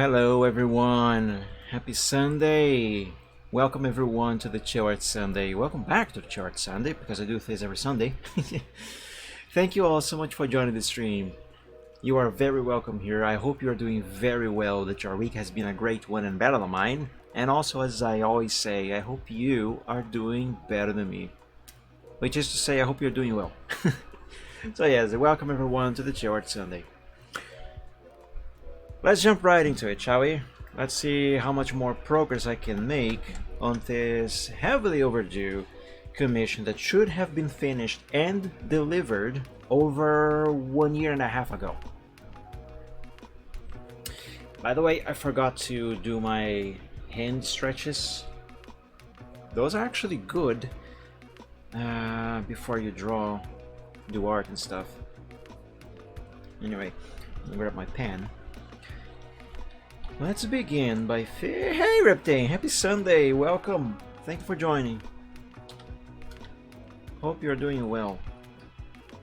Hello everyone. Happy Sunday. Welcome everyone to the Chill Art Sunday. Welcome back to the Chill Art Sunday because I do this every Sunday. Thank you all so much for joining the stream. You are very welcome here. I hope you are doing very well, that your week has been a great one and better than mine. And also, as I always say, I hope you are doing better than me. Which is to say, I hope you're doing well. So yes, welcome everyone to the Chill Art Sunday. let's jump right into it, shall we? Let's see how much more progress I can make on this heavily overdue commission that should have been finished and delivered over 1.5 years ago. By the way, I forgot to do my hand stretches. Those are actually good before you do art and stuff. Anyway, let me grab my pen. Let's begin by hey Reptane, happy Sunday, welcome. Thank you for joining. Hope you're doing well.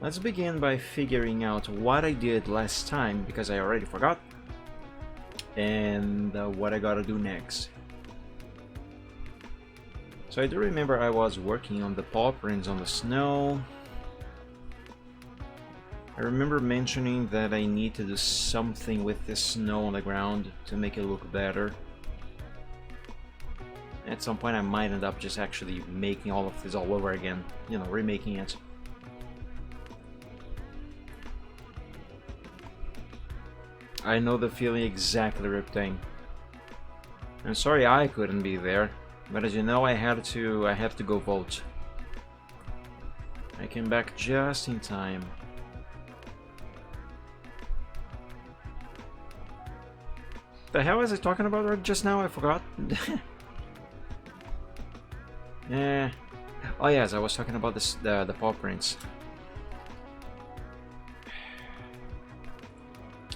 Let's begin by figuring out what I did last time, because I already forgot, and what I gotta do next. So I do remember I was working on the paw prints on the snow. I remember mentioning that I need to do something with the snow on the ground to make it look better. At some point I might end up just actually making all of this all over again, you know, remaking it. I know the feeling exactly, Riptang. I'm sorry I couldn't be there, but as you know, I have to go vote. I came back just in time. The hell was I talking about just now? I forgot. Yeah. Oh yes, I was talking about this, the paw prints.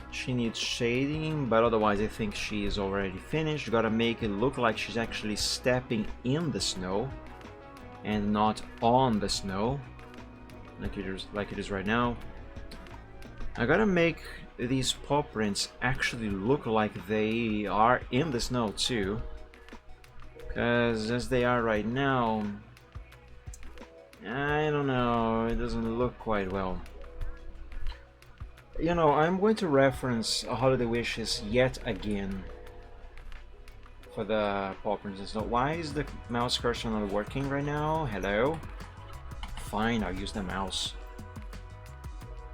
She needs shading, but otherwise I think she is already finished. Gotta make it look like she's actually stepping in the snow and not on the snow, like it is right now. I gotta make these paw prints actually look like they are in the snow too, because as they are right now, I don't know, it doesn't look quite well. You know, I'm going to reference Holiday Wishes yet again for the paw prints and snow. Why is the mouse cursor not working right now? Hello? Fine, I'll use the mouse.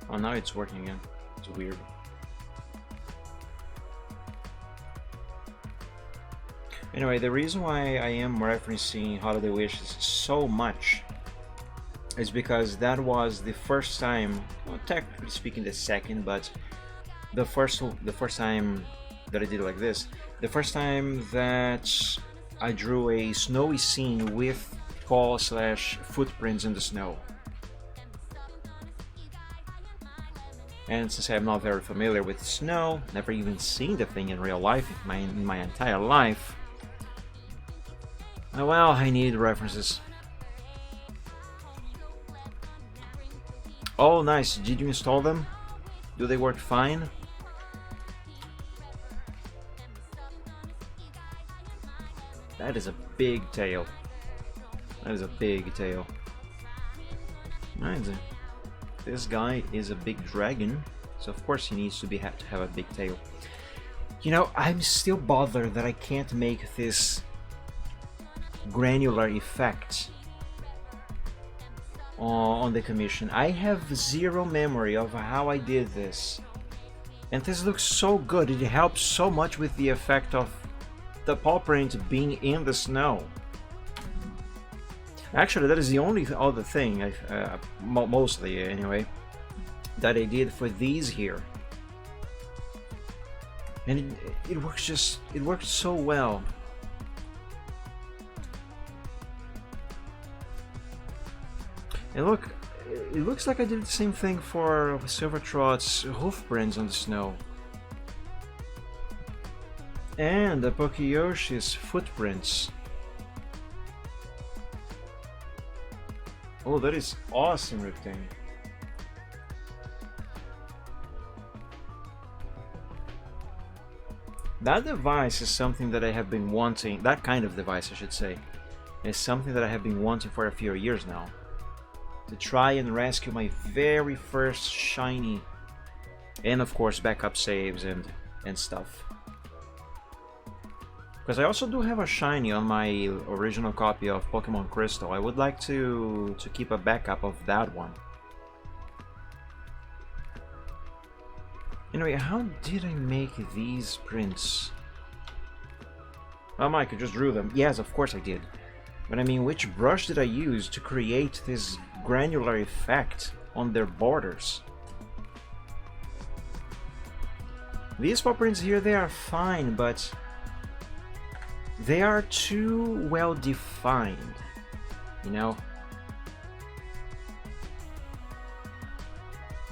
Oh, now it's working again. It's weird. Anyway, the reason why I am referencing Holiday Wishes so much is because that was the first time, well, technically speaking the second, but the first time that I did it like this, the first time that I drew a snowy scene with paw/footprints in the snow. And since I'm not very familiar with snow, never even seen the thing in real life in my entire life, well, I need references. Oh, nice. Did you install them? Do they work fine? That is a big tail. That is a big tail. Nice. This guy is a big dragon, so of course he needs to have a big tail. You know, I'm still bothered that I can't make this granular effect on the commission. I have zero memory of how I did this, and this looks so good. It helps so much with the effect of the paw print being in the snow. Actually, that is the only other thing, mostly anyway, that I did for these here, and it works so well. And look, it looks like I did the same thing for Silvertrot's hoof prints on the snow. And the Pokeyoshi's footprints. Oh, that is awesome, Riptang. That device is something that I have been wanting, that kind of device I should say, is something that I have been wanting for a few years now. To try and rescue my very first shiny, and of course backup saves and stuff. Because I also do have a shiny on my original copy of Pokemon Crystal. I would like to keep a backup of that one. Anyway, how did I make these prints? Oh, Mike, I just drew them. Yes, of course I did. But I mean, which brush did I use to create this granular effect on their borders? These paw prints here, they are fine, but they are too well defined, you know?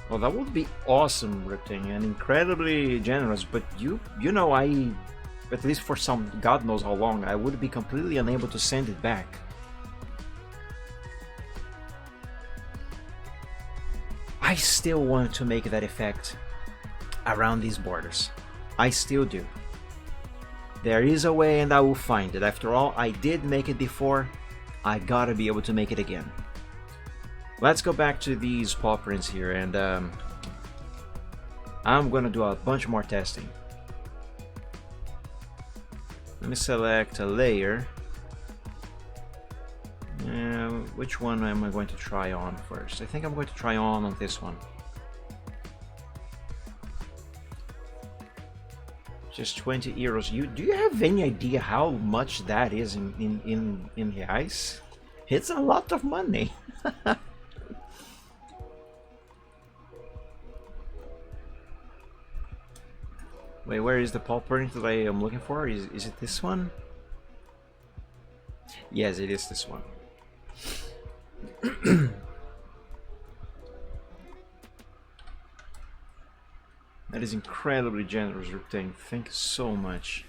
Well, that would be awesome, Ripting, and incredibly generous, but you know, at least for some god knows how long, I would be completely unable to send it back. I still want to make that effect around these borders. I still do. There is a way and I will find it. After all, I did make it before. I gotta be able to make it again. Let's go back to these paw prints here, and I'm gonna do a bunch more testing. Let me select a layer. Which one am I going to try on first? I think I'm going to try on this one. Just 20 euros. Do you have any idea how much that is in reais? It's a lot of money. Wait, where is the paw print that I am looking for? Is it this one? Yes, it is this one. That is incredibly generous, Riptain. Thank you so much.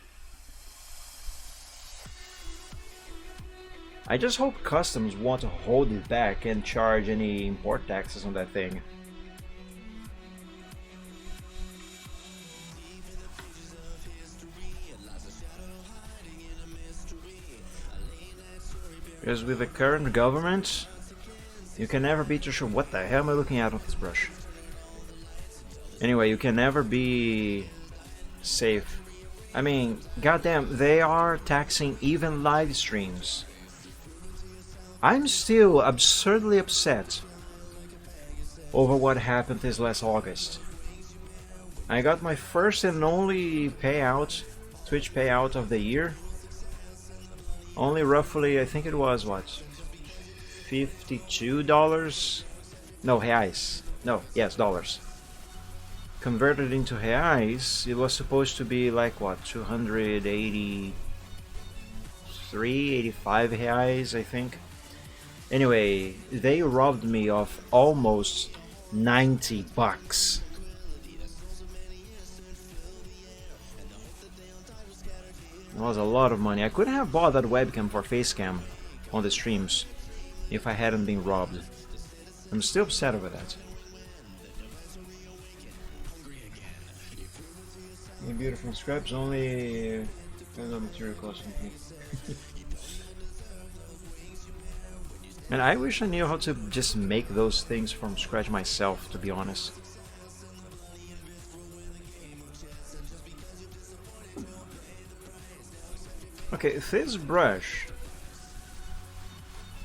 I just hope customs want to hold it back and charge any import taxes on that thing. Because with the current government, you can never be too sure. What the hell am I looking at with this brush? Anyway, you can never be safe. I mean, goddamn, they are taxing even live streams. I'm still absurdly upset over what happened this last August. I got my first and only payout, Twitch payout of the year. Only roughly, I think it was, what, $52? No, reais. No, yes, dollars. Converted into reais, it was supposed to be like, what, 283, 85 reais, I think. Anyway, they robbed me of almost 90 bucks. That was a lot of money. I couldn't have bought that webcam for Facecam on the streams if I hadn't been robbed. I'm still upset over that. Beautiful scraps, only depends on material cost. And I wish I knew how to just make those things from scratch myself, to be honest. Okay, this brush,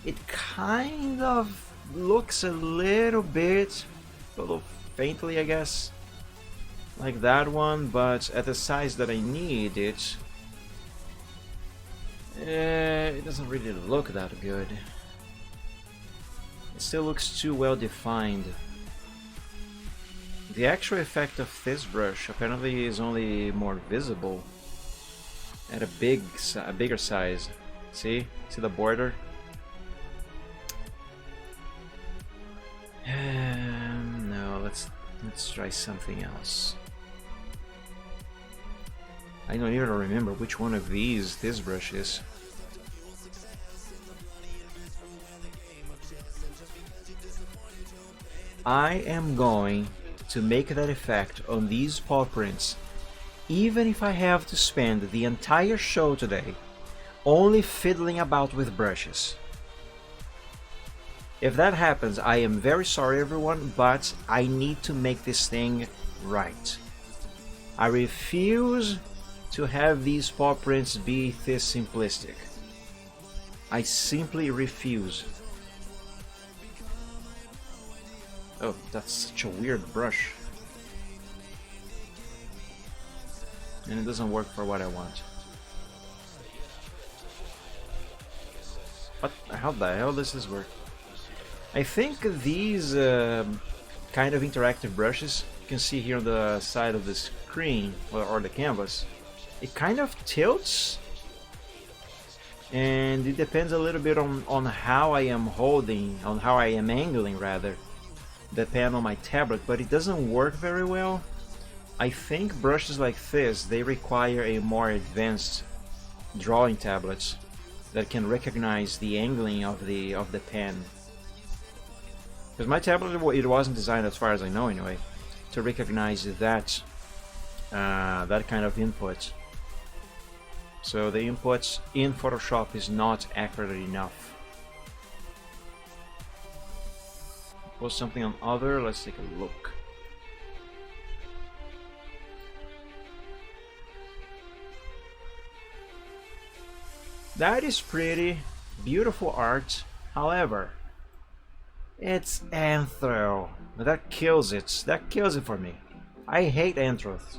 it kind of looks a little faintly, I guess, like that one, but at the size that I need it doesn't really look that good. It still looks too well defined. The actual effect of this brush apparently is only more visible at a bigger size. See the border? No, let's try something else. I don't even remember which one of these this brush is. I am going to make that effect on these paw prints, even if I have to spend the entire show today only fiddling about with brushes. If that happens, I am very sorry everyone, but I need to make this thing right. I refuse to have these paw prints be this simplistic. I simply refuse. Oh, that's such a weird brush. and it doesn't work for what I want. How the hell does this work? I think these kind of interactive brushes you can see here on the side of the screen or the canvas, it kind of tilts, and it depends a little bit on how I am holding, on how I am angling rather, the pen on my tablet, but it doesn't work very well. I think brushes like this, they require a more advanced drawing tablets that can recognize the angling of the pen. Because my tablet, it wasn't designed, as far as I know anyway, to recognize that that kind of input. So the input in Photoshop is not accurate enough. Was something on other? Let's take a look. That is pretty, beautiful art. However, it's Anthro. That kills it. That kills it for me. I hate Anthros.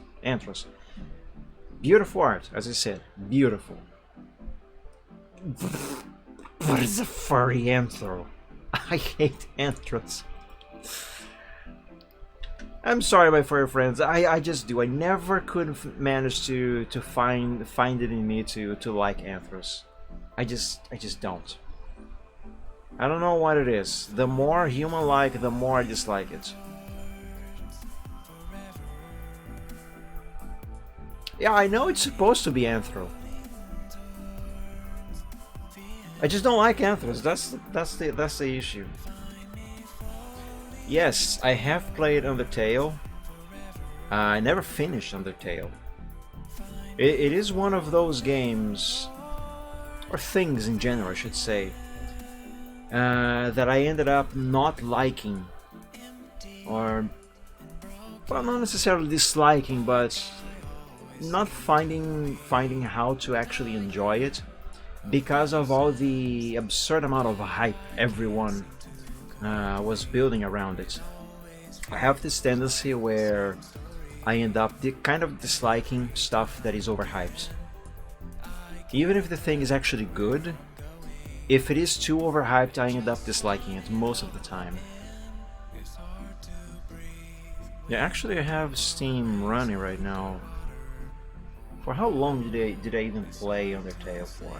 Beautiful art, as I said. Beautiful. But it's a furry Anthro. I hate Anthros. I'm sorry, my furry friends. I just do. I never could manage to find it in me to like Anthros. I just don't. I don't know what it is. The more human-like, the more I dislike it. Yeah, I know it's supposed to be Anthro. I just don't like Anthros. That's the issue. Yes, I have played Undertale. I never finished Undertale. It is one of those games, or things in general, I should say, that I ended up not liking, or, well, not necessarily disliking, but not finding how to actually enjoy it because of all the absurd amount of hype everyone was building around it. I have this tendency where I end up kind of disliking stuff that is overhyped. Even if the thing is actually good, if it is too overhyped, I end up disliking it most of the time. Yeah, actually I have Steam running right now. For how long did I even play Undertale for?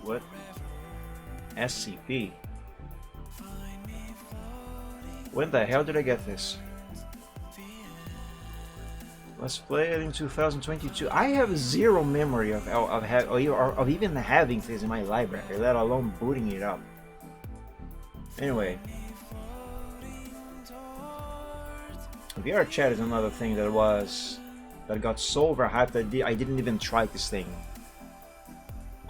What? SCP? When the hell did I get this? Let's play it in 2022. I have zero memory of even having this in my library, let alone booting it up. Anyway, VR chat is another thing that got so overhyped that I didn't even try this thing.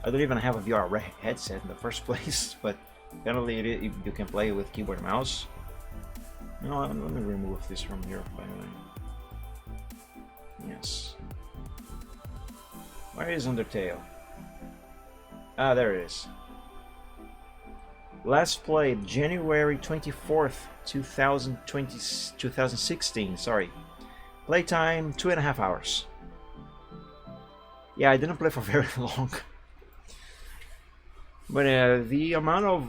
I don't even have a VR headset in the first place, but apparently you can play with keyboard and mouse. No, let me remove this from here finally. Yes. Where is Undertale? Ah, there it is. Last played January 24th, 2016. Sorry. Playtime 2.5 hours. Yeah, I didn't play for very long. But the amount of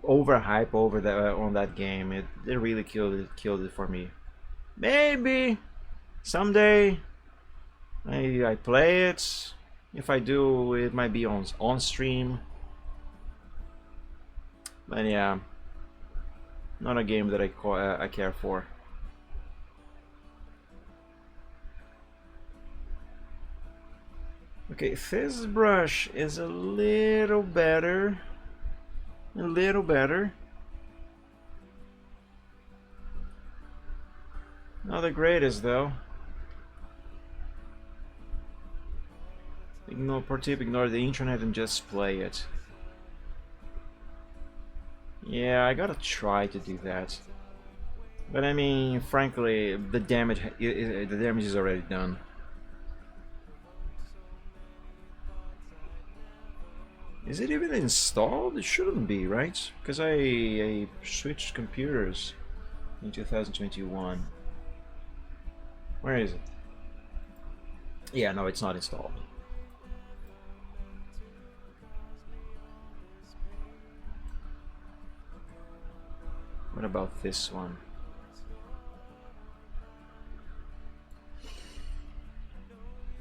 overhype on that game, it really killed it for me. Maybe someday I play it. If I do, it might be on stream. But yeah, not a game that I care for. Okay, this brush is a little better. A little better. Not the greatest though. Ignore the internet and just play it. Yeah, I gotta try to do that. But I mean, frankly, the damage is already done. Is it even installed? It shouldn't be, right? Because I switched computers in 2021. Where is it? Yeah, no, it's not installed. What about this one?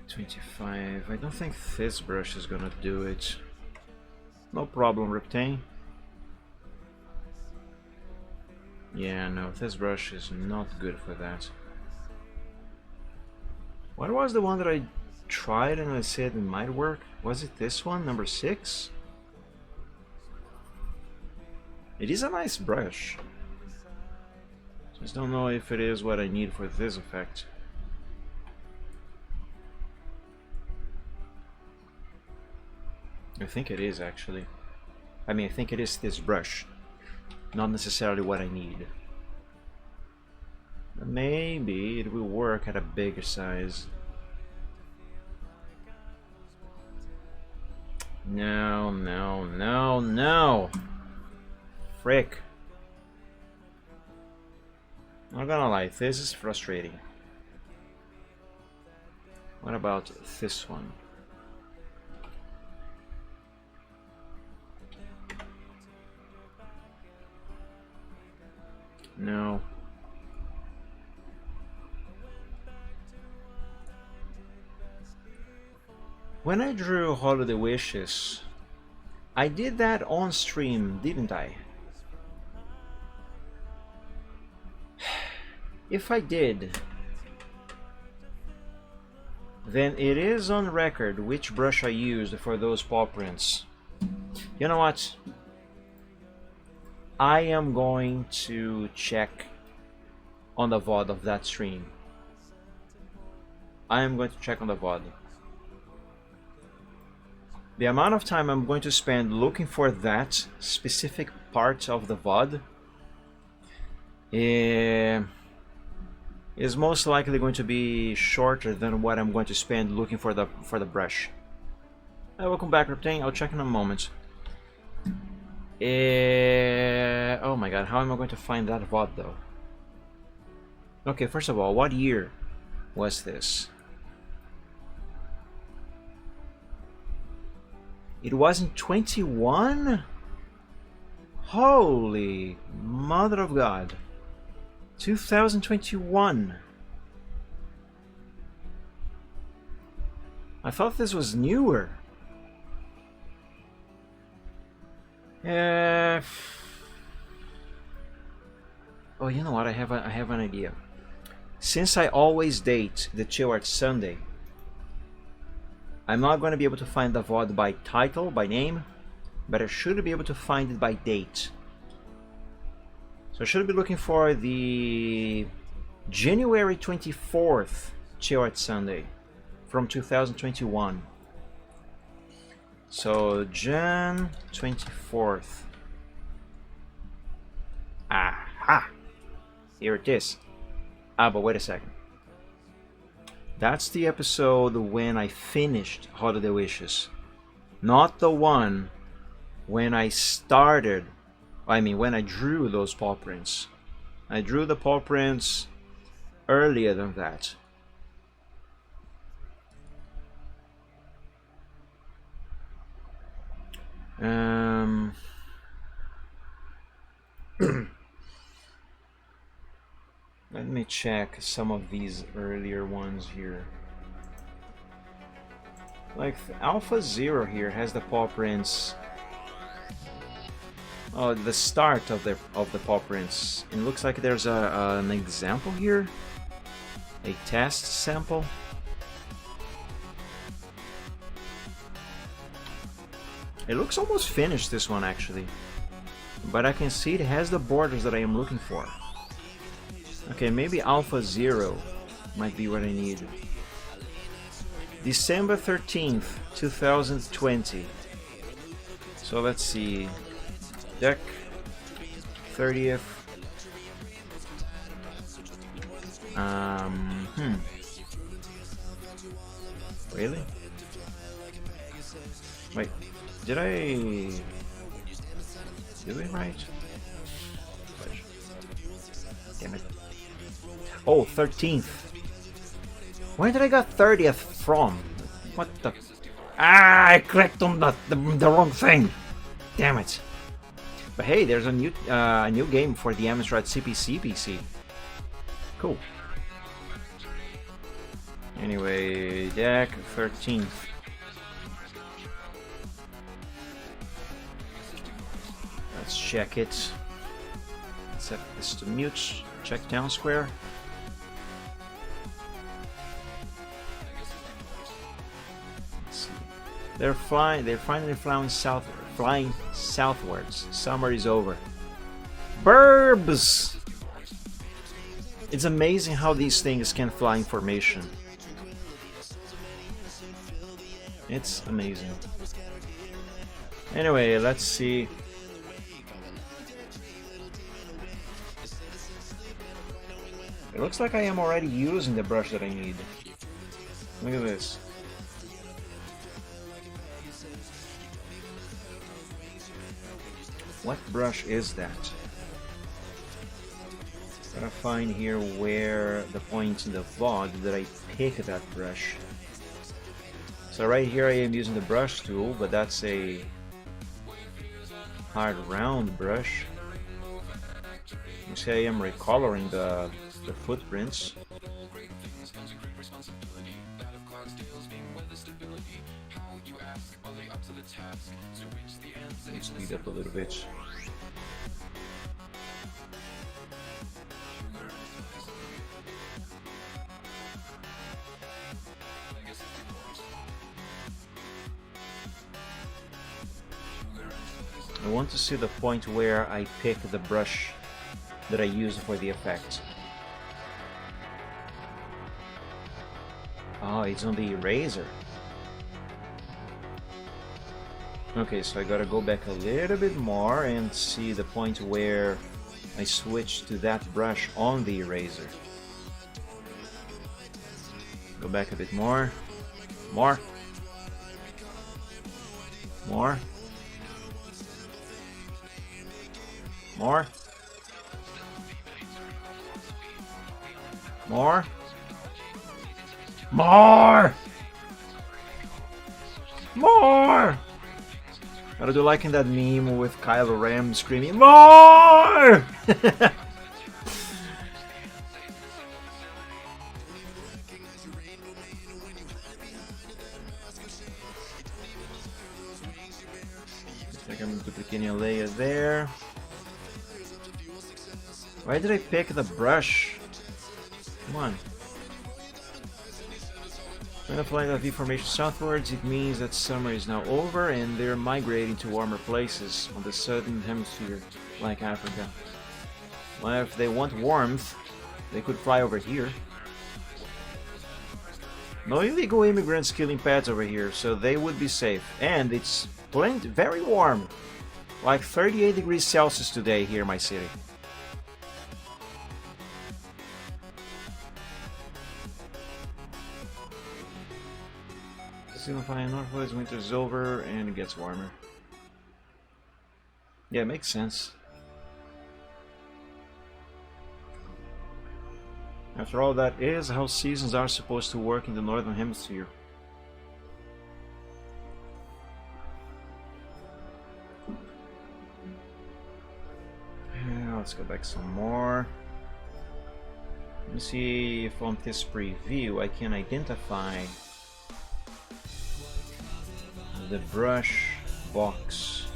$25. I don't think this brush is gonna do it. No problem, Riptane. Yeah, no, this brush is not good for that. What was the one that I tried and I said it might work? Was it this one, number 6? It is a nice brush. Just don't know if it is what I need for this effect. I think it is, actually. I mean, I think it is this brush, not necessarily what I need. Maybe it will work at a bigger size. No, no, no, no! Frick. Not gonna lie, this is frustrating. What about this one? No. When I drew Holiday Wishes, I did that on stream, didn't I? If I did, then it is on record which brush I used for those paw prints. You know what? I am going to check on the VOD of that stream. I am going to check on the VOD. The amount of time I'm going to spend looking for that specific part of the VOD is most likely going to be shorter than what I'm going to spend looking for the brush. Welcome back, Riptane. I'll check in a moment. Oh my god, how am I going to find that VOD though? Okay, first of all, what year was this? It wasn't 21? Holy mother of God. 2021. I thought this was newer. Oh, you know what? I have an idea. Since I always date the Chill Art Sunday, I'm not going to be able to find the VOD by title, by name, but I should be able to find it by date. So I should be looking for the January 24th Chill Art Sunday from 2021. So Jan 24th. Aha! Here it is. Ah, but wait a second. That's the episode when I finished Holiday Wishes. Not the one when I started, I mean when I drew those paw prints. I drew the paw prints earlier than that. Let me check some of these earlier ones here. Like Alpha Zero here has the paw prints. Oh, the start of the paw prints. It looks like there's an example here, a test sample. It looks almost finished, this one actually, but I can see it has the borders that I am looking for. Okay, maybe Alpha Zero might be what I need. December 13th, 2020. So let's see. Deck 30th. Really? Wait. Did I do it right? Damn it. Oh, 13th. Where did I got 30th from? What the... Ah, I clicked on the wrong thing. Damn it. But hey, there's a new game for the Amstrad CPC PC. Cool. Anyway, deck 13th. Let's check it. Set this to mute. Check down square. Let's see. They're flying. They're finally flying southwards. Summer is over. Burbs! It's amazing how these things can fly in formation. It's amazing. Anyway, let's see. It looks like I am already using the brush that I need. Look at this. What brush is that? Gotta find here where the point in the VOD that I pick that brush. So right here I am using the brush tool, but that's a hard round brush. You see I am recoloring the footprints. Let's speed up a little bit. I want to see the point where I pick the brush that I use for the effect. Oh, it's on the eraser. Okay, so I gotta go back a little bit more and see the point where I switch to that brush on the eraser. Go back a bit more. More. More. More. More. More. More. Gotta do like in that meme with Kylo Ren screaming more. Looks like I'm duplicating a layer there. Why did I pick the brush? Come on. When applying the V formation southwards, it means that summer is now over and they're migrating to warmer places on the southern hemisphere, like Africa. Well, if they want warmth, they could fly over here. No illegal immigrants killing pets over here, so they would be safe. And it's very warm, like 38 degrees Celsius today here in my city. Flying northwards, winter's over, and it gets warmer. Yeah, it makes sense. After all, that is how seasons are supposed to work in the northern hemisphere. Yeah, let's go back some more. Let me see if on this preview I can identify the brush box.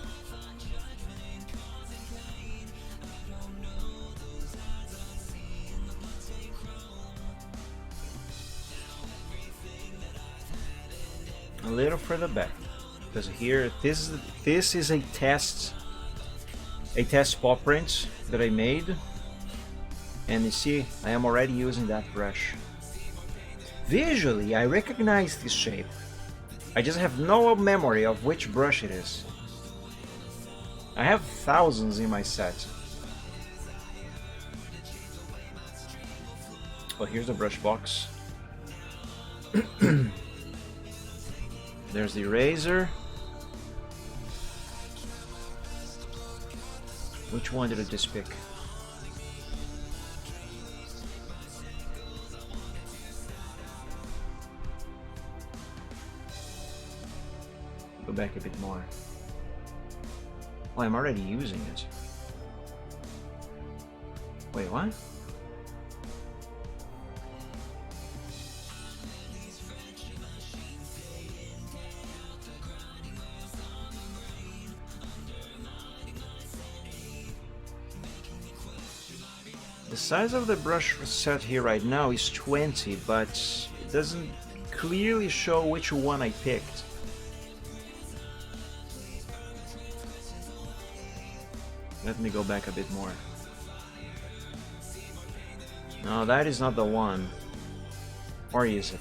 A little further back, because here this is a test paw print that I made, and you see I am already using that brush. Visually I recognize this shape. I just have no memory of which brush it is. I have thousands in my set. Oh, here's the brush box. There's the eraser. Which one did I just pick? Go back a bit more. Oh, I'm already using it. Wait, what? The size of the brush set here right now is 20, but it doesn't clearly show which one I picked. Let me go back a bit more. No, that is not the one. Or is it?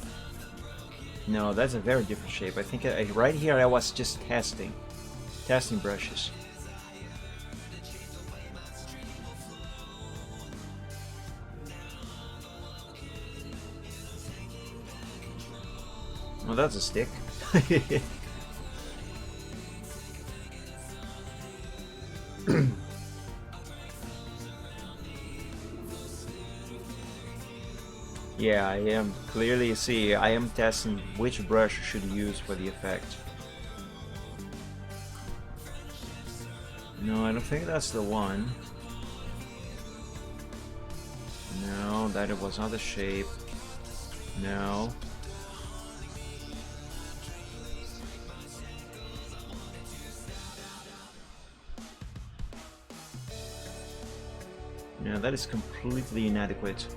No, that's a very different shape. I think right here I was just testing brushes. Well, that's a stick. Yeah, I am clearly see. I am testing which brush I should use for the effect. No, I don't think that's the one. No, that it was not the shape. No. Yeah, that is completely inadequate.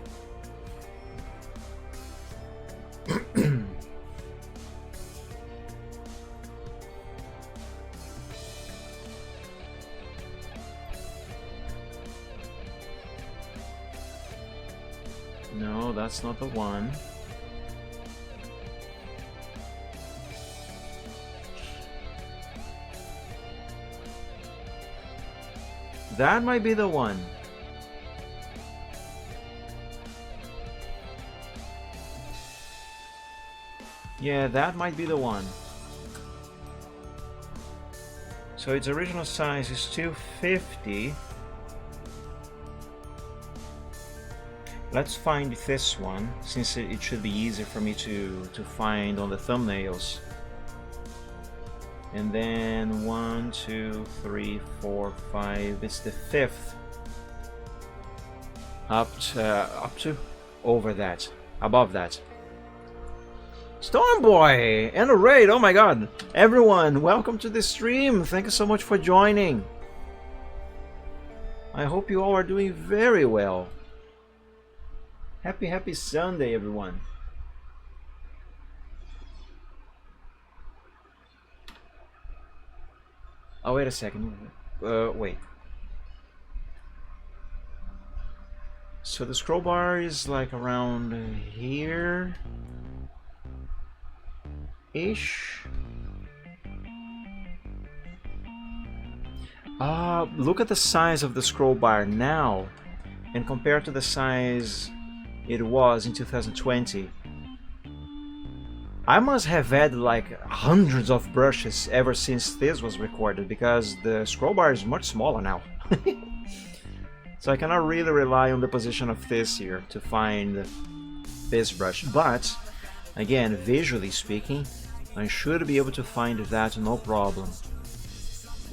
No, that's not the one. That might be the one. Yeah, that might be the one. So its original size is 250. Let's find this one, since it should be easier for me to find on the thumbnails. And then 1, 2, 3, 4, 5. It's the fifth. Up to over that, above that. Stormboy and a raid. Oh my god, everyone, welcome to the stream. Thank you so much for joining. I hope you all are doing very well. Happy Sunday, everyone. Oh, wait a second. Wait. So the scroll bar is like around here ish. Look at the size of the scroll bar now and compare to the size it was in 2020. I must have had like hundreds of brushes ever since this was recorded, because the scroll bar is much smaller now. So I cannot really rely on the position of this here to find this brush, but again, visually speaking, I should be able to find that no problem.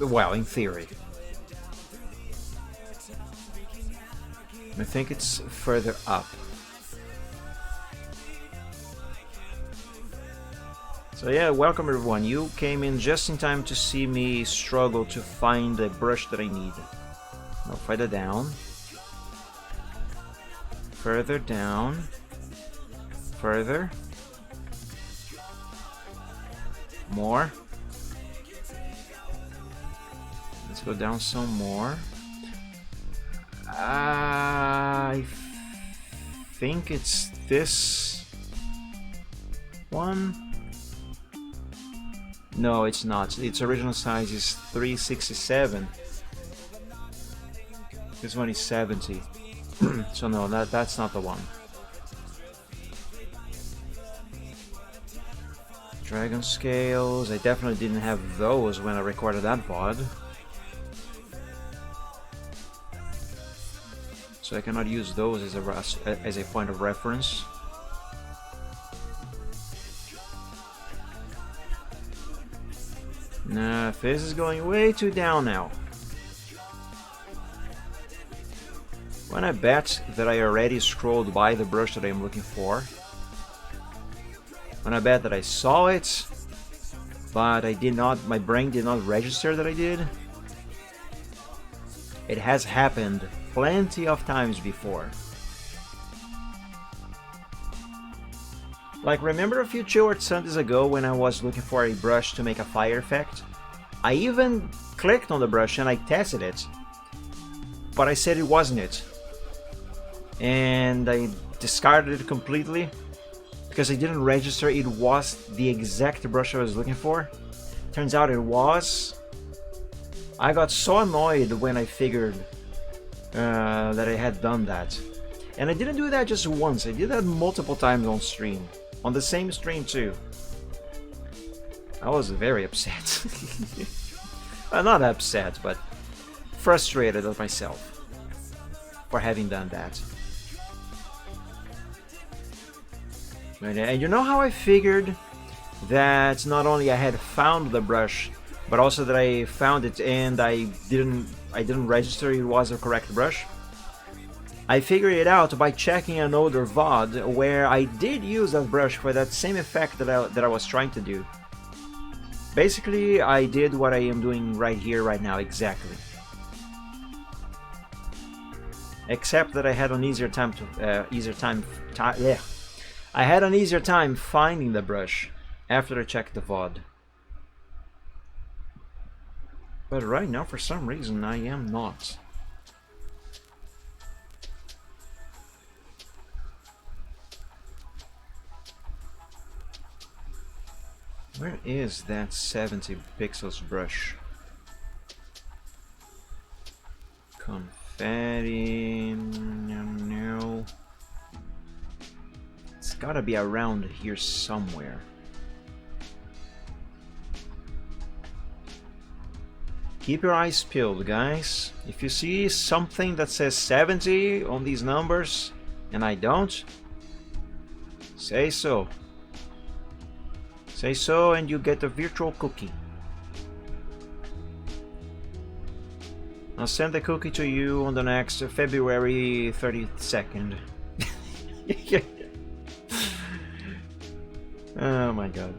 Well, in theory. I think it's further up. So yeah, welcome everyone. You came in just in time to see me struggle to find the brush that I need. Now further down. Further down. Further. More. Let's go down some more. I think it's this one. No, it's not. Its original size is 367. This one is 70. So no, that's not the one. Dragon scales. I definitely didn't have those when I recorded that VOD. so I cannot use those as a point of reference. Nah, this is going way too down now. When I bet that I already scrolled by the brush that I'm looking for. When I bet that I saw it, but I did not, my brain did not register that I did. It has happened plenty of times before. Like, remember a few Chilled Sundays ago when I was looking for a brush to make a fire effect? I even clicked on the brush and I tested it, but I said it wasn't it. And I discarded it completely because I didn't register it was the exact brush I was looking for. Turns out it was. I got so annoyed when I figured that I had done that. And I didn't do that just once, I did that multiple times on stream. On the same stream too. I was very upset. Not upset, but frustrated at myself for having done that. And you know how I figured that not only I had found the brush, but also that I found it and I didn't register it was a correct brush? I figured it out by checking an older VOD where I did use that brush for that same effect that I was trying to do. Basically, I did what I am doing right here, right now, exactly. Except that I had an easier time I had an easier time finding the brush after I checked the VOD. But right now, for some reason, I am not. Where is that 70 pixels brush? Confetti... no. It's gotta be around here somewhere. Keep your eyes peeled, guys. If you see something that says 70 on these numbers, and I don't, say so. Say so and you get a virtual cookie. I'll send the cookie to you on the next February 32nd. Oh my god.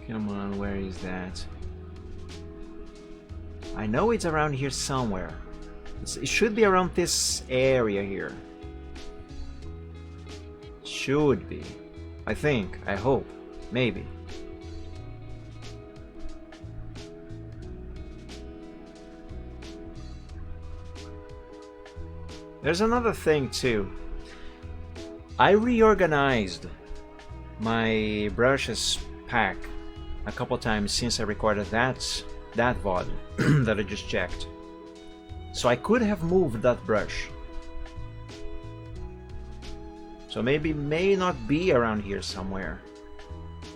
Come on, where is that? I know it's around here somewhere. It should be around this area here. Should be. I think. I hope. Maybe. There's another thing too. I reorganized my brushes pack a couple times since I recorded that VOD that I just checked. So I could have moved that brush. So maybe may not be around here somewhere.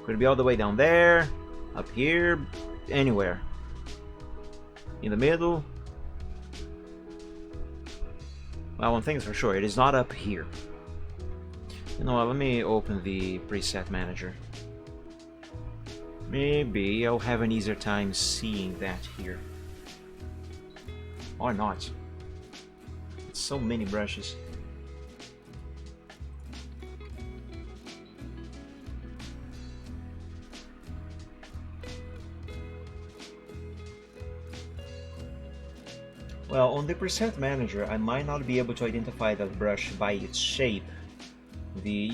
Could be all the way down there, up here, anywhere. In the middle. Well, one thing is for sure, it is not up here. You know what, let me open the preset manager. Maybe I'll have an easier time seeing that here. Or not. It's so many brushes. Well, on the preset manager, I might not be able to identify that brush by its shape. The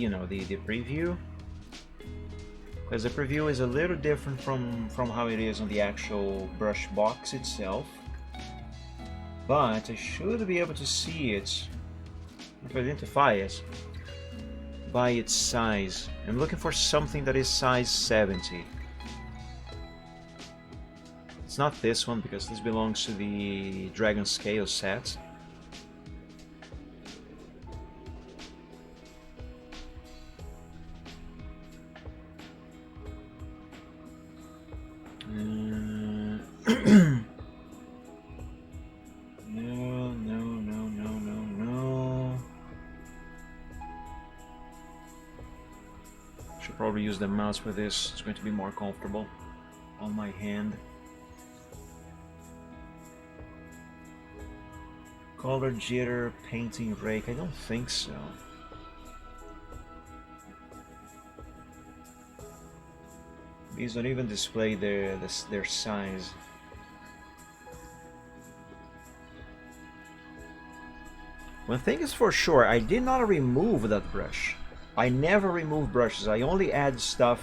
preview. Because the preview is a little different from how it is on the actual brush box itself. But I should be able to see it, to identify it, by its size. I'm looking for something that is size 70. It's not this one, because this belongs to the Dragon Scale set. No, no, no, no, no, no. Should probably use the mouse for this. It's going to be more comfortable on my hand. Color jitter, painting rake. I don't think so. These don't even display their size. One thing is for sure, I did not remove that brush. I never remove brushes. I only add stuff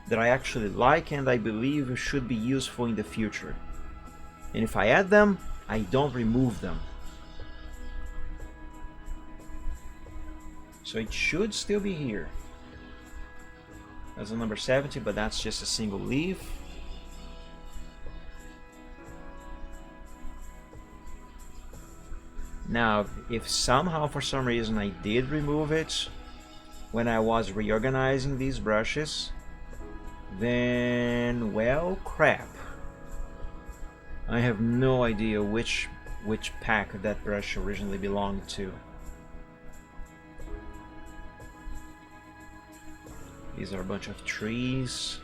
that I actually like and I believe should be useful in the future. And if I add them, I don't remove them. So it should still be here. That's a number 70, but that's just a single leaf. Now, if somehow for some reason I did remove it when I was reorganizing these brushes, then, well, crap. I have no idea which pack that brush originally belonged to. These are a bunch of trees.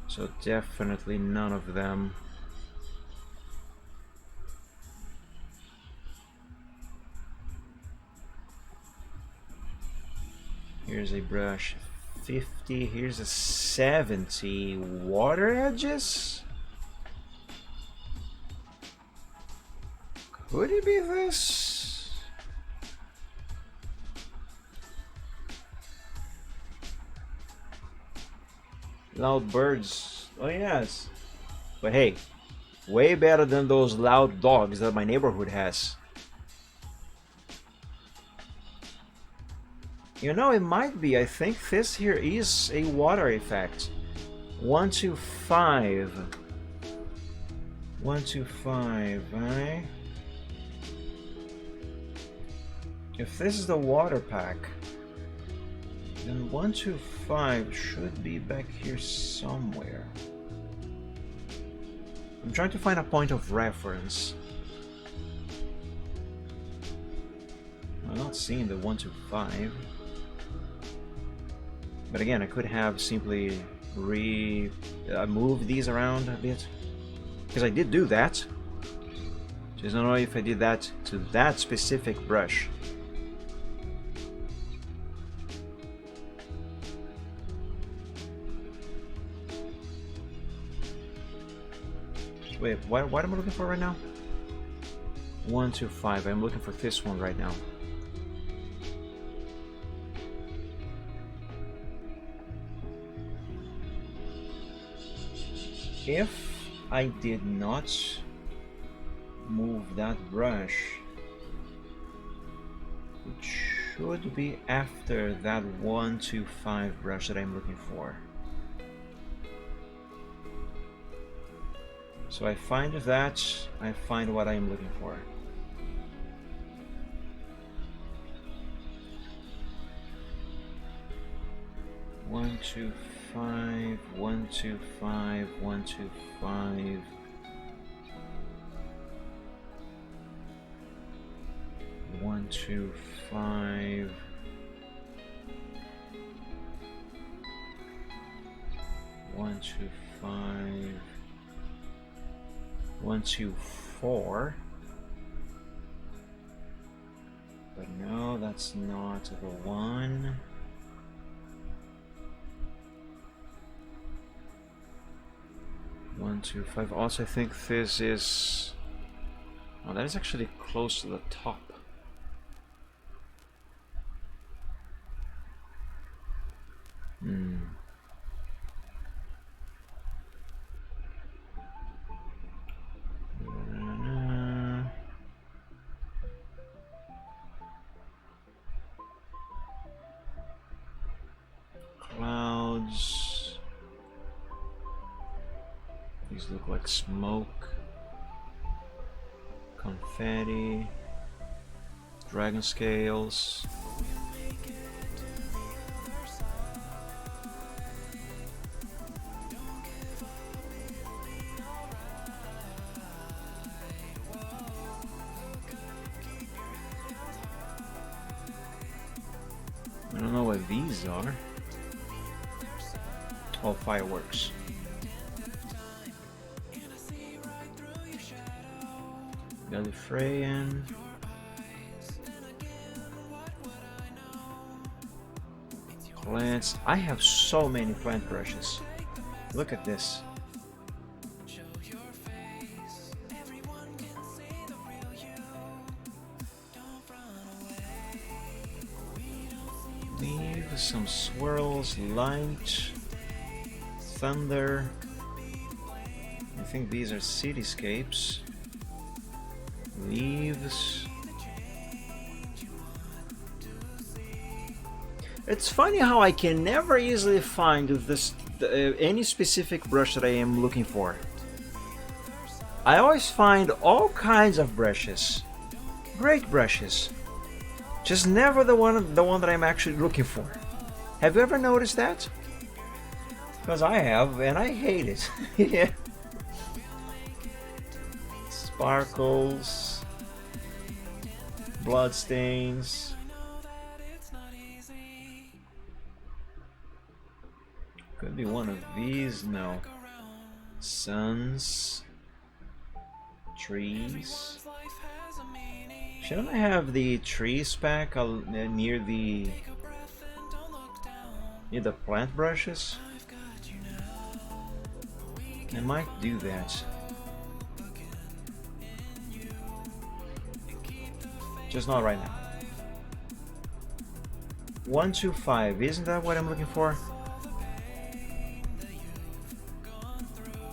So definitely none of them. Here's a brush 50, here's a 70. Water edges? Could it be this? Loud birds. Oh yes. But hey, way better than those loud dogs that my neighborhood has. You know, it might be. I think this here is a water effect. 1 to 5. 1 to 5, right? If this is the water pack, then 1 to 5 should be back here somewhere. I'm trying to find a point of reference. I'm not seeing the 1 to 5. But again, I could have simply moved these around a bit. Because I did do that. Just don't know if I did that to that specific brush. Wait, what am I looking for right now? 1 to 5. I'm looking for this one right now. If I did not move that brush, it should be after that 1 to 5 brush that I'm looking for. So I find that, I find what I'm looking for. One, 2, 5, 1, 2, 5, 1, 2, 5. One, 2, 5. 1, 2, 5. 1, 2, 4. But no, that's not the one. 1, 2, 5. Also, I think this is. Oh, that is actually close to the top. Clouds. These look like smoke. Confetti. Dragon scales. I don't know what these are. Oh, fireworks. Gallifreyan. Plants. I have so many plant brushes. Look at this. Leave some swirls, light, thunder. I think these are cityscapes. Leaves. It's funny how I can never easily find this any specific brush that I am looking for. I always find all kinds of brushes, great brushes, just never the one that I'm actually looking for. Have you ever noticed that? Because I have, and I hate it. Yeah. Sparkles, blood stains. Could be one of these. No. Suns, trees. Shouldn't I have the trees pack near the plant brushes? I might do that. Just not right now. 125, isn't that what I'm looking for?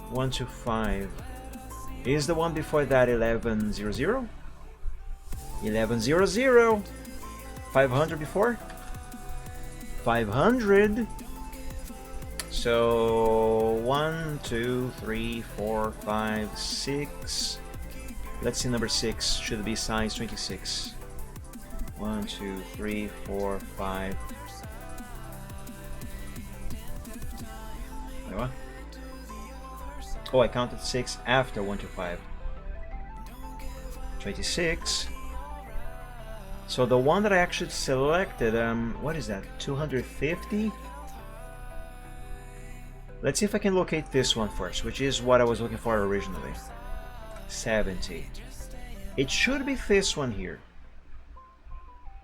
125. Is the one before that 1100? 1100. 500 before? 500. So 1, 2, 3, 4, 5, 6. Let's see, number 6 should be size 26. 1, 2, 3, 4, 5. Wait, what? Oh, I counted 6 after 1 to 5. 26. So the one that I actually selected, what is that? 250? Let's see if I can locate this one first, which is what I was looking for originally. 70. It should be this one here.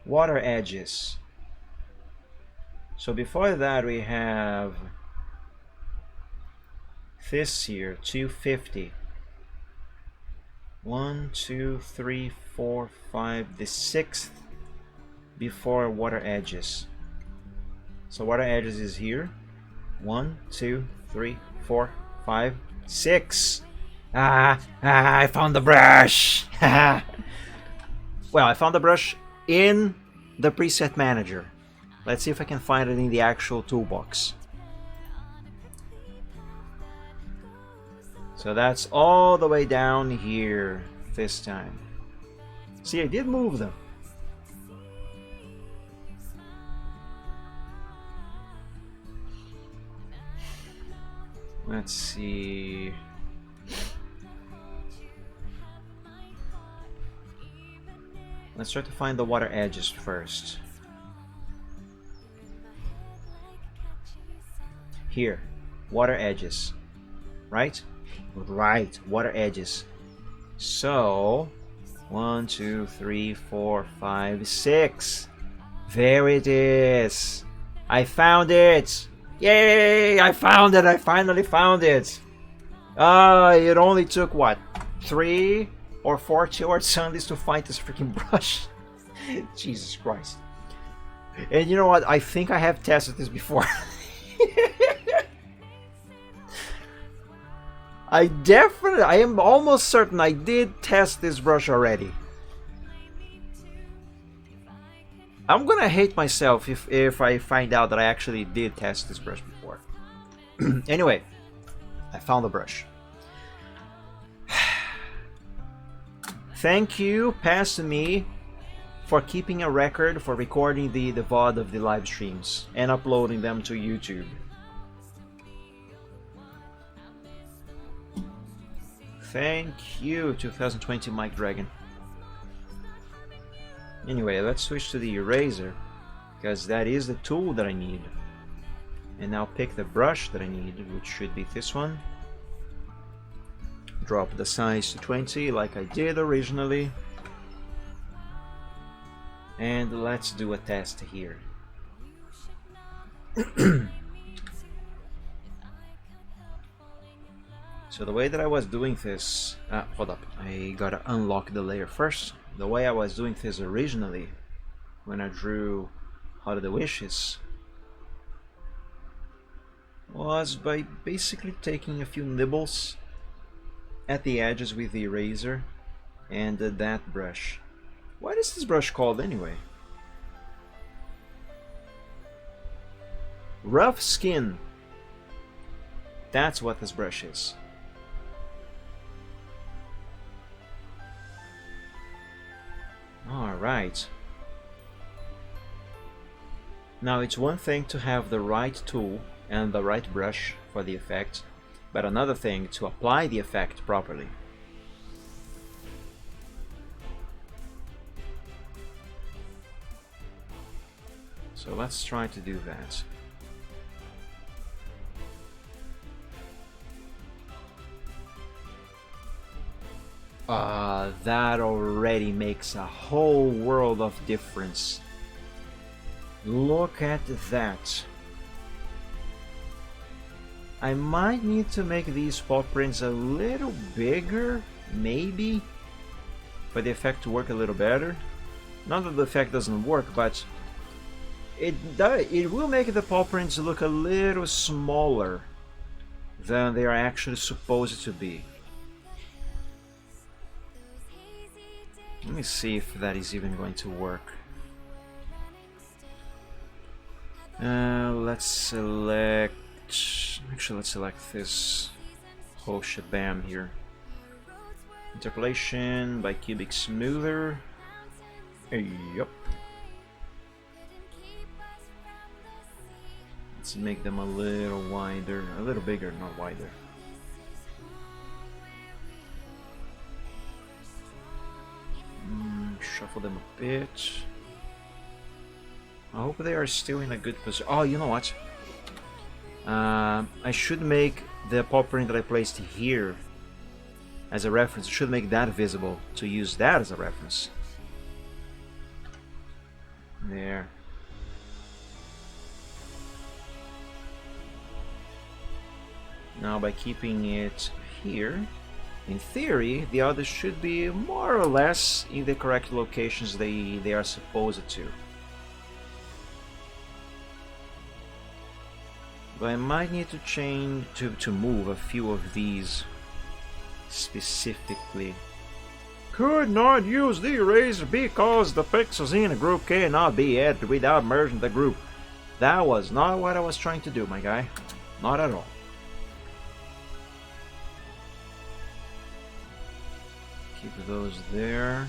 Water edges. So before that we have this here, 250. 1, 2, 3, 4, 5, the 6th before water edges. So water edges is here. 1, 2, 3, 4, 5, 6. I found the brush. Well, I found the brush in the preset manager. Let's see if I can find it in the actual toolbox. So that's all the way down here this time. See, I did move them. Let's see. Let's try to find the water edges first. Here, water edges, right? Right, water edges. So 1, 2, 3, 4, 5, 6. There it is. I found it. Yay! I found it. I finally found it. It only took what, 3 or 4 Chillart Sundays to find this freaking brush. Jesus Christ. And you know what? I think I have tested this before. I am almost certain I did test this brush already. I'm gonna hate myself if I find out that I actually did test this brush before. Anyway, I found the brush. Thank you, Past Me, for keeping a record for recording the VOD of the live streams and uploading them to YouTube. Thank you, 2020 Mike Dragon. Anyway, let's switch to the eraser. because that is the tool that I need. And now pick the brush that I need, which should be this one. Drop the size to 20 like I did originally. And let's do a test here. So the way that I was doing this, hold up, I gotta unlock the layer first. The way I was doing this originally, when I drew How the Wishes, was by basically taking a few nibbles at the edges with the eraser and that brush. What is this brush called anyway? Rough Skin. That's what this brush is. Alright. Now it's one thing to have the right tool and the right brush for the effect, but another thing to apply the effect properly. So let's try to do that. That already makes a whole world of difference. Look at that. I might need to make these paw prints a little bigger, maybe, for the effect to work a little better. Not that the effect doesn't work, but it will make the paw prints look a little smaller than they are actually supposed to be. Let me see if that is even going to work. Let's select... Actually, let's select this whole shabam here. Interpolation by Cubic Smoother. Yup. Let's make them a little wider, a little bigger, not wider. Shuffle them a bit. I hope they are still in a good position. Oh, you know what? I should make the paw print that I placed here as a reference. I should make that visible to use that as a reference. There. Now by keeping it here, in theory, the others should be more or less in the correct locations they are supposed to. But I might need to change to move a few of these specifically. Could not use the eraser because the pixels in a group cannot be added without merging the group. That was not what I was trying to do, my guy. Not at all. Keep those there.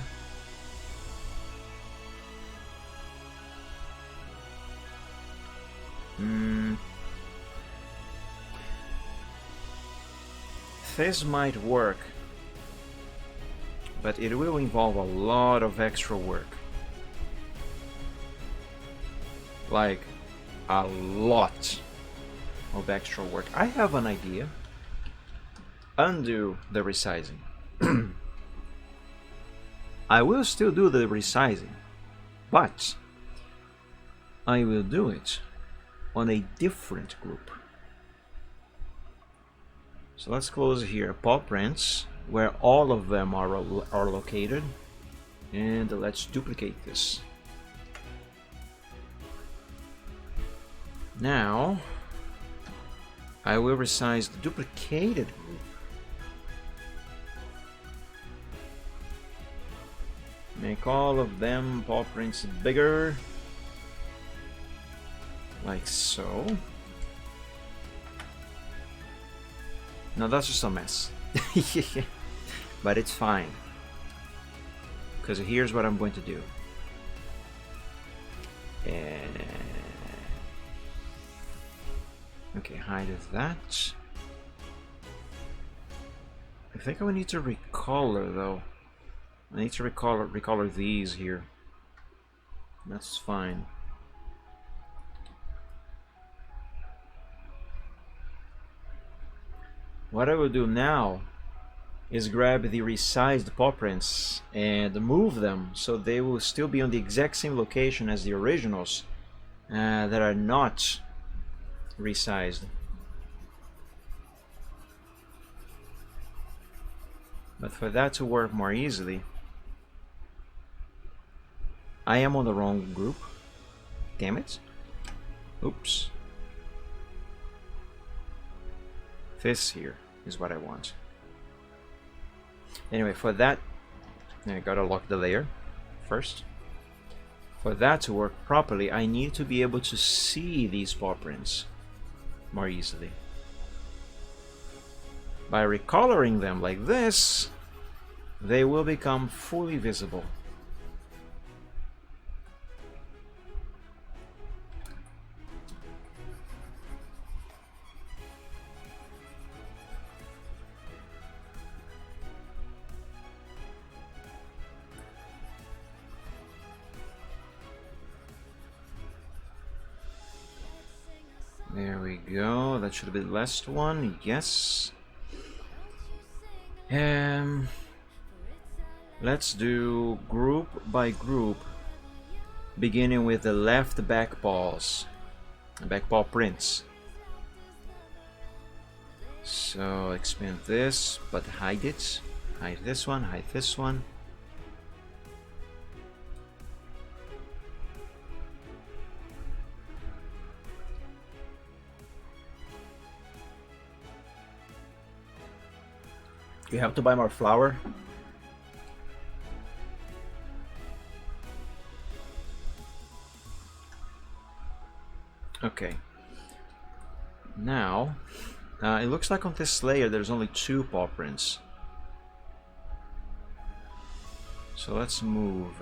This might work, but it will involve a lot of extra work. Like, a lot of extra work. I have an idea. Undo the resizing. I will still do the resizing, but I will do it on a different group. So let's close here paw prints where all of them are located, and let's duplicate this. Now I will resize the duplicated group. Make all of them paw prints bigger, like so. Now that's just a mess, but it's fine, because here's what I'm going to do. Okay, hide that. I think I will need to recolor though. I need to recolor these here. That's fine. What I will do now is grab the resized paw prints and move them so they will still be on the exact same location as the originals that are not resized. But for that to work more easily, I am on the wrong group. Damn it. Oops. This here is what I want. Anyway, for that, I gotta lock the layer first. For that to work properly, I need to be able to see these paw prints more easily. By recoloring them like this, they will become fully visible. There we go. That should be the last one. Yes. Let's do group by group, beginning with the left back paws, back paw prints. So expand this, but hide it. Hide this one, hide this one. You have to buy more flour. Okay. Now, it looks like on this layer there's only 2 paw prints. So let's move.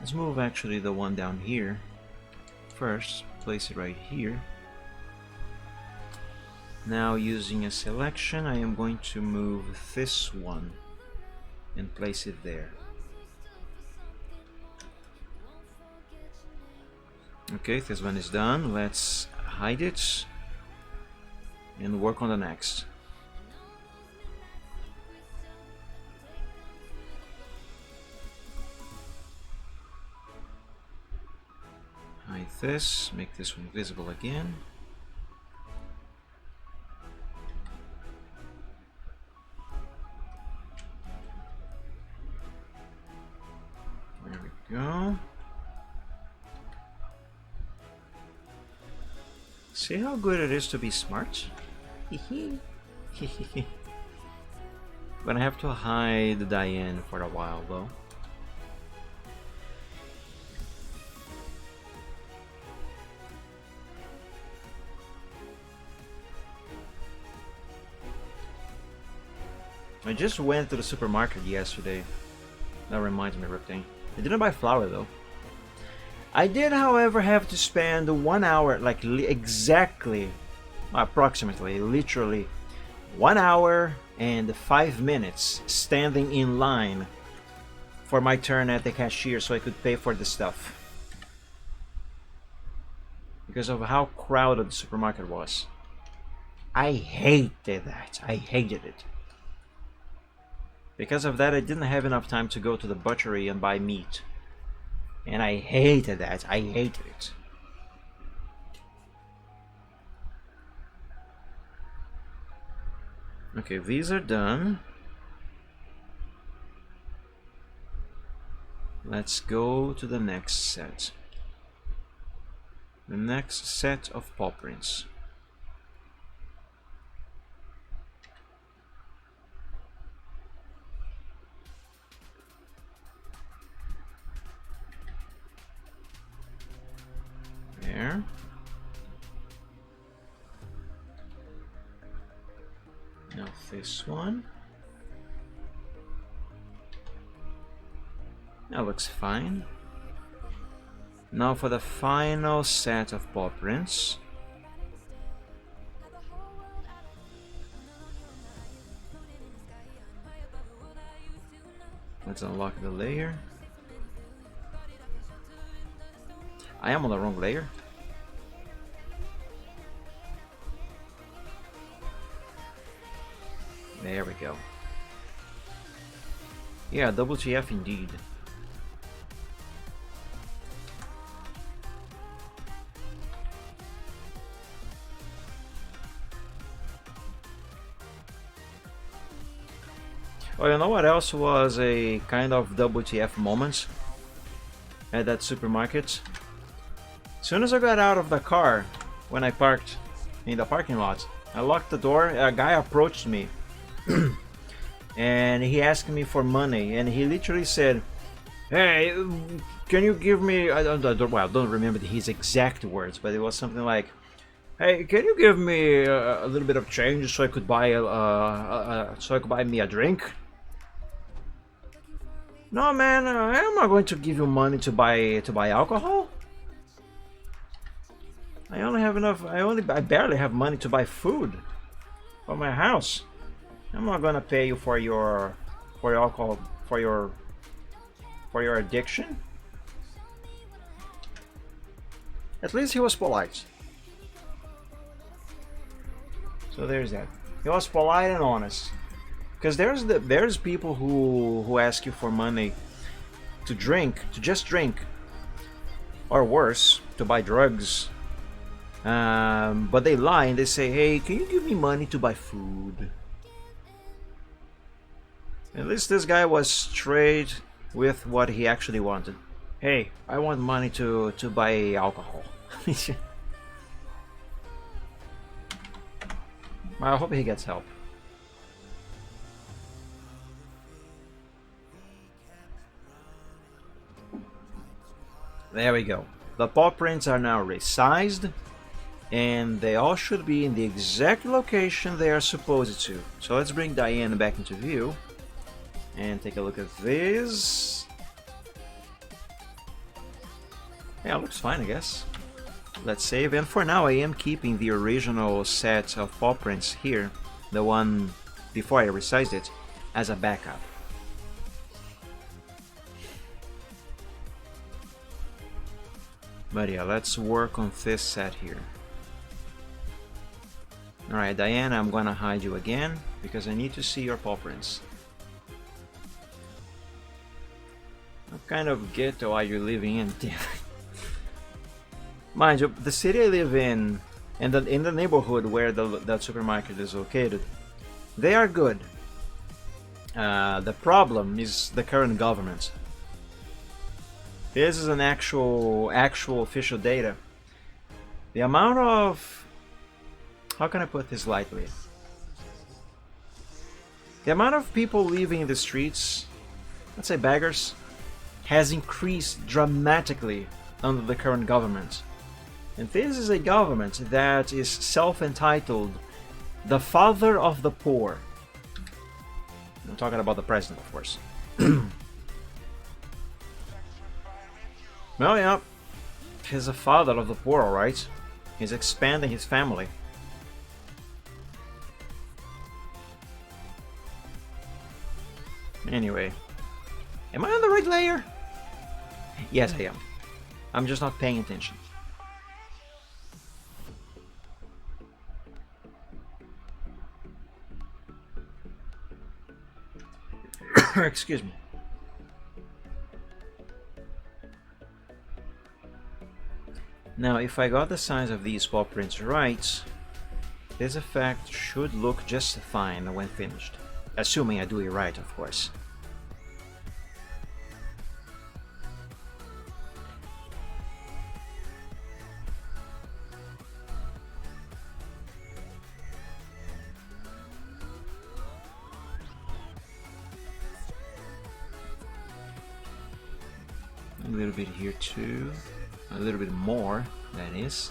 Let's move actually the one down here. First, place it right here. Now, using a selection, I am going to move this one and place it there. Okay, this one is done. Let's hide it and work on the next. Hide this, make this one visible again. There we go. See how good it is to be smart? Gonna have to hide Diane for a while though. I just went to the supermarket yesterday. That reminds me, Riptane. I didn't buy flour though. I did, however, have to spend 1 hour, like exactly, approximately, literally 1 hour and 5 minutes standing in line for my turn at the cashier so I could pay for the stuff. Because of how crowded the supermarket was. I hated that. I hated it. Because of that, I didn't have enough time to go to the butchery and buy meat. And I hated that. I hated it. Okay, these are done. Let's go to the next set. The next set of paw prints. There. Now this one. That looks fine. Now for the final set of paw prints. Let's unlock the layer. I am on the wrong layer. There we go. Yeah, WTF indeed. Oh, you know what else was a kind of WTF moment at that supermarket? As soon as I got out of the car, when I parked in the parking lot, I locked the door, a guy approached me and he asked me for money, and he literally said, "Hey, can you give me," well, I don't remember his exact words, but it was something like, "Hey, can you give me a little bit of change so I could buy me a drink?" No, man, I'm not going to give you money to buy alcohol. I only have enough. I barely have money to buy food for my house. I'm not gonna pay you for your alcohol, for your addiction. At least he was polite. So there's that. He was polite and honest. Because there's people who ask you for money to drink, to just drink, or worse, to buy drugs. But they lie and they say, "Hey, can you give me money to buy food?" At least this guy was straight with what he actually wanted. "Hey, I want money to buy alcohol." I hope he gets help. There we go. The paw prints are now resized, and they all should be in the exact location they are supposed to. So let's bring Diane back into view and take a look at this. Yeah, looks fine, I guess. Let's save, and for now I am keeping the original set of paw prints here, the one before I resized it, as a backup. But yeah, let's work on this set here. Alright, Diana, I'm gonna hide you again, because I need to see your paw prints. What kind of ghetto are you living in? Mind you, the city I live in, and in the neighborhood where that supermarket is located, they are good. The problem is the current government. This is an actual official data. The amount of... how can I put this lightly? The amount of people living in the streets, let's say beggars, has increased dramatically under the current government. And this is a government that is self-entitled the father of the poor. I'm talking about the president, of course. Well, yeah, he's the father of the poor, alright. He's expanding his family. Anyway, am I on the right layer? Yes, I am. I'm just not paying attention. Excuse me. Now, if I got the size of these paw prints right, this effect should look just fine when finished. Assuming I do it right, of course. A little bit here too. A little bit more, that is.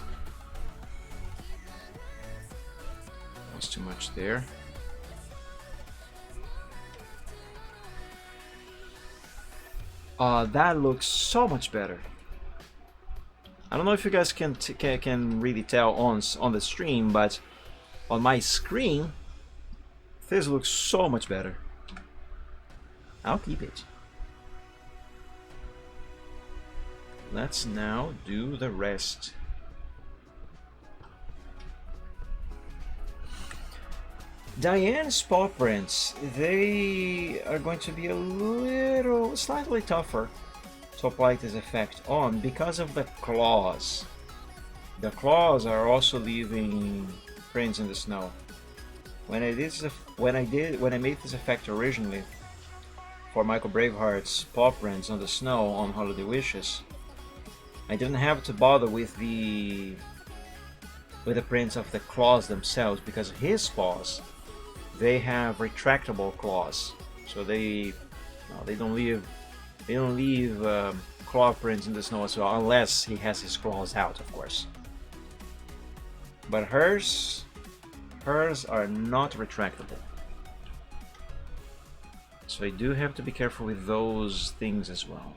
Was too much there. That looks so much better. I don't know if you guys can really tell on the stream, but on my screen, this looks so much better. I'll keep it. Let's now do the rest. Diane's paw prints, they are going to be a little, slightly tougher to apply this effect on because of the claws. The claws are also leaving prints in the snow. When I made this effect originally for Michael Braveheart's paw prints on the snow on Holiday Wishes, I didn't have to bother with the prints of the claws themselves because his paws, they have retractable claws, so they don't leave claw prints in the snow as well, unless he has his claws out, of course. But hers are not retractable, so I do have to be careful with those things as well.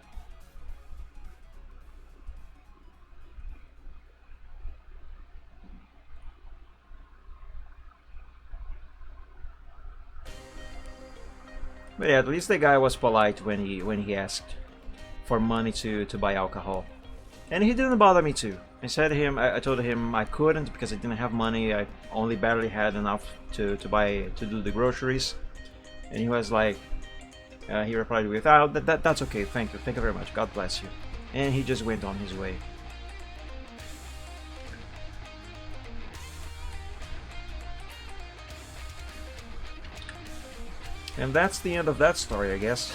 But yeah, at least the guy was polite when he asked for money to buy alcohol, and he didn't bother me too. I told him I couldn't because I didn't have money. I only barely had enough to do the groceries, and he was like, he replied with, "Oh, that's okay. Thank you very much. God bless you," and he just went on his way. And that's the end of that story, I guess.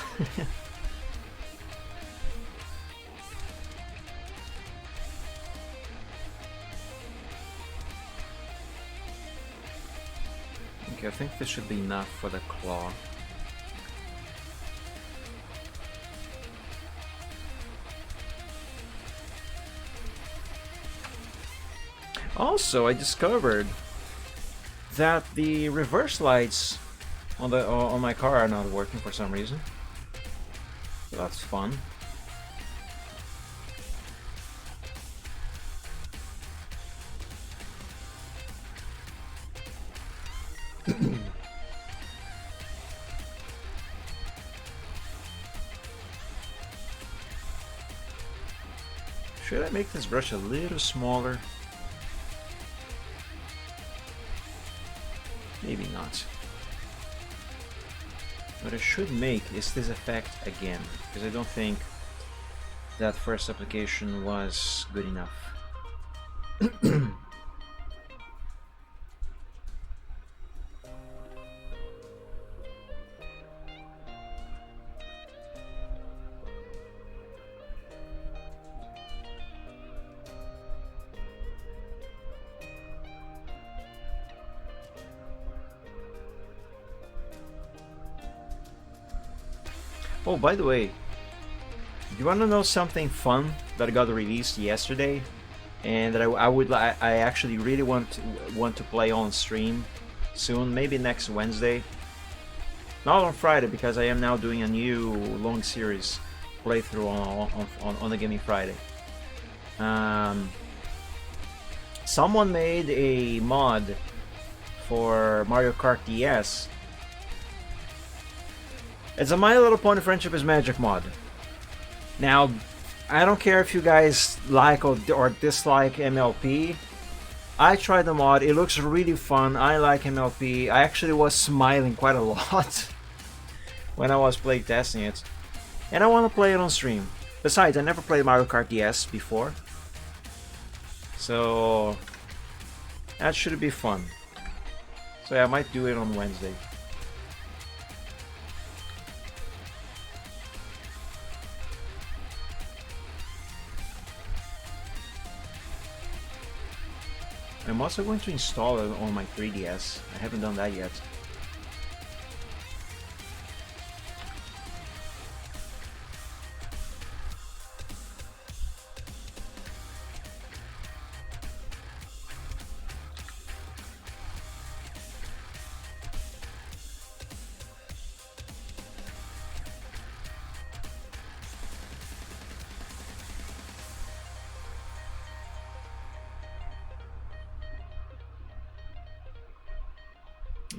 Okay, I think this should be enough for the claw. Also, I discovered that the reverse lights on my car are not working for some reason. So that's fun. Should I make this brush a little smaller? Maybe not. What I should make is this effect again, because I don't think that first application was good enough. Oh, by the way, do you want to know something fun that got released yesterday, and that I actually really want to play on stream soon, maybe next Wednesday, not on Friday because I am now doing a new long series playthrough on the Gaming Friday. Someone made a mod for Mario Kart DS. It's a My Little Pony Friendship is Magic mod. Now, I don't care if you guys like or dislike MLP. I tried the mod, it looks really fun, I like MLP. I actually was smiling quite a lot when I was playtesting it. And I want to play it on stream. Besides, I never played Mario Kart DS before. So, that should be fun. So yeah, I might do it on Wednesday. I'm also going to install it on my 3DS. I haven't done that yet.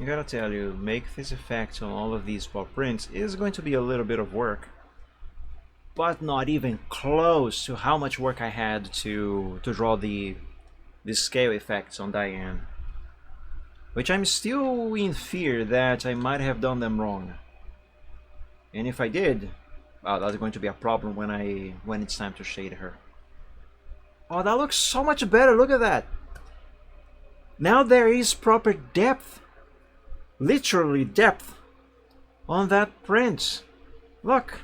I gotta tell you, make this effect on all of these paw prints is going to be a little bit of work, but not even close to how much work I had to draw the scale effects on Diane. which I'm still in fear that I might have done them wrong. And if I did, well, that's going to be a problem when it's time to shade her. Oh, that looks so much better. Look at that. Now there is proper depth, literally depth, on that print. Look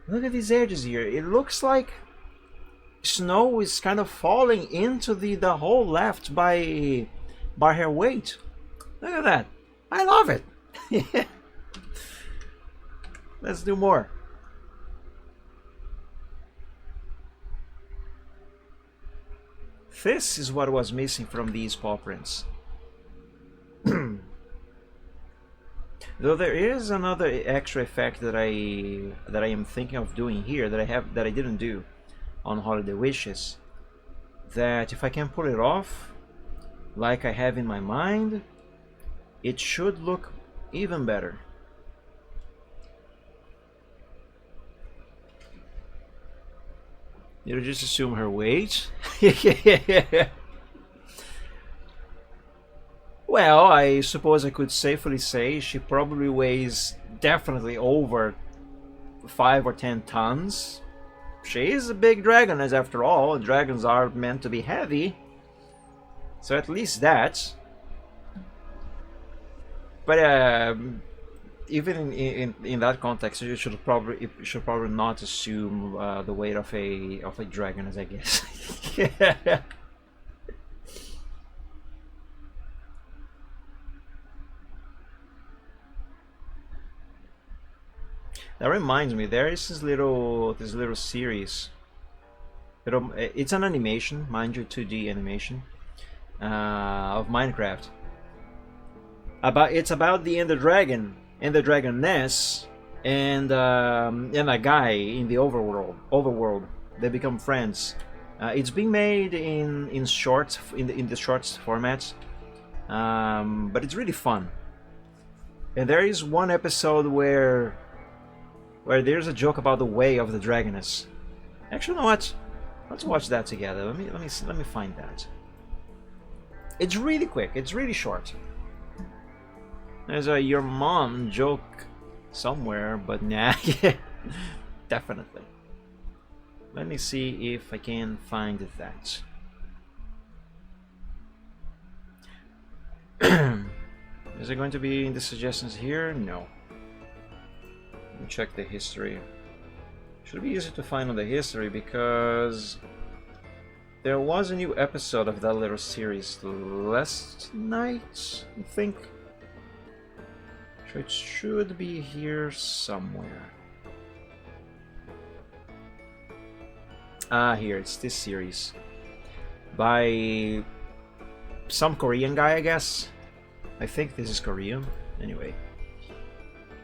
at these edges here. It looks like snow is kind of falling into the hole left by her weight. Look at that. I love it. Let's do more. This is what was missing from these paw prints. Though there is another extra effect that I am thinking of doing here that I didn't do on Holiday Wishes. That if I can pull it off, like I have in my mind, it should look even better. You just assume her weight? Well, I suppose I could safely say she probably weighs definitely over 5 or 10 tons. She is a big dragon, as after all, dragons are meant to be heavy. So at least that. But even in that context, you should probably not assume the weight of a dragon, as I guess. That reminds me, there is this little series. It's an animation, mind you, 2D animation of Minecraft. It's about the Ender Dragon and the Dragoness and a guy in the overworld. They become friends. It's being made in the shorts formats, but it's really fun. And there is one episode where there's a joke about the way of the Dragoness. Actually, you know what? Let's watch that together. Let me find that. It's really quick. It's really short. There's a your mom joke somewhere, but nah, definitely. Let me see if I can find that. Is it going to be in the suggestions here? No. Let me check the history. Should be easy to find on the history because there was a new episode of that little series last night, I think. So it should be here somewhere. Ah, here, it's this series. By some Korean guy, I guess. I think this is Korean. Anyway,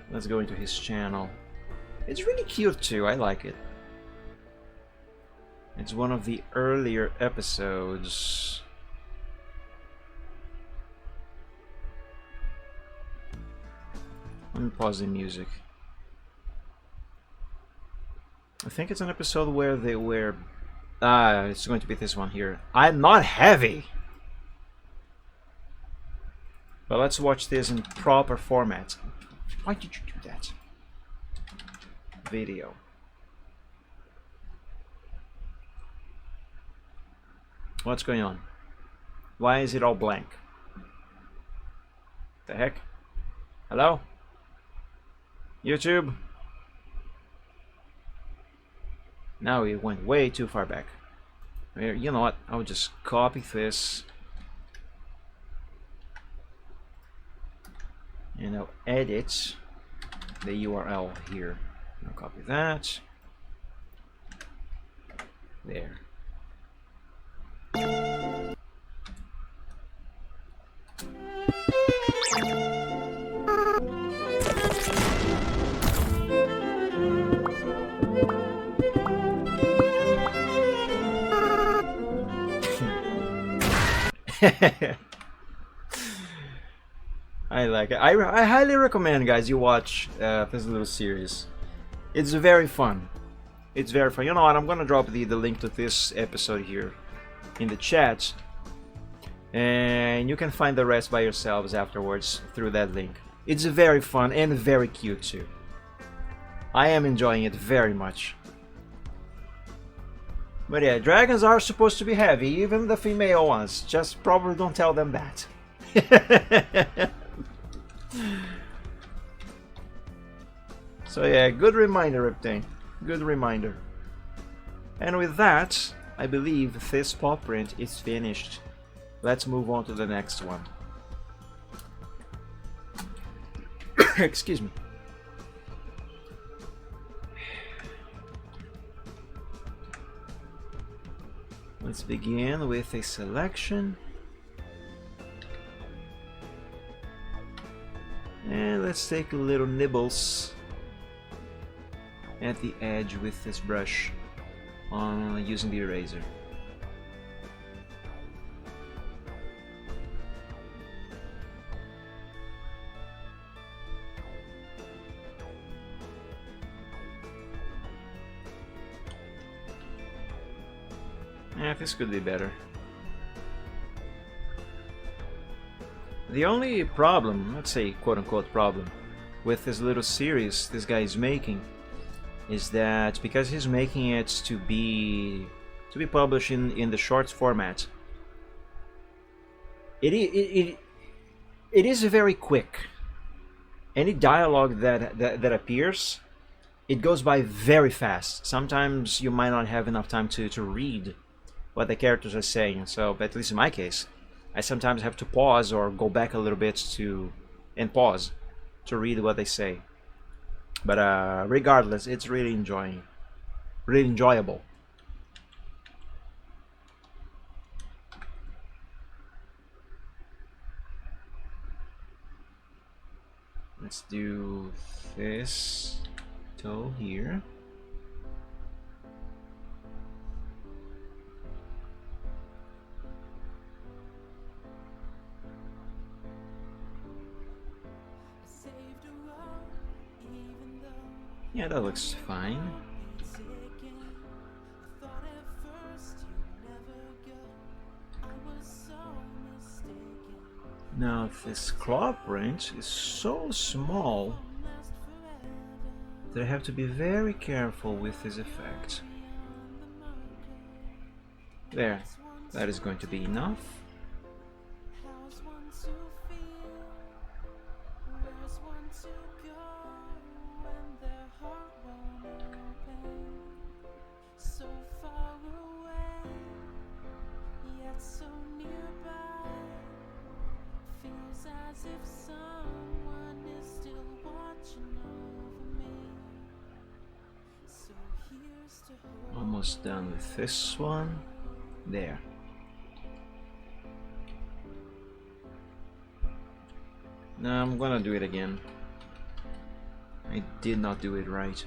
let's go into his channel. It's really cute too, I like it. It's one of the earlier episodes. Let me pause the music. I think it's an episode where they were... it's going to be this one here. I'm not heavy! But let's watch this in proper format. Why did you do that? Video. What's going on? Why is it all blank? The heck? Hello? YouTube? Now it went way too far back. You know what? I'll just copy this. And I'll edit the URL here. I'll copy that. There. I like it. I highly recommend, guys, you watch this little series. It's very fun. It's very fun. You know what? I'm gonna drop the link to this episode here in the chat. and you can find the rest by yourselves afterwards through that link. It's very fun and very cute too. I am enjoying it very much. But yeah, dragons are supposed to be heavy, even the female ones. Just probably don't tell them that. So yeah, good reminder, Riptane. Good reminder. And with that, I believe this paw print is finished. Let's move on to the next one. Excuse me. Let's begin with a selection. And let's take a little nibbles at the edge with this brush on using the eraser. Yeah, this could be better. The only problem, let's say quote-unquote problem, with this little series this guy is making is that because he's making it to be published in the shorts format, it is very quick. Any dialogue that appears, it goes by very fast. Sometimes you might not have enough time to read what the characters are saying. So, at least in my case, I sometimes have to pause or go back a little bit and pause to read what they say. But regardless, it's really enjoyable. Let's do this toe here. Yeah, that looks fine. Now this claw print is so small that I have to be very careful with this effect. There, that is going to be enough. Almost done with this one. There. Now I'm gonna do it again. I did not do it right.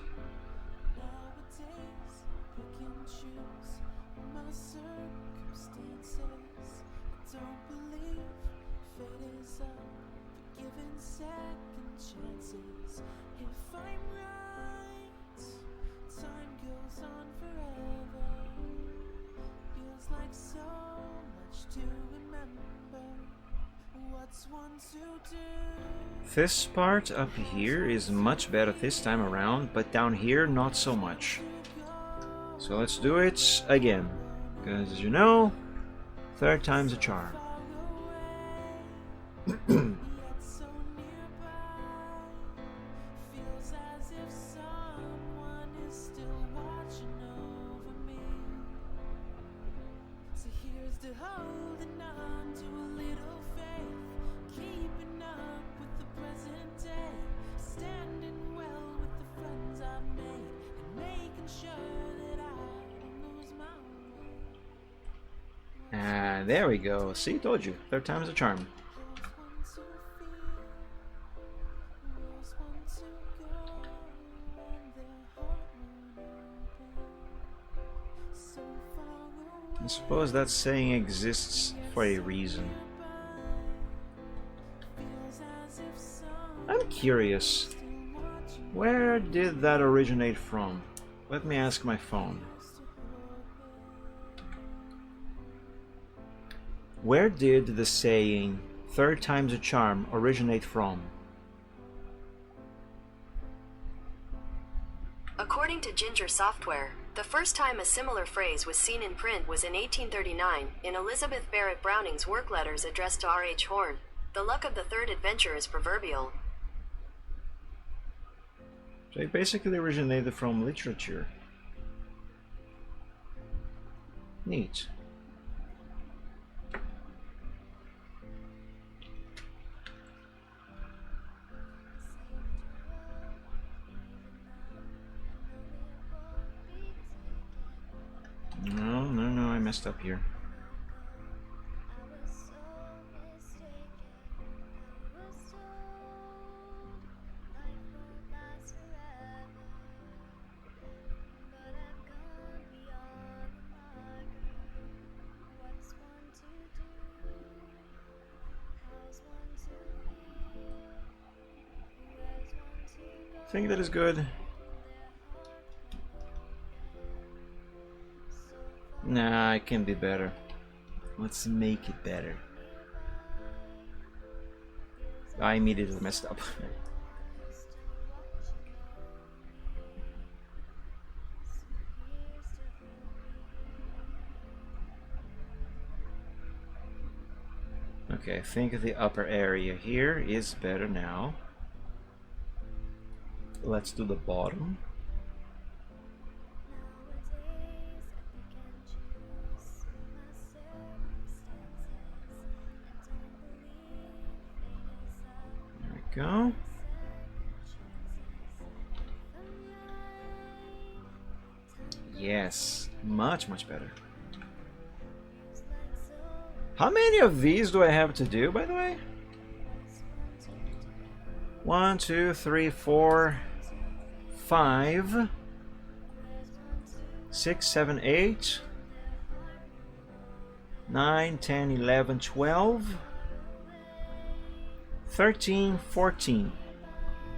This part up here is much better this time around, but down here not so much. So let's do it again, because as you know, third time's a charm. There we go. See, told you. Third time's a charm. I suppose that saying exists for a reason. I'm curious. Where did that originate from? Let me ask my phone. Where did the saying, "third time's a charm," originate from? According to Ginger Software, the first time a similar phrase was seen in print was in 1839, in Elizabeth Barrett Browning's work letters addressed to R.H. Horne. The luck of the third adventure is proverbial. So it basically originated from literature. Neat. No, I messed up here. I think that is good. Nah, it can be better. Let's make it better. I immediately messed up. Okay, I think the upper area here is better now. Let's do the bottom. There we go. Yes, much better. How many of these do I have to do, by the way? 1, 2, 3, 4, 5, 6, 7, 8, 9, 10, 11, 12, 13, 14.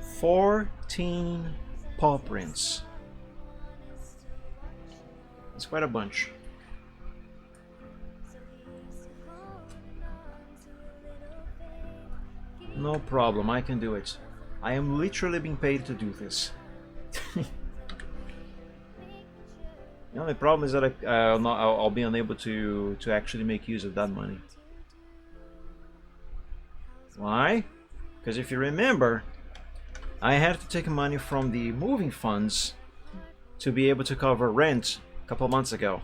14 paw prints. It's quite a bunch. No problem, I can do it. I am literally being paid to do this. The only problem is that I'll be unable to actually make use of that money. Why? Because if you remember, I had to take money from the moving funds to be able to cover rent a couple months ago.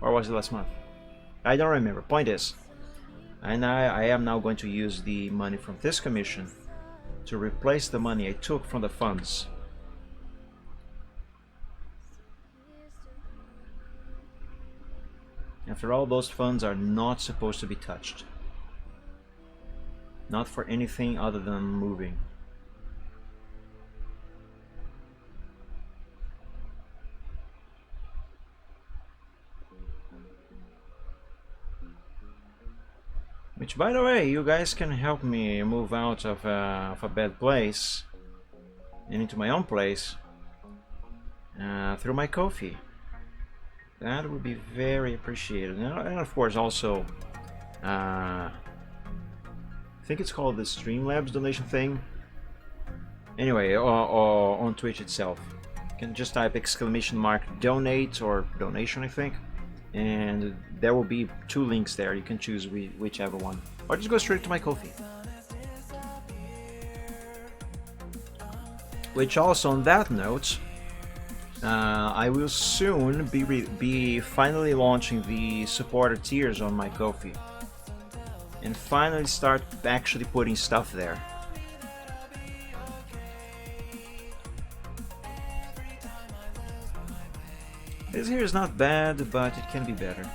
Or was it last month? I don't remember. Point is, and I am now going to use the money from this commission to replace the money I took from the funds. After all, those funds are not supposed to be touched. Not for anything other than moving. Which, by the way, you guys can help me move out of a bad place and into my own place through my Ko-fi. That would be very appreciated. And of course, also, I think it's called the Streamlabs donation thing. Anyway, or on Twitch itself. You can just type !donate or donation, I think. And there will be 2 links there. You can choose whichever one, or just go straight to my Ko-fi. Which also, on that note, I will soon be finally launching the supporter tiers on my Ko-fi, and finally start actually putting stuff there. This here is not bad, but it can be better.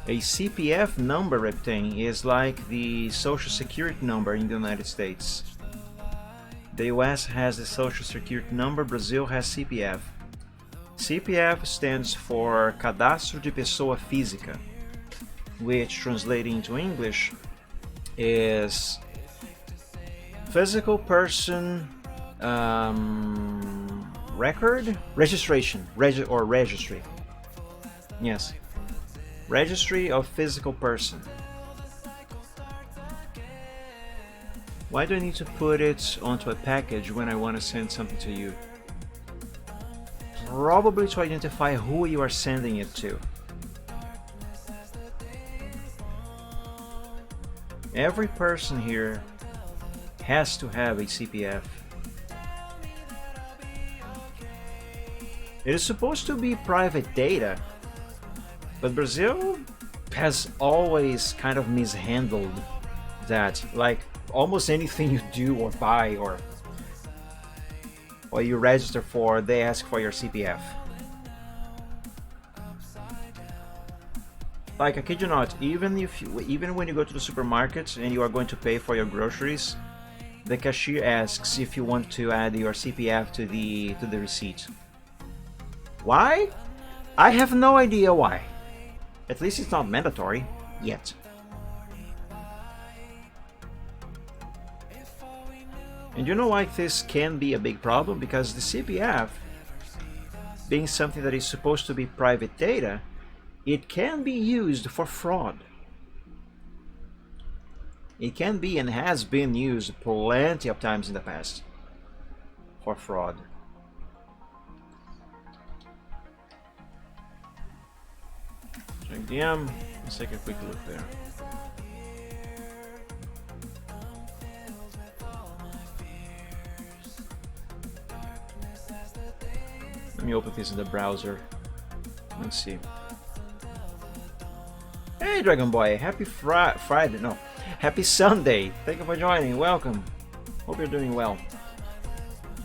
A CPF number, Reptain, is like the Social Security number in the United States. The US has the Social Security number, Brazil has CPF. CPF stands for Cadastro de Pessoa Física, which translating into English is record? Registration. Or registry. Yes. Registry of physical person. Why do I need to put it onto a package when I want to send something to you? Probably to identify who you are sending it to. Every person here has to have a CPF. It is supposed to be private data, but Brazil has always kind of mishandled that. Like, almost anything you do or buy or you register for, they ask for your CPF. Like, I kid you not, even when you go to the supermarket and you are going to pay for your groceries, the cashier asks if you want to add your CPF to the receipt. Why? I have no idea why. At least it's not mandatory yet. And you know why this can be a big problem? Because the CPF, being something that is supposed to be private data, it can be used for fraud. It can be and has been used plenty of times in the past for fraud. Check DM. Let's take a quick look there. Let me open this in the browser. Let's see. Hey, Dragon Boy! Happy Friday! No, happy Sunday! Thank you for joining. Welcome. Hope you're doing well.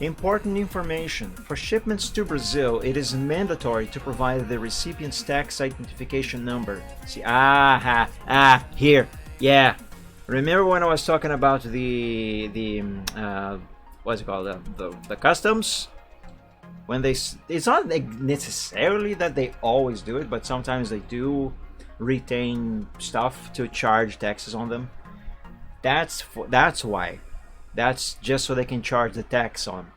Important information: for shipments to Brazil, it is mandatory to provide the recipient's tax identification number. See, here, yeah. Remember when I was talking about the what's it called? The customs. When it's not necessarily that they always do it, but sometimes they do retain stuff to charge taxes on them. That's why. That's just so they can charge the tax on.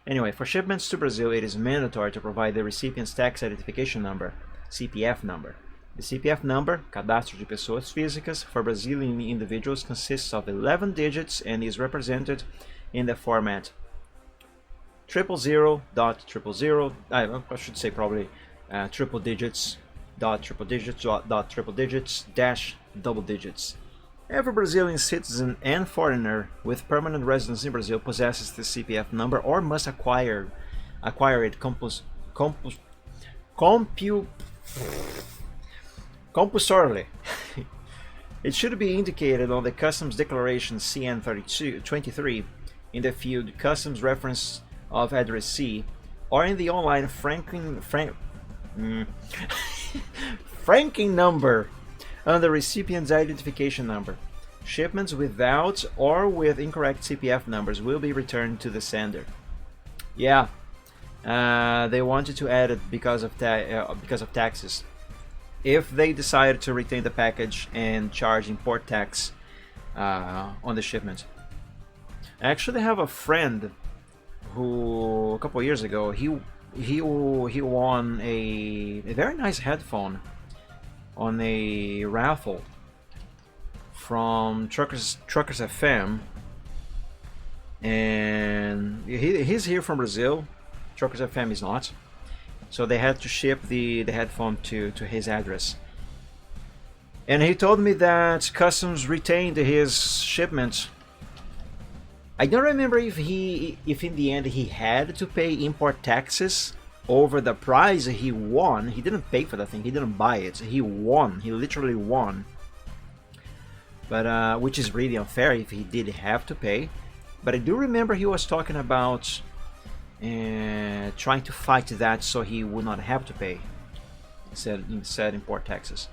Anyway, for shipments to Brazil, it is mandatory to provide the recipient's tax identification number, CPF number. The CPF number, Cadastro de Pessoas Físicas, for Brazilian individuals consists of 11 digits and is represented in the format 000.000, I should say probably triple digits dash double digits. Every Brazilian citizen and foreigner with permanent residence in Brazil possesses the CPF number or must acquire it compulsorily. It should be indicated on the Customs Declaration CN23 in the field Customs Reference of Addressee, or in the online franking number on the recipient's identification number. Shipments without or with incorrect CPF numbers will be returned to the sender. Yeah, they wanted to add it because of taxes. If they decided to retain the package and charge import tax on the shipment. I actually have a friend who a couple of years ago he won a very nice headphone on a raffle from Truckers FM, and he's here from Brazil. Truckers FM is not, so they had to ship the headphone to his address. And he told me that customs retained his shipment. I don't remember if in the end he had to pay import taxes over the prize he won. He didn't pay for that thing. He didn't buy it. He won. He literally won. But which is really unfair if he did have to pay. But I do remember he was talking about trying to fight that so he would not have to pay instead import taxes.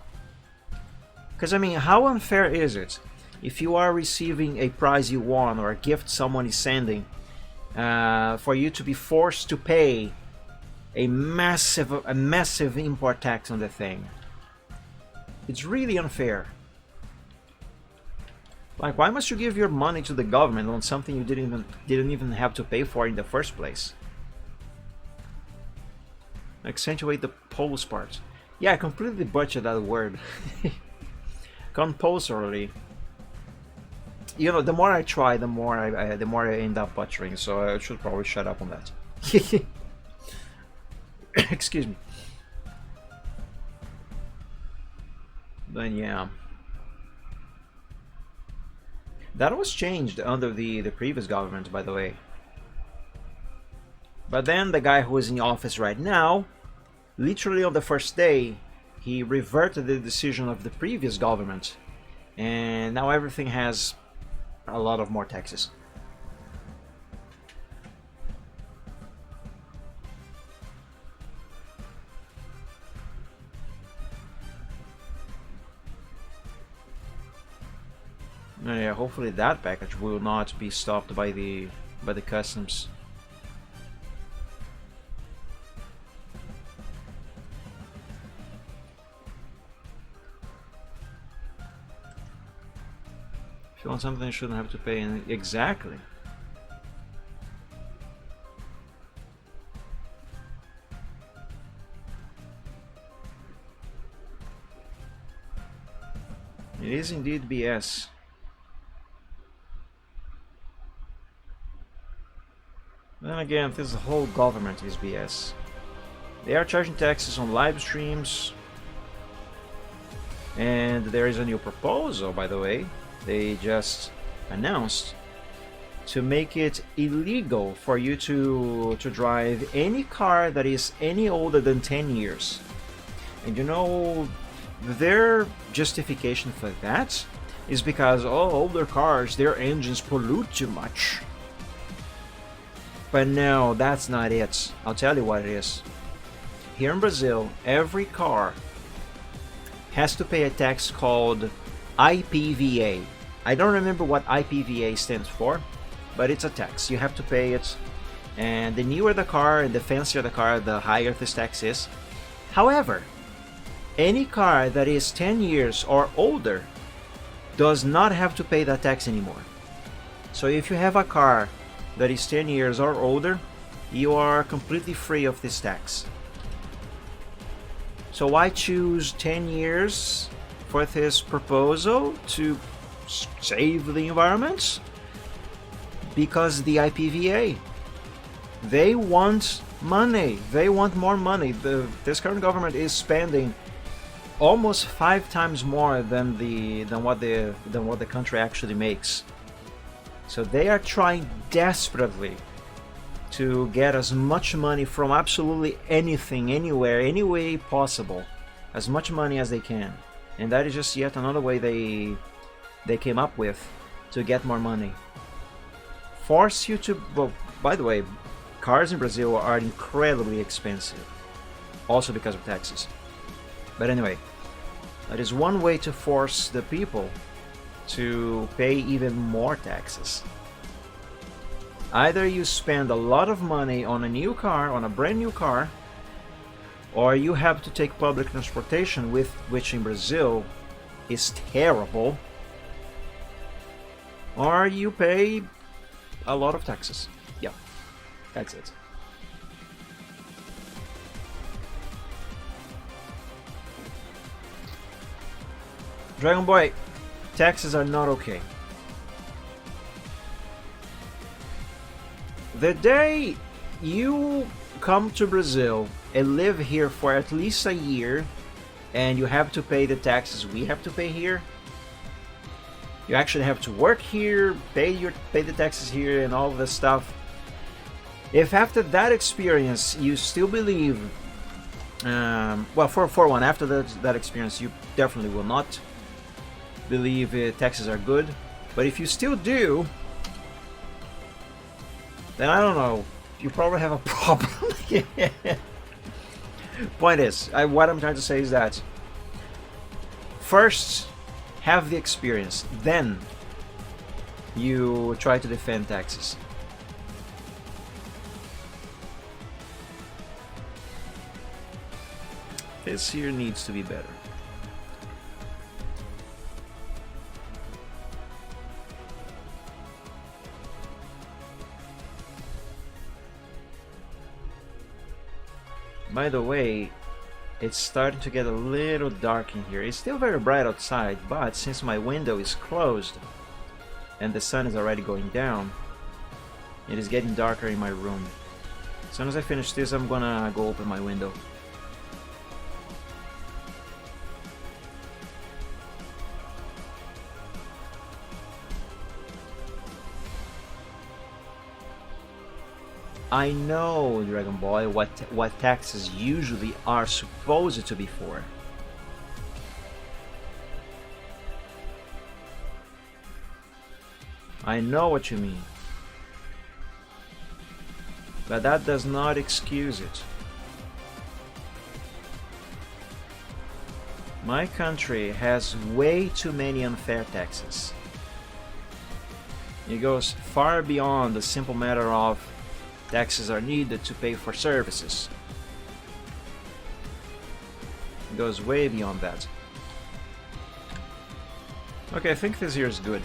Because I mean, how unfair is it? If you are receiving a prize you won or a gift someone is sending, for you to be forced to pay a massive import tax on the thing. It's really unfair. Like, why must you give your money to the government on something you didn't even have to pay for in the first place? Accentuate the pose part. Yeah, I completely butchered that word. Compulsorily. You know, the more I try, the more I end up butchering. So I should probably shut up on that. Excuse me. But yeah, that was changed under the previous government, by the way. But then the guy who is in office right now, literally on the first day, he reverted the decision of the previous government, and now everything has a lot of more taxes. Yeah, hopefully that package will not be stopped by the customs. If you want something, you shouldn't have to pay. Exactly. It is indeed BS. Then again, this whole government is BS. They are charging taxes on live streams. And there is a new proposal, by the way. They just announced to make it illegal for you to drive any car that is any older than 10 years. And you know, their justification for that is because older cars, their engines pollute too much. But no, that's not it. I'll tell you what it is. Here in Brazil, every car has to pay a tax called IPVA. I don't remember what IPVA stands for, but it's a tax. You have to pay it, and the newer the car and the fancier the car, the higher this tax is. However, any car that is 10 years or older does not have to pay that tax anymore. So if you have a car that is 10 years or older, you are completely free of this tax. So why choose 10 years for this proposal to save the environment? Because the IPVA. They want money. They want more money. This current government is spending almost 5 times more than what the country actually makes. So they are trying desperately to get as much money from absolutely anything, anywhere, any way possible, as much money as they can. And that is just yet another way they came up with to get more money. Force you to, well, by the way, cars in Brazil are incredibly expensive, also because of taxes. But anyway, that is one way to force the people to pay even more taxes. Either you spend a lot of money on a new car, on a brand new car, or you have to take public transportation, which in Brazil is terrible, or you pay a lot of taxes. Yeah, that's it. Dragon Boy, taxes are not okay. The day you come to Brazil and live here for at least a year and you have to pay the taxes we have to pay here, you actually have to work here, pay the taxes here and all this stuff. If after that experience you still believe, well, for one, after that experience you definitely will not believe taxes are good, but if you still do, then I don't know, you probably have a problem. Point is, what I'm trying to say is that first have the experience, then you try to defend taxes. This here needs to be better. By the way, it's starting to get a little dark in here. It's still very bright outside, but since my window is closed and the sun is already going down, it is getting darker in my room. As soon as I finish this, I'm gonna go open my window. I know, Dragon Boy, what taxes usually are supposed to be for. I know what you mean. But that does not excuse it. My country has way too many unfair taxes. It goes far beyond the simple matter of taxes are needed to pay for services. It goes way beyond that. Okay, I think this here is good.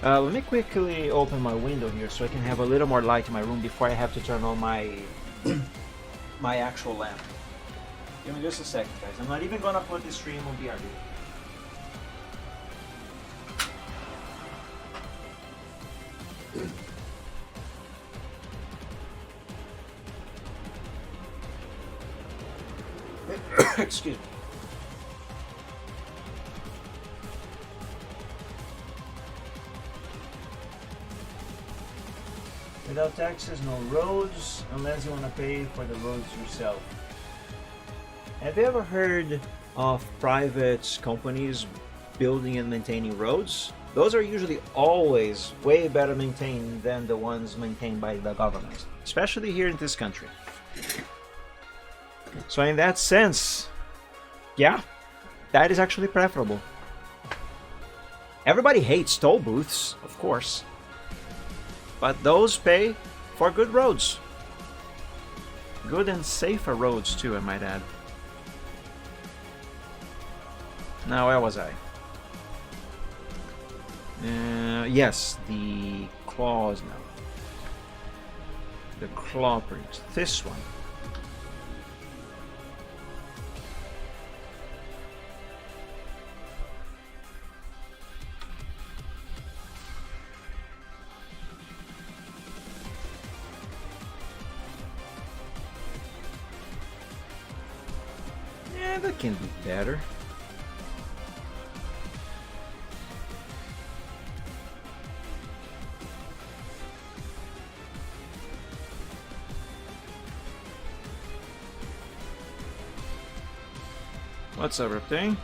Let me quickly open my window here so I can have a little more light in my room before I have to turn on my my actual lamp. Give me just a second, guys. I'm not even gonna put this stream on BRB. Excuse me. Without taxes, no roads, unless you want to pay for the roads yourself. Have you ever heard of private companies building and maintaining roads? Those are usually always way better maintained than the ones maintained by the government, especially here in this country. So in that sense, yeah, that is actually preferable. Everybody hates toll booths, of course, but those pay for good roads. Good and safer roads too, I might add. Now, where was I? Yes, the claws now. The claw print. This one. Yeah, that can be better. What's up, Reptane?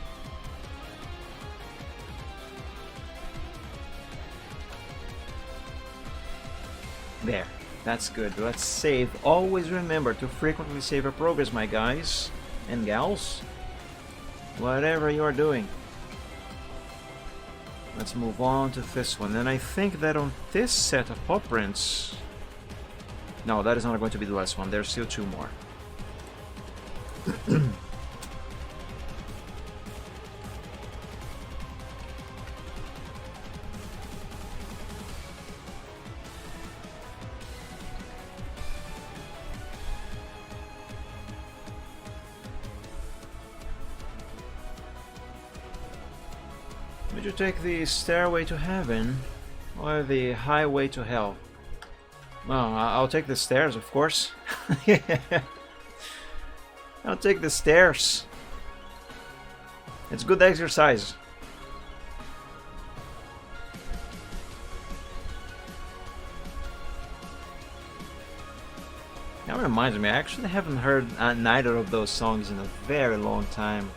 There, that's good. Let's save. Always remember to frequently save your progress, my guys and gals. Whatever you're doing. Let's move on to this one. And I think that on this set of paw prints... No, that is not going to be the last one. There's still two more. Would you take the stairway to heaven or the highway to hell? Well, I'll take the stairs, of course. I'll take the stairs. It's good exercise. That reminds me, I actually haven't heard neither of those songs in a very long time.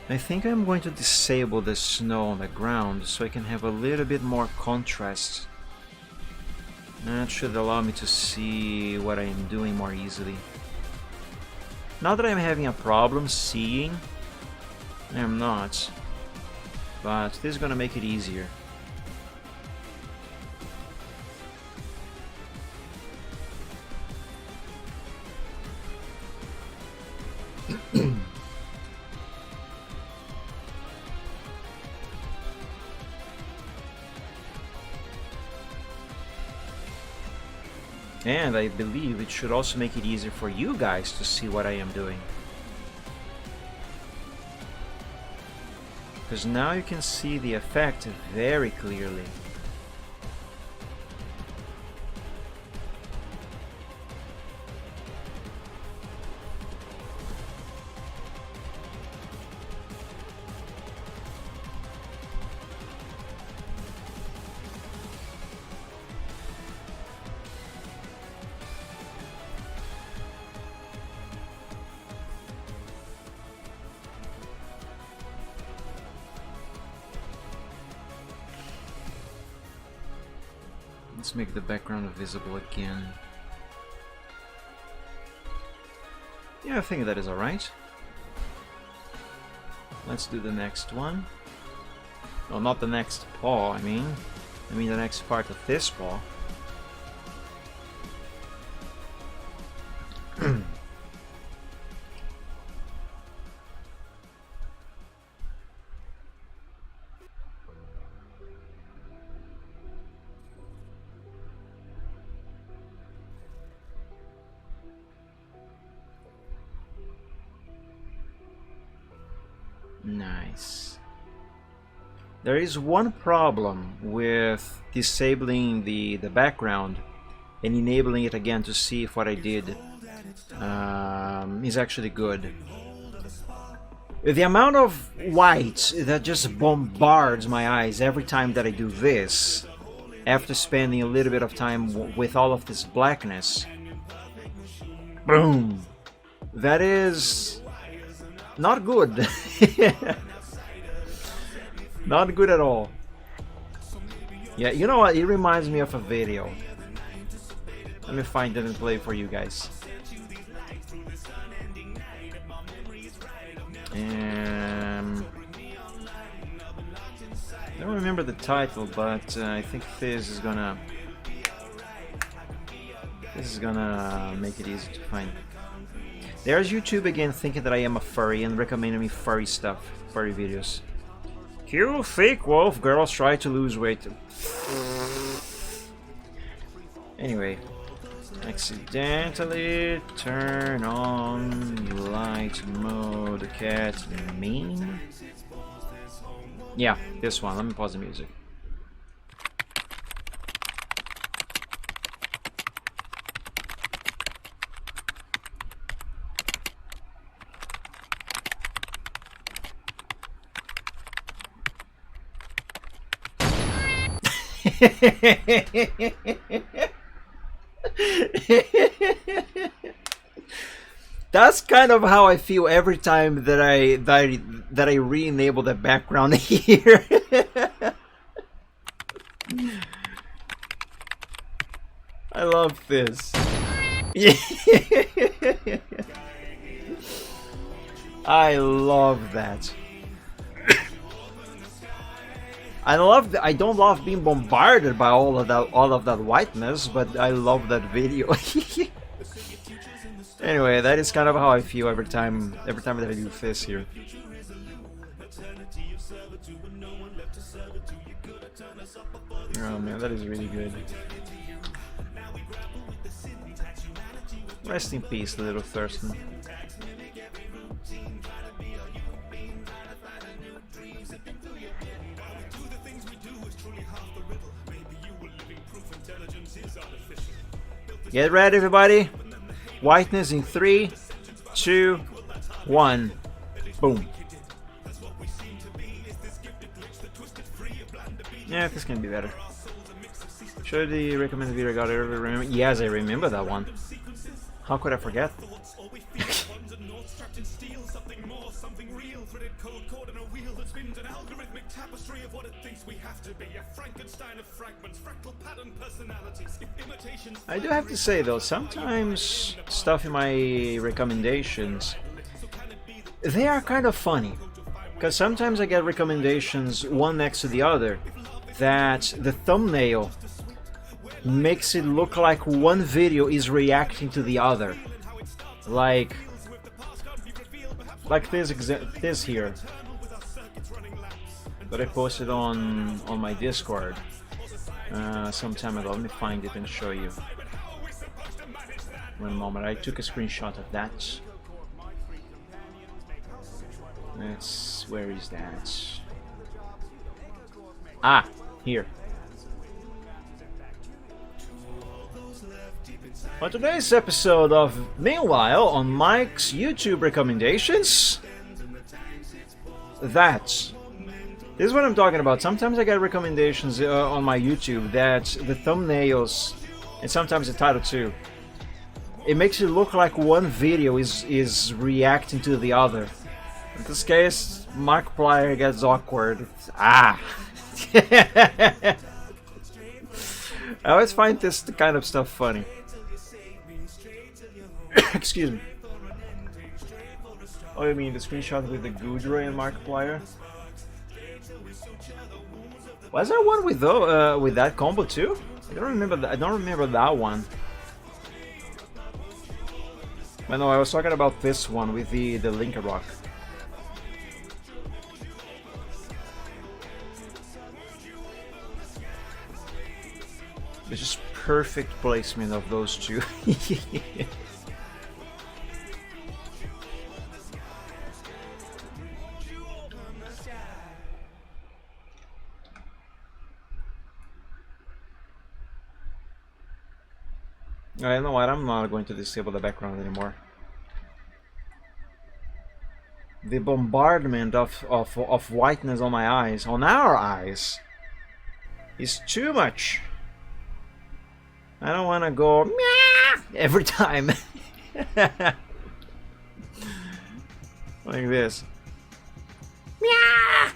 I think I'm going to disable the snow on the ground so I can have a little bit more contrast. That should allow me to see what I am doing more easily. Not that I'm having a problem seeing, I'm not, but this is gonna make it easier. And I believe it should also make it easier for you guys to see what I am doing. Because now you can see the effect very clearly. Let's make the background visible again. Yeah, I think that is alright. Let's do the next one. Well, not the next paw, I mean the next part of this paw. Nice. There is one problem with disabling the background and enabling it again to see if what I did is actually good. The amount of white that just bombards my eyes every time that I do this, after spending a little bit of time with all of this blackness, boom, that is not good. Not good at all. Yeah, you know what? It reminds me of a video. Let me find it and play for you guys. I don't remember the title, but I think this is gonna make it easy to find. There's YouTube again thinking that I am a furry and recommending me furry stuff, furry videos. Cue fake wolf girls try to lose weight. Anyway, accidentally turn on light mode cat mean. Yeah, this one. Let me pause the music. That's kind of how I feel every time that I re-enable the background here. I love this. I love that. I don't love being bombarded by all of that whiteness, but I love that video. Anyway, that is kind of how I feel every time that I do this here. Oh man, that is really good. Rest in peace, little Thurston. Get ready, everybody. Whiteness in 3, 2, 1. Boom. Yeah, this can be better. Show the recommended video I got earlier. Remember? Yes, I remember that one. How could I forget? I do have to say though, sometimes stuff in my recommendations, they are kind of funny. Because sometimes I get recommendations one next to the other that the thumbnail makes it look like one video is reacting to the other. Like this here that I posted on my Discord some time ago. Let me find it and show you. One moment, I took a screenshot of that. Where is that? Ah, here. On today's episode of Meanwhile on Mike's YouTube recommendations, this is what I'm talking about. Sometimes I get recommendations on my YouTube that the thumbnails and sometimes the title too, it makes it look like one video is reacting to the other. In this case, Markiplier gets awkward. I always find this kind of stuff funny. Excuse me. Oh, you mean the screenshot with the Goodray and Markiplier? Was there one with that combo too? I don't remember that one. But no, I was talking about this one with the Linker Rock. It's just perfect placement of those two. I know what, I'm not going to disable the background anymore. The bombardment of whiteness on my eyes, on our eyes, is too much. I don't want to go meow every time. Like this. Meow.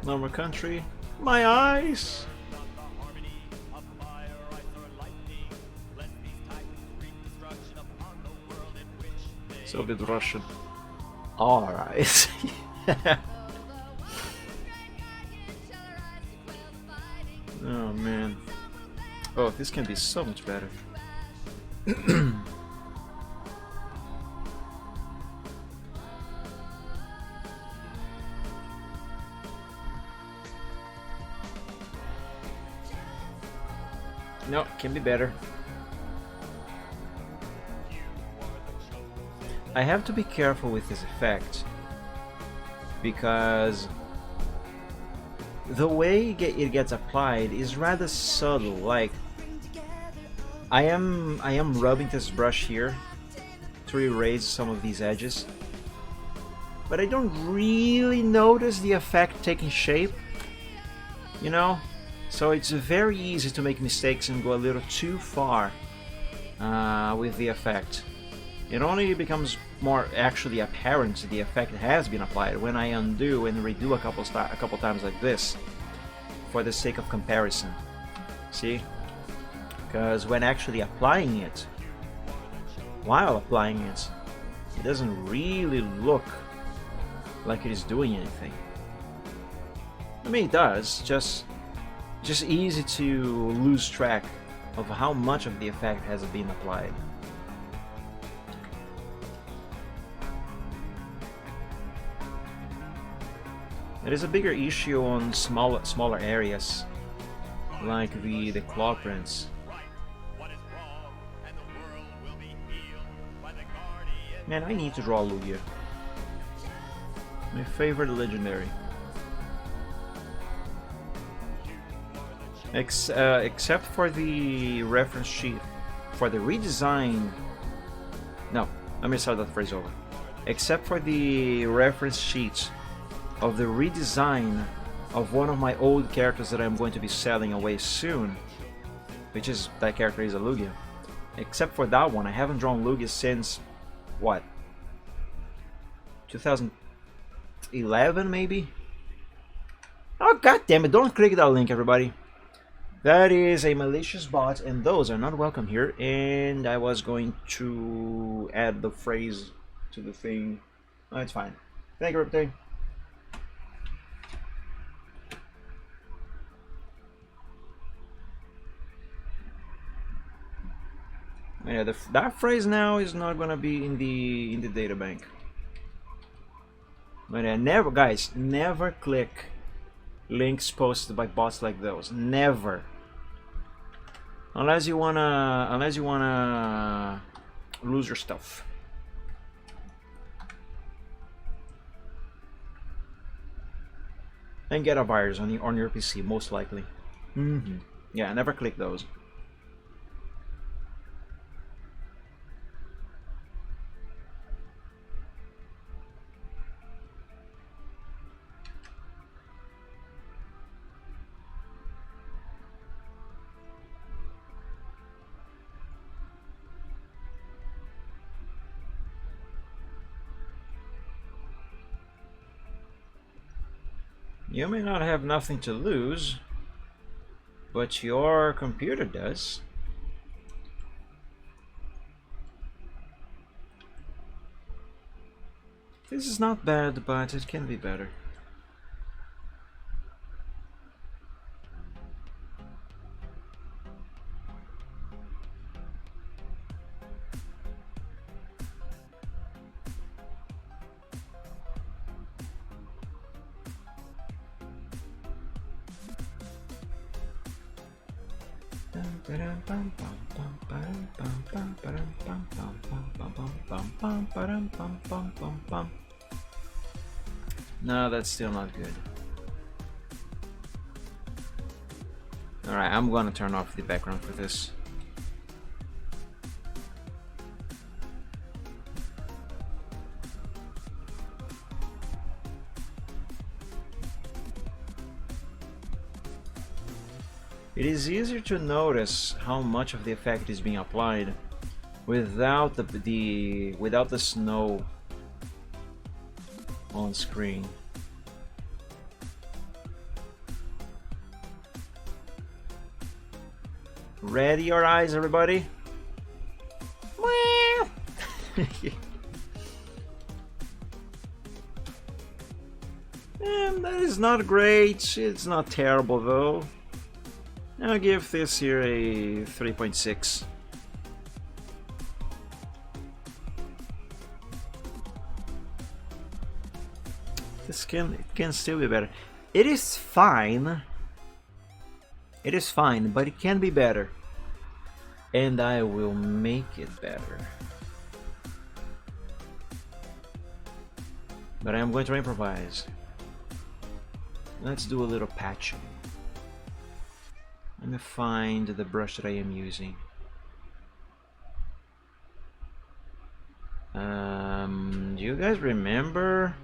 Normal country. My eyes. Soviet Russian. Alright. Oh man. Oh, this can be so much better. No, can be better. I have to be careful with this effect because the way it gets applied is rather subtle. Like I am rubbing this brush here to erase some of these edges, but I don't really notice the effect taking shape, you know? So it's very easy to make mistakes and go a little too far with the effect. It only becomes more actually apparent the effect has been applied when I undo and redo a couple times like this for the sake of comparison. See? Because when actually applying it, while applying it, it doesn't really look like it is doing anything. I mean, it does, just easy to lose track of how much of the effect has been applied. It is a bigger issue on smaller areas, like the claw prints. Man, I need to draw Lugia. My favorite legendary. Except for the reference sheet, for the redesign. No, let me start that phrase over. Except for the reference sheet of the redesign of one of my old characters that I'm going to be selling away soon, which is that character is a Lugia. Except for that one, I haven't drawn Lugia since what? 2011 maybe? Oh god damn it, don't click that link, everybody. That is a malicious bot and those are not welcome here, and I was going to add the phrase to the thing. Oh, it's fine. Thank you, everything. Yeah, that phrase now is not gonna be in the data bank. But never, guys, never click links posted by bots like those. Never. Unless you wanna lose your stuff. And get a virus on your PC, most likely. Yeah, never click those. You may not have nothing to lose, but your computer does. This is not bad, but it can be better. No, that's still not good. Alright, I'm gonna turn off the background for this. It is easier to notice how much of the effect is being applied without the snow on screen. Ready your eyes, everybody? And that is not great. It's not terrible though. I'll give this here a 3.6. This can still be better. It is fine. It is fine, but it can be better. And I will make it better. But I'm going to improvise. Let's do a little patching. Let me find the brush that I am using. Do you guys remember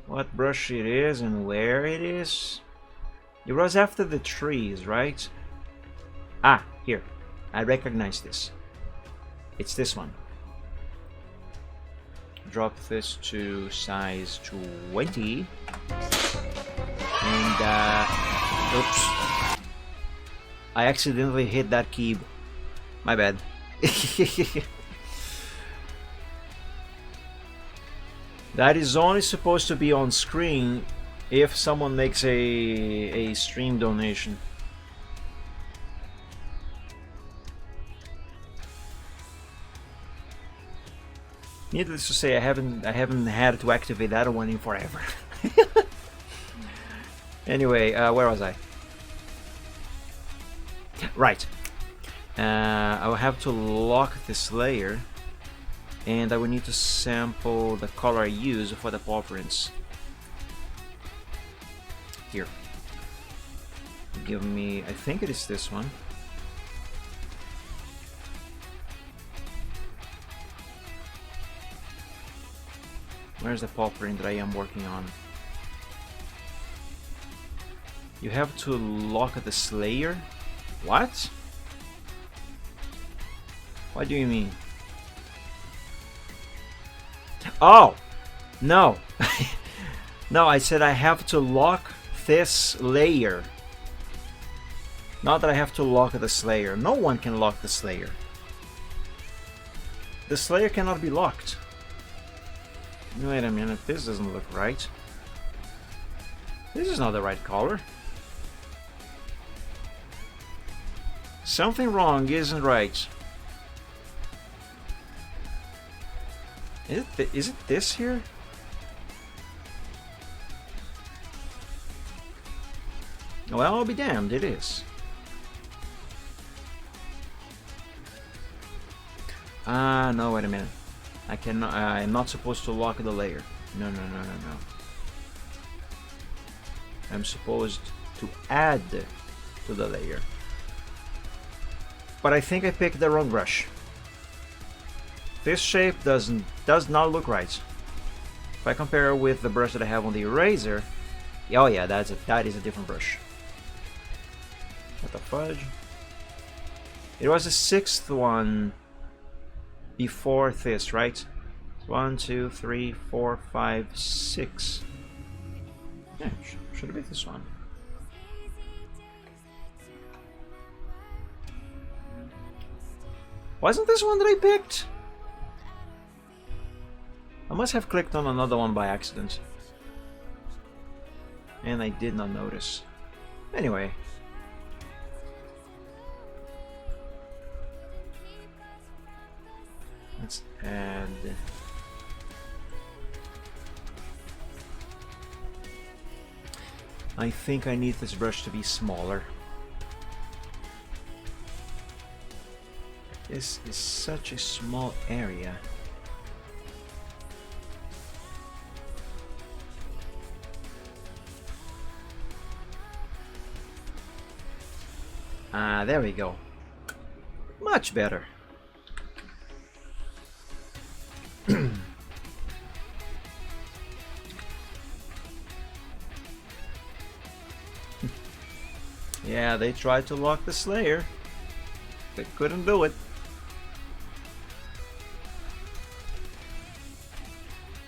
what brush it is and where it is? It was after the trees, right? Ah, here. I recognize this. It's this one. Drop this to size 20. And, oops. I accidentally hit that key. My bad. That is only supposed to be on screen if someone makes a stream donation. Needless to say, I haven't had to activate that one in forever. Anyway, where was I? Right. I will have to lock this layer, and I will need to sample the color I use for the paw prints. Here. Give me, I think it is this one. Where's the paw print that I am working on? You have to lock this layer? What? What do you mean? Oh! No! No, I said I have to lock this layer. Not that I have to lock this layer. No one can lock this layer. This layer cannot be locked. Wait a minute, this doesn't look right. This is not the right color. Something wrong isn't right. Is it this here? Well, I'll be damned, it is. Ah, no, wait a minute. I cannot. I'm not supposed to lock the layer. No. I'm supposed to add to the layer. But I think I picked the wrong brush. This shape does not look right. If I compare it with the brush that I have on the eraser, oh yeah, that is a different brush. What the fudge? It was the 6th one before this, right? 1, 2, 3, 4, 5, 6. Yeah, should have been this one. Wasn't this one that I picked? I must have clicked on another one by accident. And I did not notice. Anyway. Let's add... I think I need this brush to be smaller. This is such a small area. Ah, there we go. Much better. Yeah, they tried to lock the Slayer. They couldn't do it.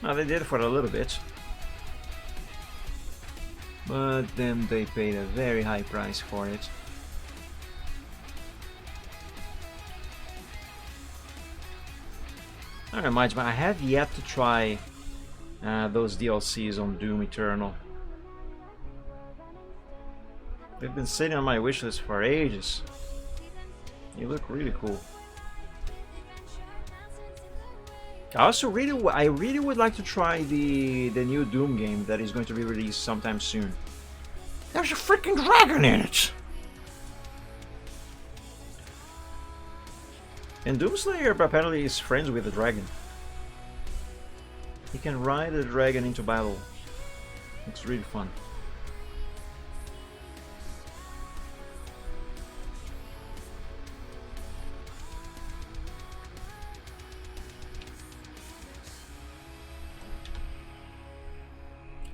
Well, they did for a little bit. But then they paid a very high price for it. I don't mind, but I have yet to try those DLCs on Doom Eternal. They've been sitting on my wishlist for ages. They look really cool. I really would like to try the new Doom game that is going to be released sometime soon. There's a freaking dragon in it! And Doomslayer apparently is friends with the dragon. He can ride the dragon into battle. It's really fun.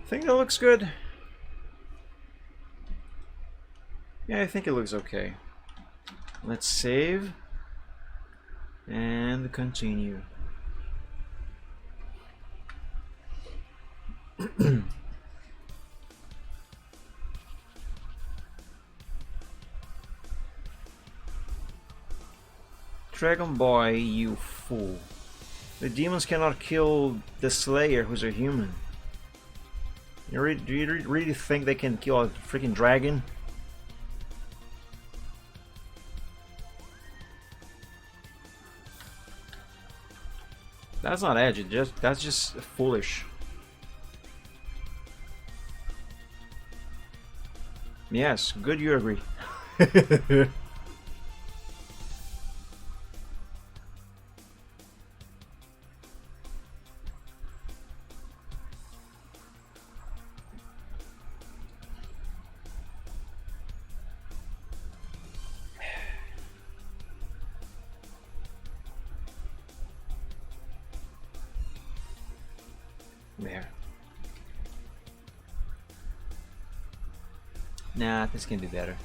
I think that looks good. Yeah, I think it looks okay. Let's save and continue. Dragon Boy, you fool. The demons cannot kill the Slayer, who's a human. Do you really think they can kill a freaking dragon? That's not edgy, that's just foolish. Yes, good you agree. There. Nah, this can be better.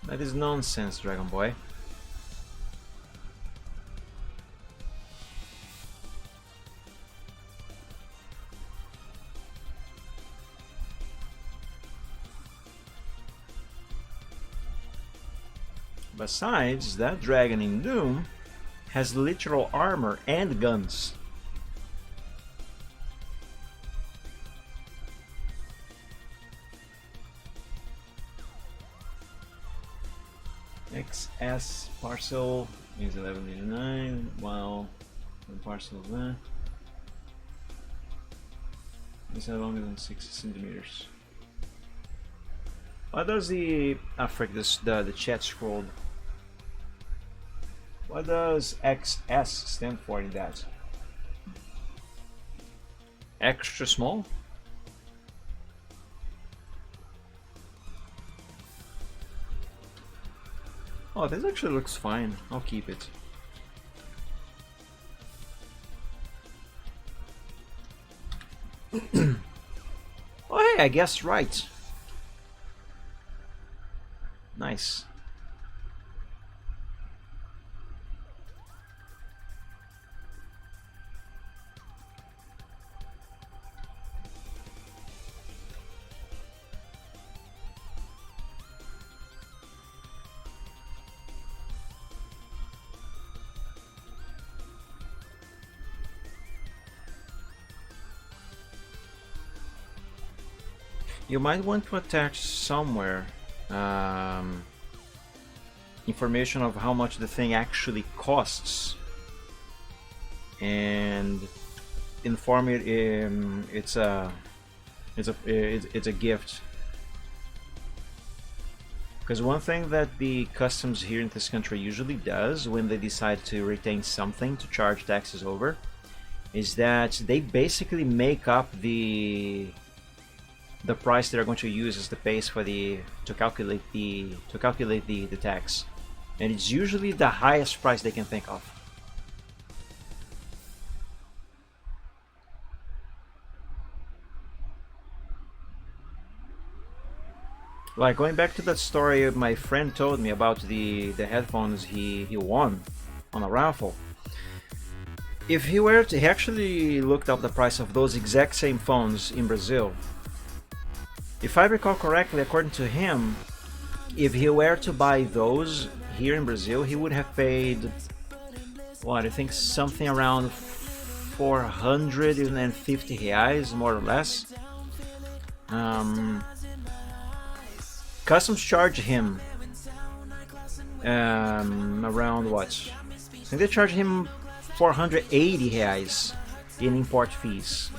That is nonsense, Dragon Boy. Besides, that dragon in Doom has literal armor and guns. XS parcel is 1189, while the parcel of that is no longer than 60 centimeters. What does the frick, the chat scrolled? What does XS stand for in that? Extra small? Oh, this actually looks fine. I'll keep it. Oh, hey, I guessed right. Nice. You might want to attach somewhere information of how much the thing actually costs, and inform it it's a gift. Because one thing that the customs here in this country usually does when they decide to retain something to charge taxes over is that they basically make up the price they're going to use as the base for to calculate the tax, and it's usually the highest price they can think of. Like going back to that story my friend told me about the headphones he won on a raffle. If he were to, he actually looked up the price of those exact same phones in Brazil. If I recall correctly, according to him, if he were to buy those here in Brazil, he would have paid, what, I think something around 450 reais, more or less. Customs charge him around what? I think they charge him 480 reais in import fees.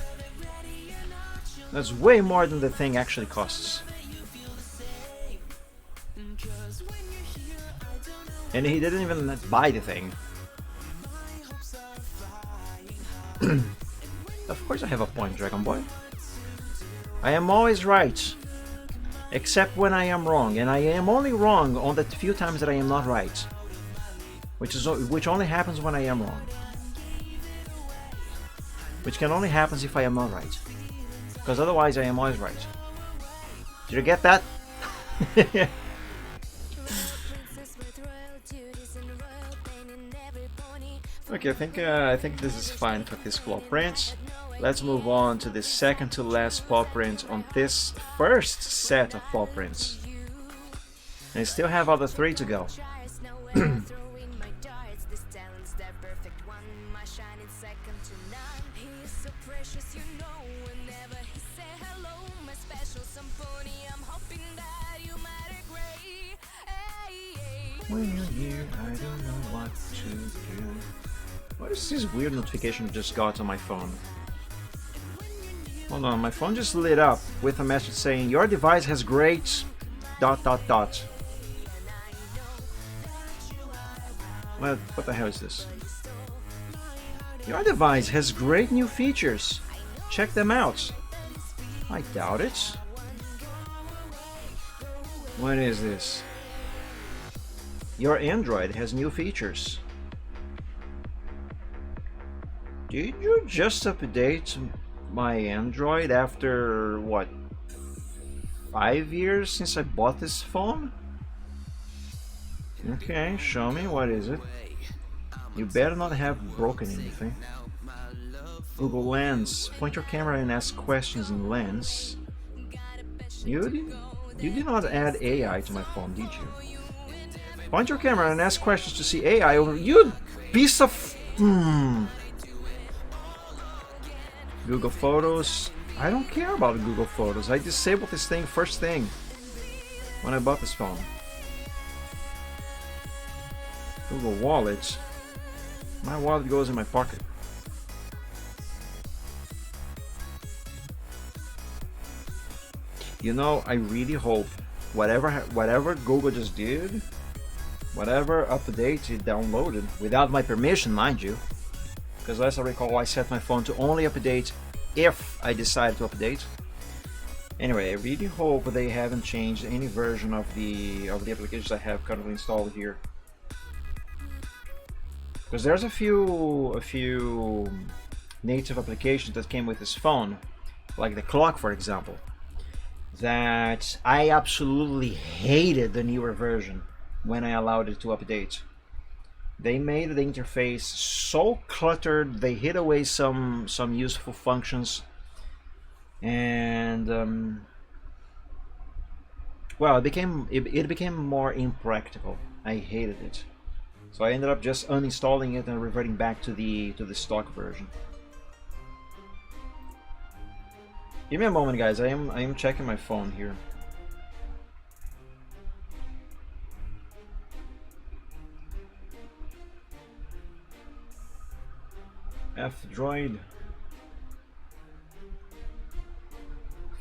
That's way more than the thing actually costs. And he didn't even buy the thing. Of course I have a point, Dragon Boy. I am always right, except when I am wrong, and I am only wrong on the few times that I am not right, which only happens when I am wrong, which can only happen if I am not right, because otherwise I am always right. Did you get that? Okay, I think this is fine for this paw print. Let's move on to the second to last paw print on this first set of paw prints. And I still have other 3 to go. When you're here, I don't know what to do. What is this weird notification I just got on my phone? Hold on, my phone just lit up with a message saying your device has great ... What the hell is this? Your device has great new features. Check them out. I doubt it. What is this? Your Android has new features. Did you just update my Android after, what, 5 years since I bought this phone? Okay, show me, what is it? You better not have broken anything. Google Lens. Point your camera and ask questions in Lens. You did not add AI to my phone, did you? Point your camera and ask questions to see AI over... You piece of... Google Photos. I don't care about Google Photos. I disabled this thing first thing when I bought this phone. Google Wallet. My wallet goes in my pocket. You know, I really hope whatever Google just did, whatever update it downloaded, without my permission, mind you, because as I recall, I set my phone to only update if I decide to update. Anyway, I really hope they haven't changed any version of the applications I have currently installed here, because there's a few native applications that came with this phone, like the clock, for example, that I absolutely hated the newer version when I allowed it to update. They made the interface so cluttered, they hid away some useful functions, and well, it became more impractical. I hated it, so I ended up just uninstalling it and reverting back to the stock version. Give me a moment, guys. I am checking my phone here. F-Droid.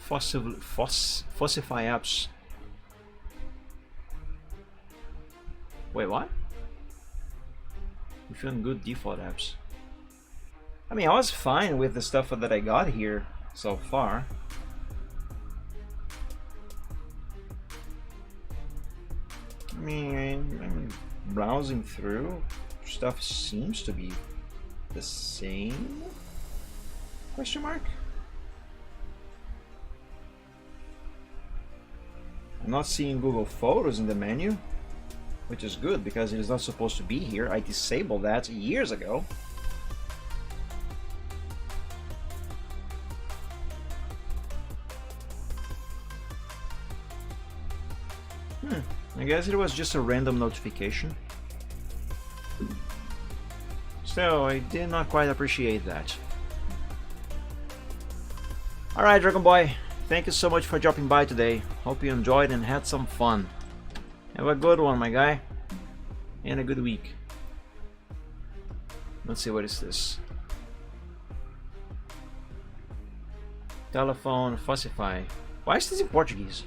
Fossify apps. Wait, what? We're feeling good default apps. I mean, I was fine with the stuff that I got here so far. I mean, I'm browsing through. Stuff seems to be the same? Question mark? I'm not seeing Google Photos in the menu, which is good because it is not supposed to be here. I disabled that years ago. I guess it was just a random notification. So I did not quite appreciate that. Alright, Dragon Boy, thank you so much for dropping by today. Hope you enjoyed and had some fun. Have a good one, my guy. And a good week. Let's see, what is this? Telephone, Fossify. Why is this in Portuguese?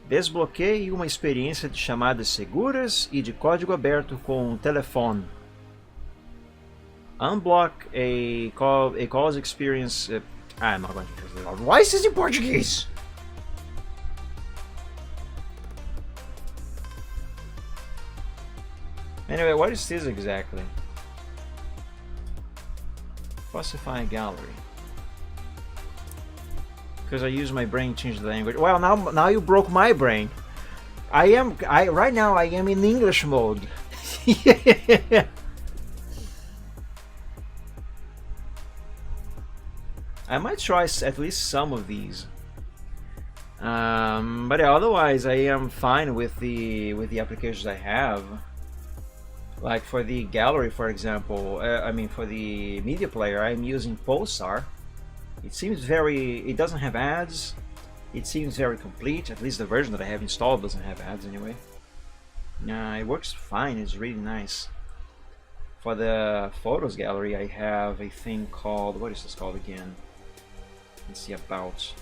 Desbloqueie uma experiência de chamadas seguras e de código aberto com o telefone. Unblock a calls experience. I'm not going to translate it. Why is this in Portuguese? Anyway, what is this exactly? Fossify gallery. Because I use my brain to change the language. Well, now you broke my brain. Right now I am in English mode. Yeah. I might try at least some of these. But yeah, otherwise I am fine with the applications I have. Like for the gallery, for example, I mean for the media player, I'm using Pulsar. It doesn't have ads. It seems very complete. At least the version that I have installed doesn't have ads anyway. It works fine. It's really nice. For the photos gallery, I have a thing called, what is this called again? Let's see about.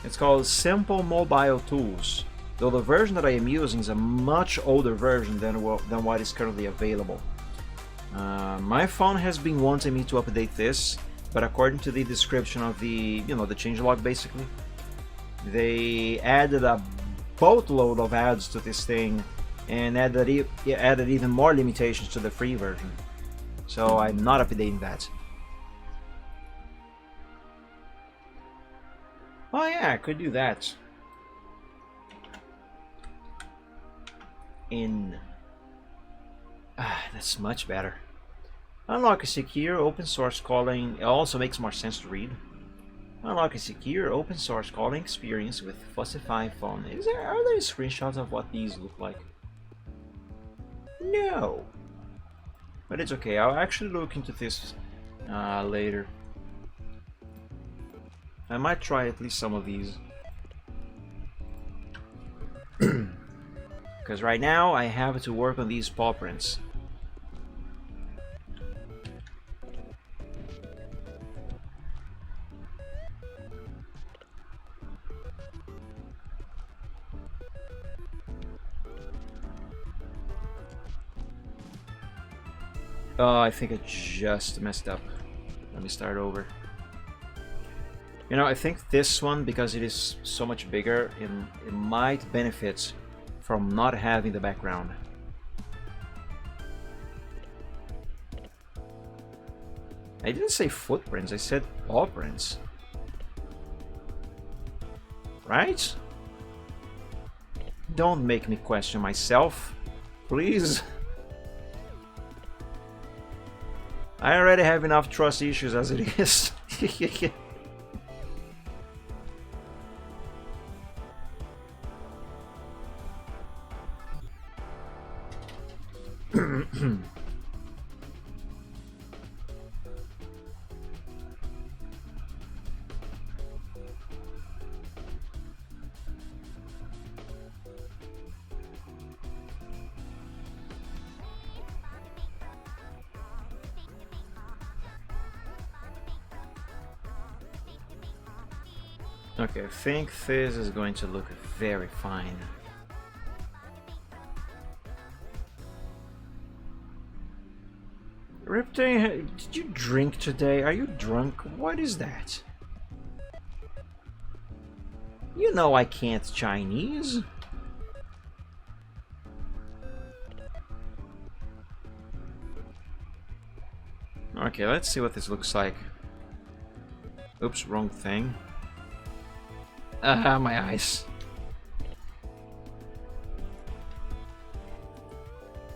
It's called Simple Mobile Tools. Though the version that I am using is a much older version than what is currently available. My phone has been wanting me to update this, but according to the description of the changelog, basically, they added a boatload of ads to this thing and added even more limitations to the free version. So I'm not updating that. Oh yeah, I could do that. That's much better. Unlock a secure open source calling. It also makes more sense to read. Unlock a secure open source calling experience with Fossify phone. Are there screenshots of what these look like? No. But it's okay. I'll actually look into this later. I might try at least some of these. Because right now I have to work on these paw prints. Oh, I think I just messed up. Let me start over. You know, I think this one, because it is so much bigger, it might benefit from not having the background. I didn't say footprints, I said paw prints. Right? Don't make me question myself, please. I already have enough trust issues as it is. Okay, I think this is going to look very fine. Riptide, did you drink today? Are you drunk? What is that? You know I can't Chinese. Okay, let's see what this looks like. Oops, wrong thing. My eyes.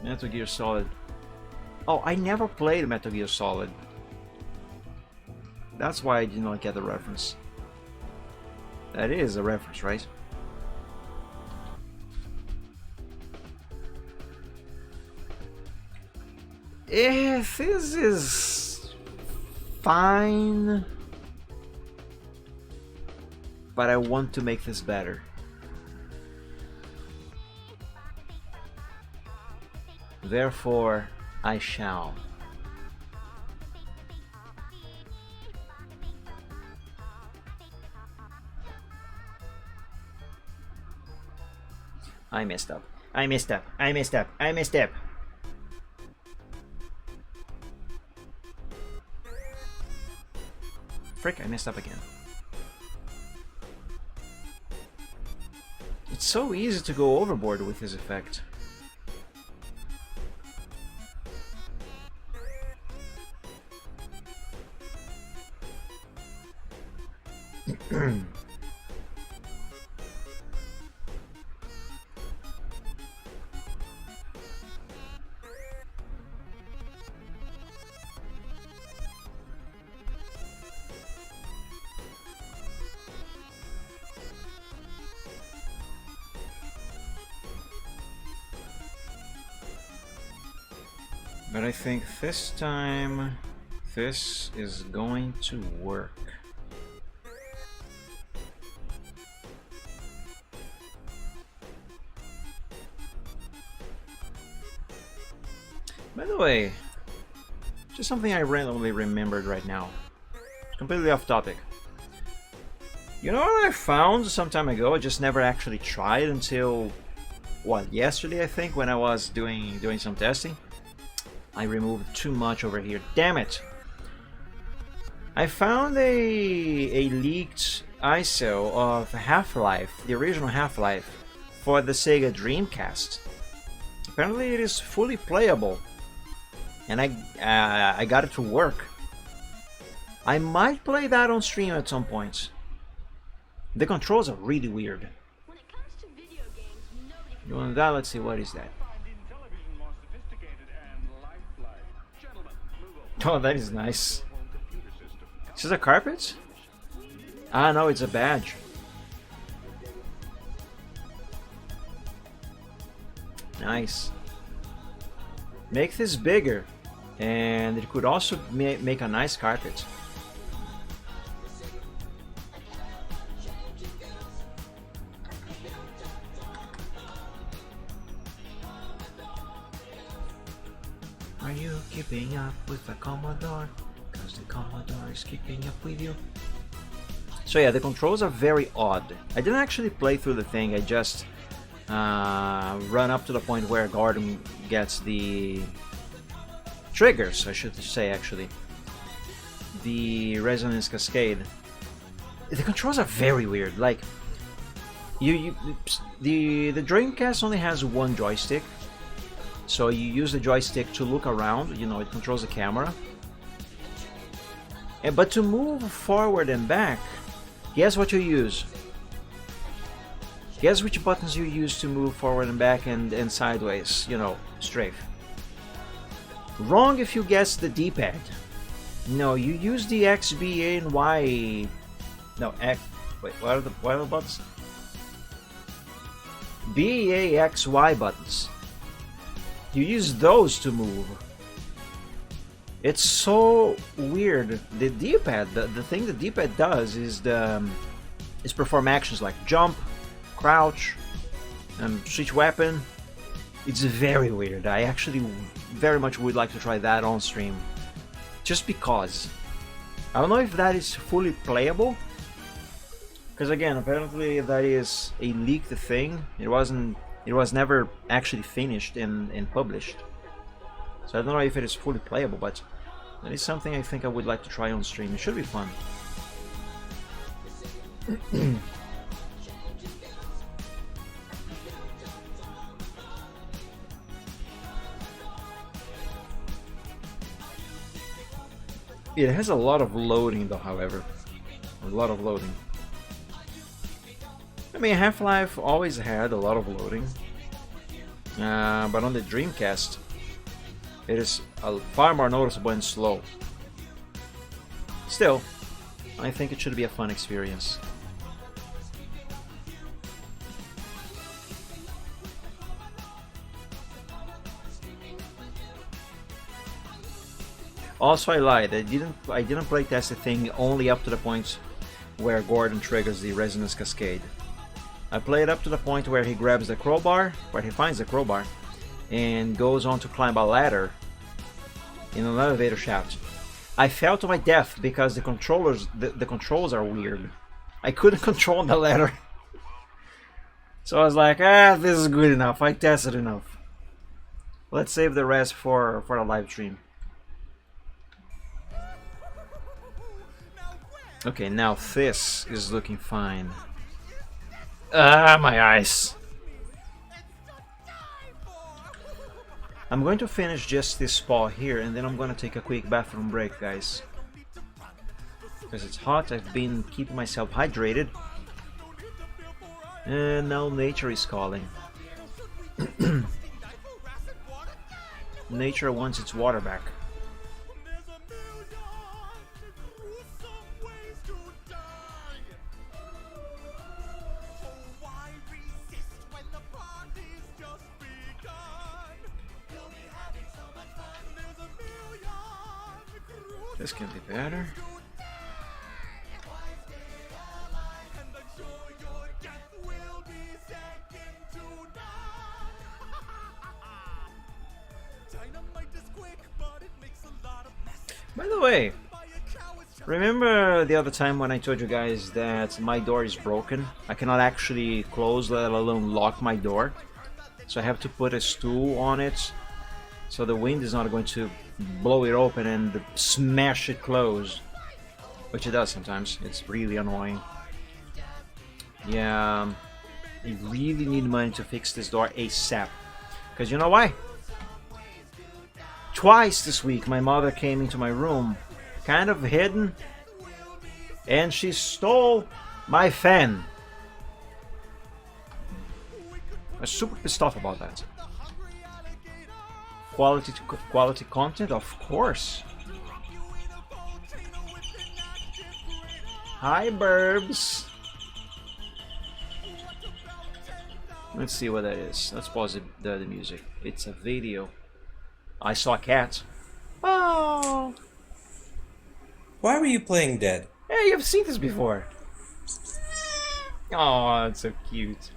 Metal Gear Solid. Oh, I never played Metal Gear Solid. That's why I did not get the reference. That is a reference, right? If this is fine, but I want to make this better. Therefore, I shall. I messed up. I messed up. I messed up. I messed up. Frick, I messed up again. It's so easy to go overboard with this effect. But I think this time, this is going to work. By the way, just something I randomly remembered right now. Completely off topic. You know what I found some time ago? I just never actually tried until, what, yesterday I think, when I was doing some testing. I removed too much over here. Damn it! I found a leaked ISO of Half-Life, the original Half-Life, for the Sega Dreamcast. Apparently it is fully playable, and I got it to work. I might play that on stream at some point. The controls are really weird. You want that? Let's see, what is that? Oh, that is nice. Is this a carpet? Ah, no, it's a badge. Nice. Make this bigger, and it could also make a nice carpet. keeping up with the Commodore, cause the Commodore is keeping up with you. So yeah, the controls are very odd. I didn't actually play through the thing, I just run up to the point where Gordon gets the triggers, I should say actually. The Resonance Cascade. The controls are very weird, like the Dreamcast only has one joystick, so you use the joystick to look around, you know, it controls the camera. But to move forward and back, guess what you use? Guess which buttons you use to move forward and back and sideways, you know, strafe. Wrong if you guess the D-pad. No, you use the X, B, A, and Y. No, X. Wait, what are the buttons? B, A, X, Y buttons. You use those to move. It's so weird. The D-pad, the thing the D-pad does is perform actions like jump, crouch, and switch weapon. It's very weird. I actually very much would like to try that on stream, just because. I don't know if that is fully playable, because again, apparently that is a leaked thing. It was never actually finished and published. So I don't know if it is fully playable, but that is something I think I would like to try on stream. It should be fun. It has a lot of loading though, however. A lot of loading. I mean, Half-Life always had a lot of loading. But on the Dreamcast, it is far more noticeable and slow. Still, I think it should be a fun experience. Also, I lied. I didn't playtest the thing only up to the point where Gordon triggers the Resonance Cascade. I played up to the point where he grabs the crowbar, where he finds the crowbar, and goes on to climb a ladder in an elevator shaft. I fell to my death because the controls are weird. I couldn't control the ladder. So I was like, this is good enough. I tested enough. Let's save the rest for the live stream. Okay, now this is looking fine. My eyes. I'm going to finish just this spot here, and then I'm going to take a quick bathroom break, guys. Because it's hot, I've been keeping myself hydrated. And now nature is calling. Nature wants its water back. This can be better. By the way, remember the other time when I told you guys that my door is broken? I cannot actually close, let alone lock my door. So I have to put a stool on it, so the wind is not going to blow it open and smash it closed, which it does sometimes. It's really annoying. Yeah, I really need money to fix this door ASAP, because you know why? Twice this week my mother came into my room, kind of hidden, and she stole my fan. I'm super pissed off about that. Quality content, of course. Hi, Burbs. Let's see what that is. Let's pause the music. It's a video. I saw a cat. Oh. Why were you playing dead? Hey, you've seen this before. Oh, it's so cute.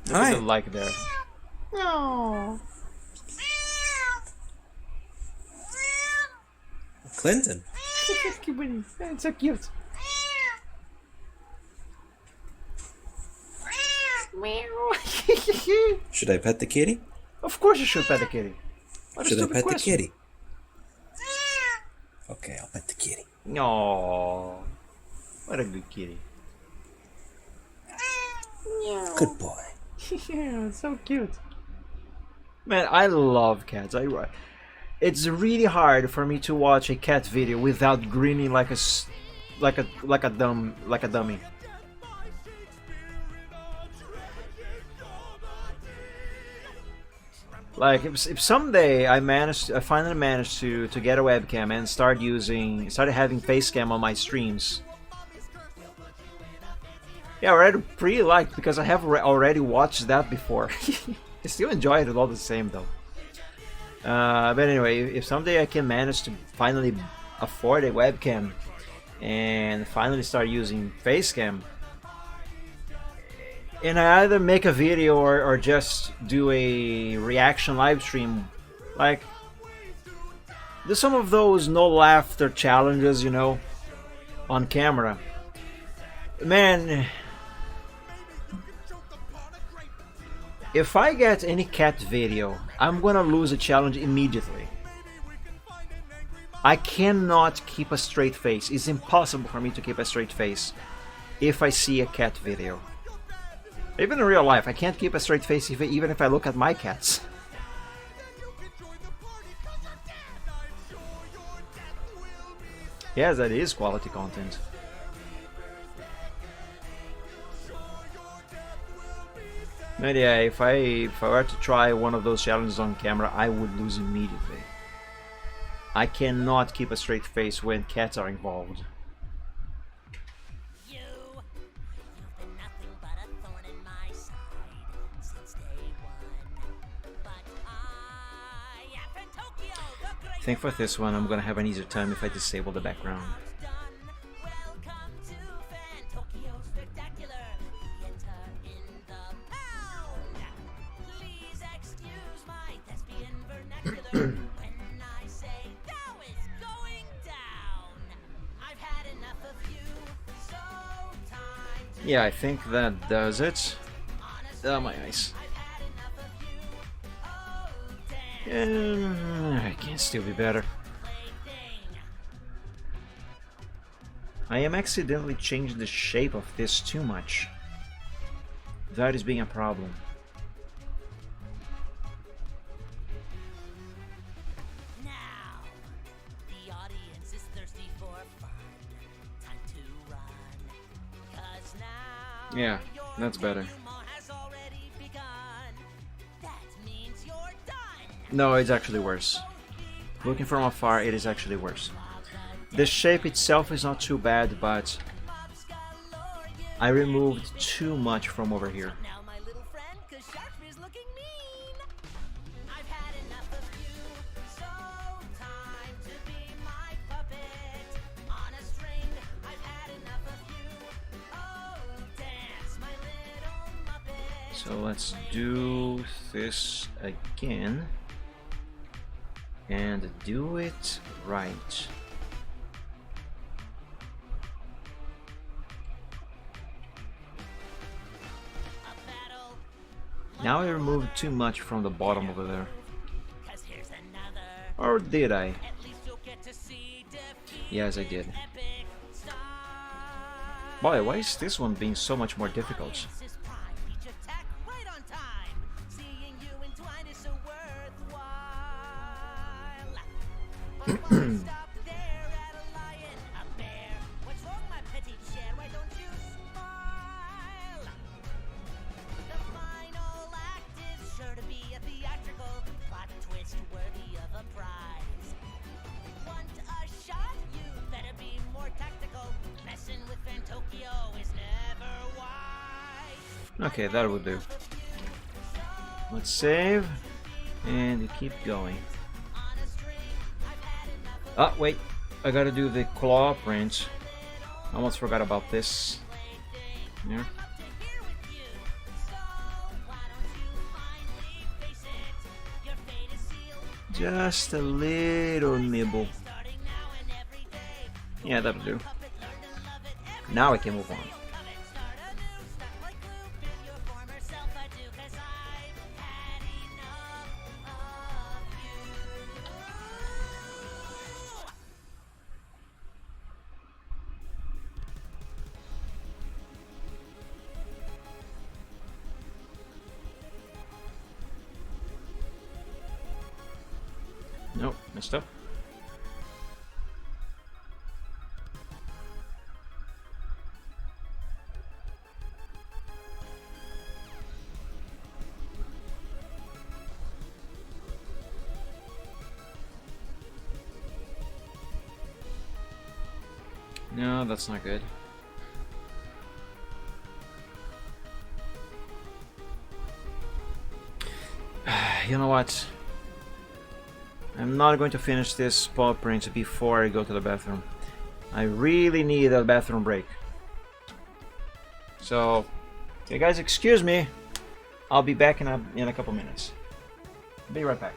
Look at Hi. the like there. Oh. Clinton. It's so cute. Should I pet the kitty? Of course you should pet the kitty. What a Should I stupid pet question. the kitty? Okay, I'll pet the kitty. Aww. What a good kitty. Good boy. Yeah, so cute. Man, I love cats. It's really hard for me to watch a cat video without grinning like a dummy. Like if someday I finally managed to get a webcam and started having face cam on my streams. Yeah, I pretty like because I have already watched that before. I still enjoy it all the same though. But anyway, if someday I can manage to finally afford a webcam and finally start using Facecam, and I either make a video or just do a reaction live stream, like there's some of those no laughter challenges, you know, on camera. Man, if I get any cat video, I'm gonna lose a challenge immediately. I cannot keep a straight face. It's impossible for me to keep a straight face if I see a cat video. Even in real life, I can't keep a straight face even if I look at my cats. Yes, that is quality content. But yeah, if I were to try one of those challenges on camera, I would lose immediately. I cannot keep a straight face when cats are involved. I think for this one I'm gonna have an easier time if I disable the background. Yeah, I think that does it. Oh, my eyes. I can still be better. I am accidentally changing the shape of this too much. That is being a problem. Now, the audience is thirsty for fun. Time to run. 'Cause now Yeah, that's better. has already begun. That means you're done. No, it's actually worse. Looking from afar, it is actually worse. The shape itself is not too bad, but I removed too much from over here. Now, my little friend, 'cause Sharp is looking mean. I've had enough of you, so time to be my puppet. On a string, I've had enough of you. Oh, dance, my little Muppet. So let's do this again. And do it right. A battle, Now I removed too much from the bottom over there. 'cause here's another. Or did I? At least you'll get to see defeat. Yes, I did. Epic style. Boy, why is this one being so much more difficult? This is prime. Each attack right on time. Seeing you entwined is so worthwhile. But why stop there at a lion, a bear? What's wrong, my petty chair? Why don't you smile? The final act is sure to be a theatrical plot twist worthy of a prize. Want a shot? You better be more tactical. Messing with Fantokyo is never wise. Okay, that would do. Let's save and keep going. On a string, I've had enough of Oh, wait. I gotta do the claw print. I almost forgot about this. Yeah. to here with you. So why don't you finally face it? Your fate is sealed. Just a little nibble. Starting now and Yeah, that'll do. Now I can move on. Nope, messed up. No, that's not good. You know what? I'm not going to finish this paw print before I go to the bathroom. I really need a bathroom break. So, you guys excuse me. I'll be back in a couple minutes. Be right back.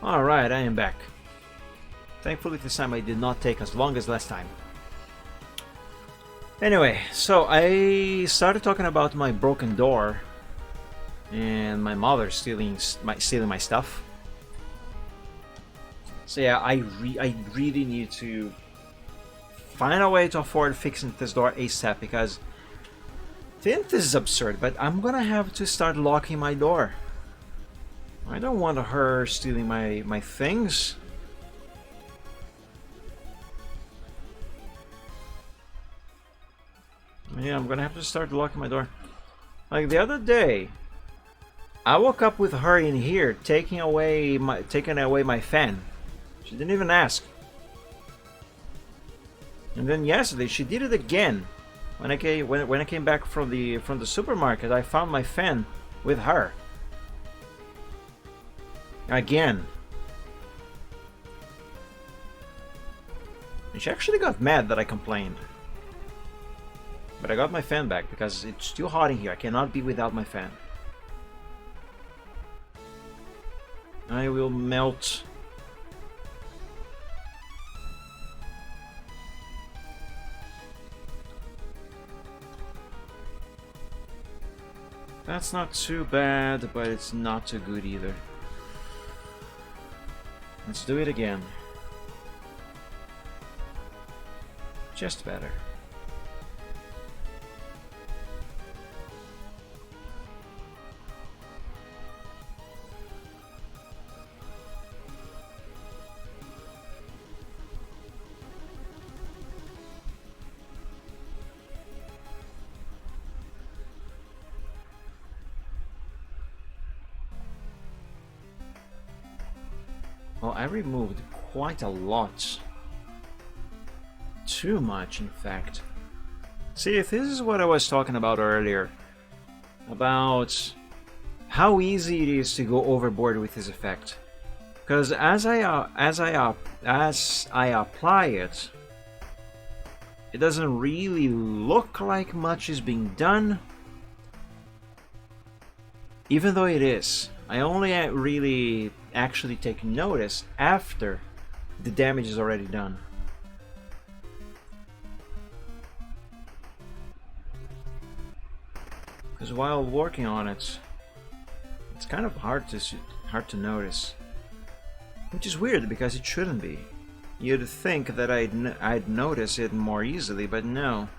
Alright, I am back. Thankfully this time I did not take as long as last time. Anyway, so I started talking about my broken door and my mother stealing my stuff. So yeah, I really need to find a way to afford fixing this door ASAP, because I think this is absurd, but I'm gonna have to start locking my door. I don't want her stealing my things. Yeah, I'm gonna have to start locking my door. Like the other day, I woke up with her in here taking away my fan. She didn't even ask. And then yesterday she did it again. When I came back from the supermarket, I found my fan with her. Again. And she actually got mad that I complained. But I got my fan back because it's too hot in here. I cannot be without my fan. I will melt. That's not too bad, but it's not too good either. Let's do it again. Just better. Well, I removed quite a lot. Too much, in fact. See, if this is what I was talking about earlier, about how easy it is to go overboard with this effect. Because as I apply it, it doesn't really look like much is being done, even though it is. I only really actually take notice after the damage is already done. Because while working on it, it's kind of hard to notice, which is weird because it shouldn't be. You'd think that I'd notice it more easily, but no.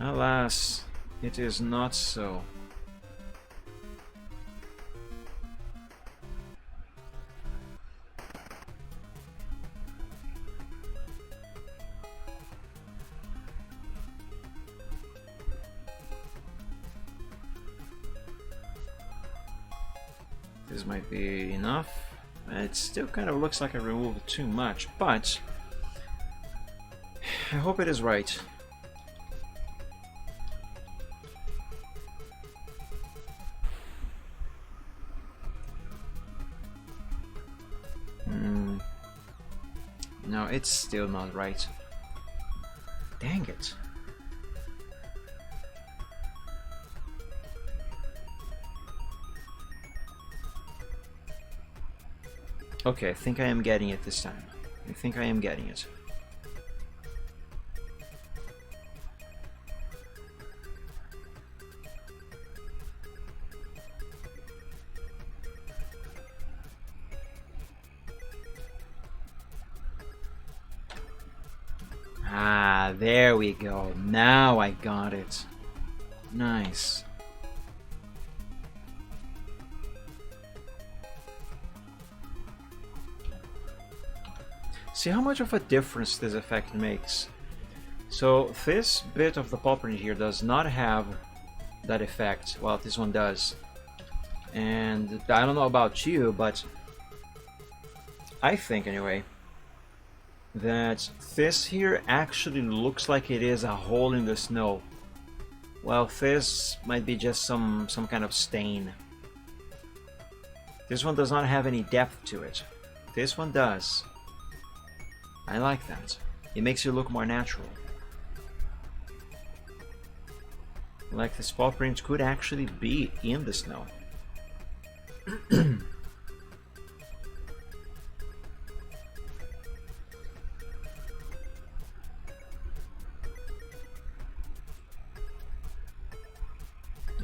Alas, it is not so. This might be enough. It still kind of looks like I removed too much, but I hope it is right. No, it's still not right. Dang it. Okay, I think I am getting it this time. I think I am getting it. Ah, there we go. Now I got it. Nice. See how much of a difference this effect makes. So this bit of the paw print here does not have that effect. Well, this one does. And I don't know about you, but I think anyway that this here actually looks like it is a hole in the snow. Well, this might be just some kind of stain. This one does not have any depth to it. This one does. I like that. It makes it look more natural. Like this paw print could actually be in the snow.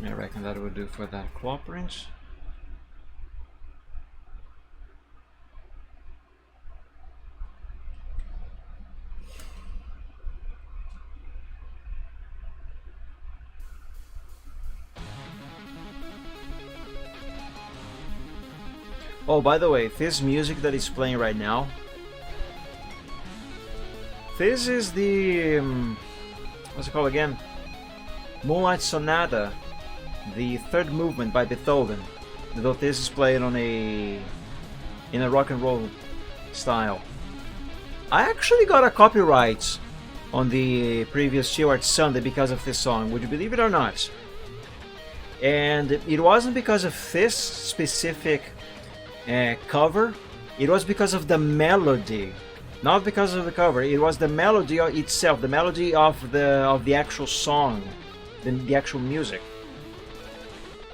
I reckon that would do for that claw print. Oh, by the way, this music that is playing right now, this is the what's it called again? Moonlight Sonata, the third movement by Beethoven. though this is played on in a rock and roll style. I actually got a copyright on the previous Chill Art Sunday because of this song, would you believe it or not? And it wasn't because of this specific cover, it was because of the melody. Not because of the cover, it was the melody itself, the melody of the actual song, the actual music.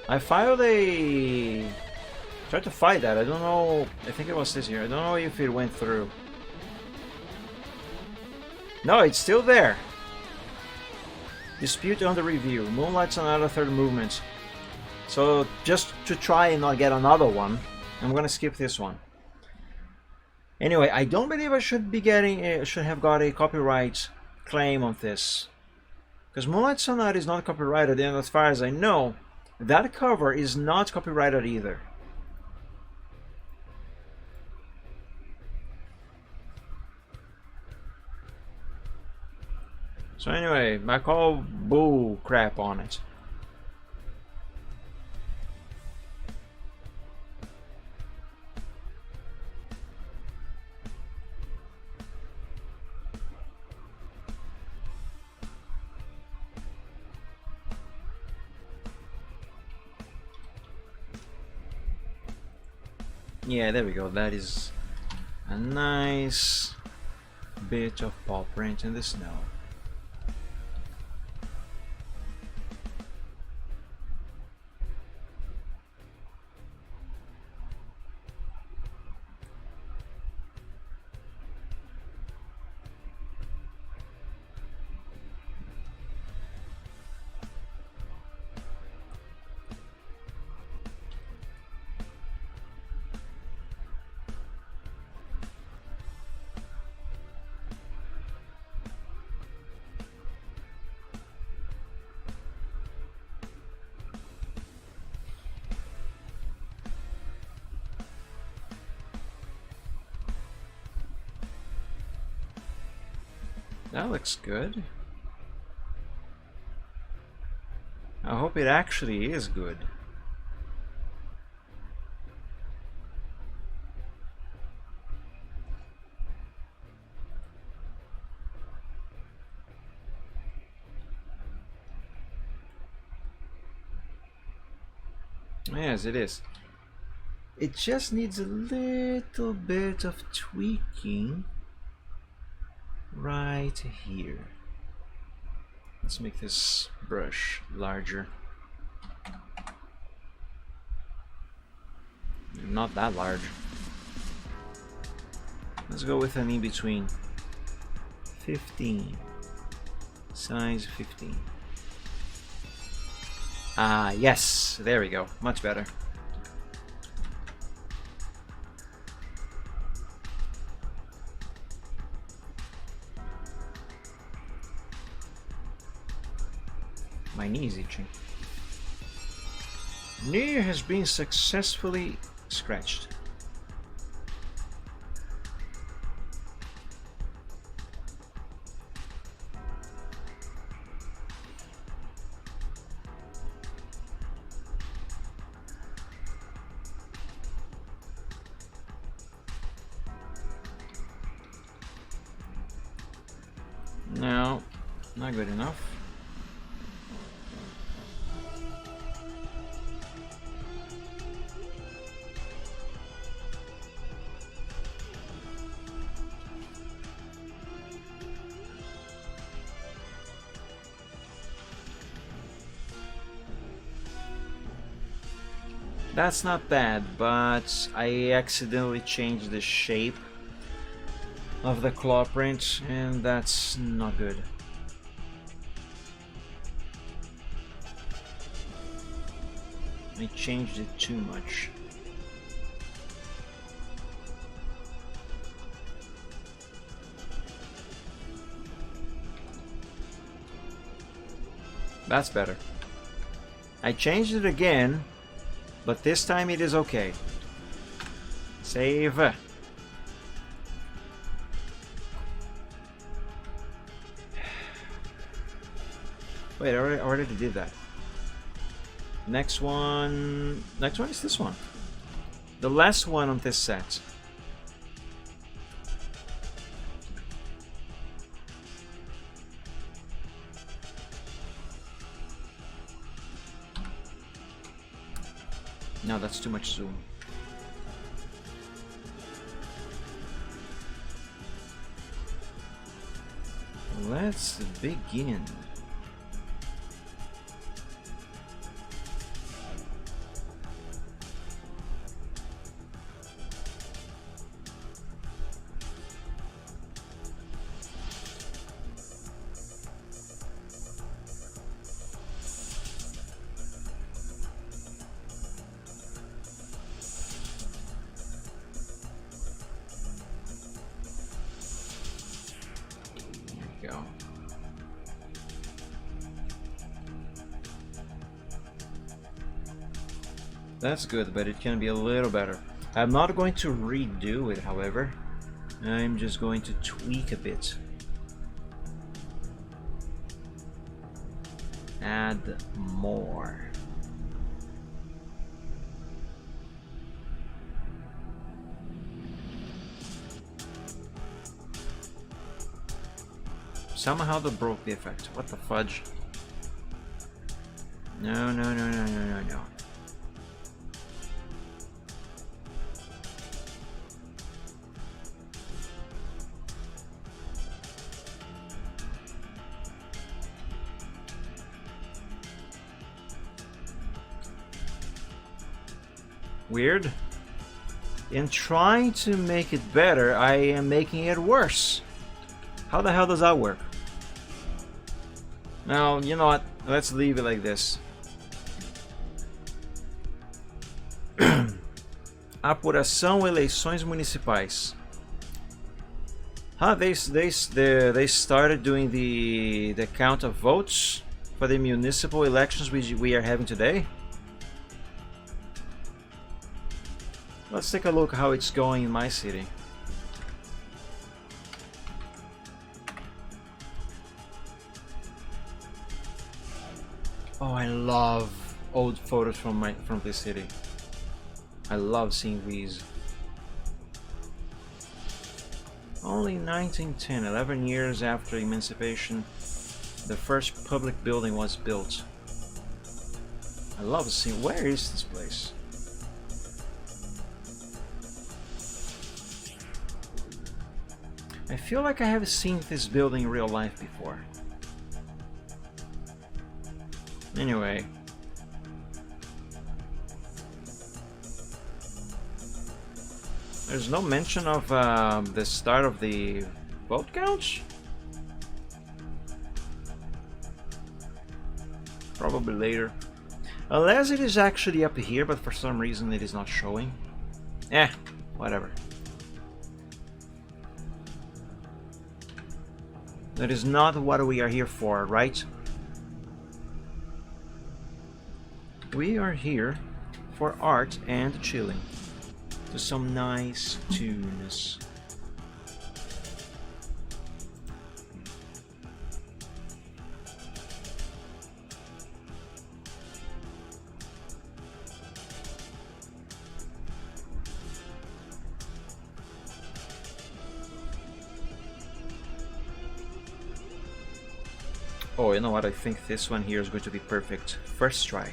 I tried to find that, I don't know, I think it was this here, I don't know if it went through. No, it's still there. Dispute under review, Moonlight Sonata third movement. So just to try and not get another one, I'm gonna skip this one. Anyway, I don't believe I should have got a copyright claim on this, because Moonlight Sonata is not copyrighted, and as far as I know, that cover is not copyrighted either. So anyway, I call bull crap on it. Yeah, there we go. That is a nice bit of paw print in the snow. That looks good. I hope it actually is good. Yes, it is. It just needs a little bit of tweaking right here. Let's make this brush larger. Not that large. Let's go with an in-between. 15. Size 15. Ah, yes. There we go. Much better. My knee is itching. Knee has been successfully scratched. No, not good enough. That's not bad, but I accidentally changed the shape of the claw print, and that's not good. I changed it too much. That's better. I changed it again, but this time it is okay. Save. Wait, I already did that. Next one is this one. The last one on this set. No, that's too much zoom. Let's begin. Go. That's good, but it can be a little better. I'm not going to redo it, however. I'm just going to tweak a bit. Add more. Somehow they broke the effect. What the fudge? No, no, no, no, no, no, no. Weird. In trying to make it better, I am making it worse. How the hell does that work? Now, you know what? Let's leave it like this. Apuração eleições municipais. They started doing the count of votes for the municipal elections we are having today. Let's take a look how it's going in my city. Oh, I love old photos from this city. I love seeing these. Only 1910, 11 years after emancipation, the first public building was built. I love seeing. Where is this place? I feel like I have seen this building in real life before. Anyway. There's no mention of the start of the vote count? Probably later. Unless it is actually up here, but for some reason it is not showing. Whatever. That is not what we are here for, right? We are here for art and chilling to some nice tunes. Oh, you know what? I think this one here is going to be perfect. First try.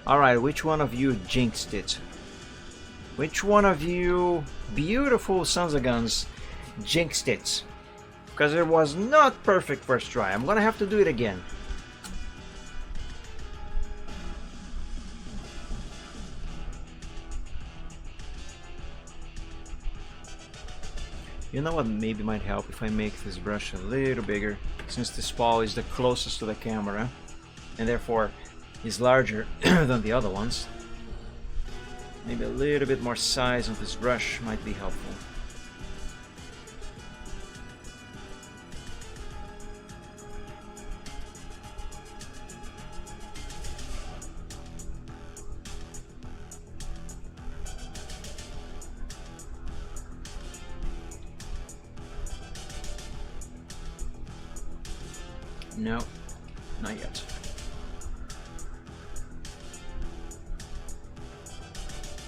Alright, which one of you jinxed it? Which one of you beautiful sons of guns jinxed it? Because it was not perfect first try. I'm gonna have to do it again. You know what maybe might help if I make this brush a little bigger, since this paw is the closest to the camera, and therefore is larger than the other ones. Maybe a little bit more size on this brush might be helpful. No, not yet.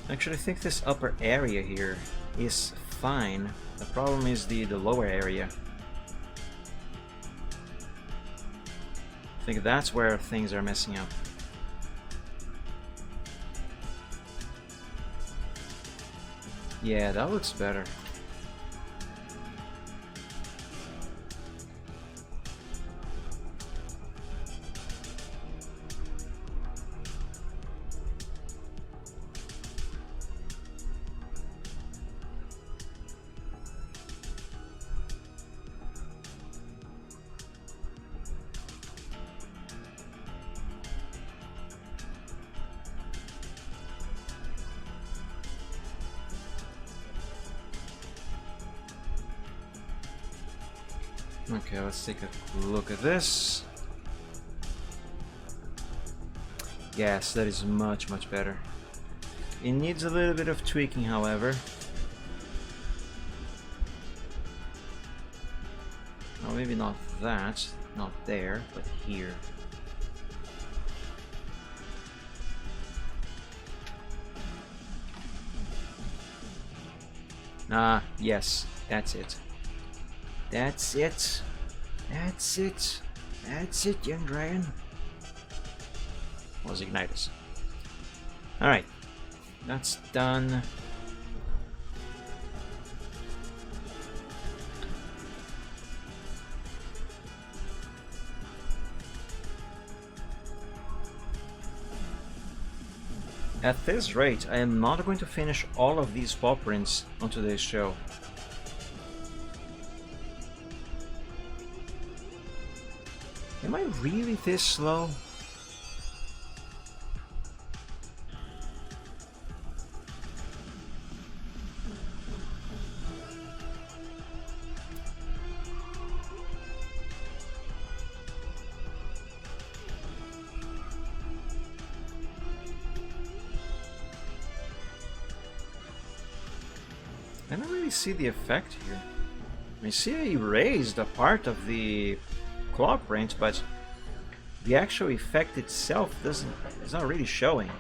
Actually, I think this upper area here is fine. The problem is the lower area. I think that's where things are messing up. Yeah, that looks better. Okay, let's take a look at this. Yes, that is much, much better. It needs a little bit of tweaking, however. Well, maybe not that, not there, but here. Ah, yes, that's it. That's it. That's it. That's it, young dragon. Was Ignitus. Alright. That's done. At this rate, I am not going to finish all of these paw prints on today's show. Am I really this slow? I don't really see the effect here. I see I erased a part of the claw print, but the actual effect itself is not really showing.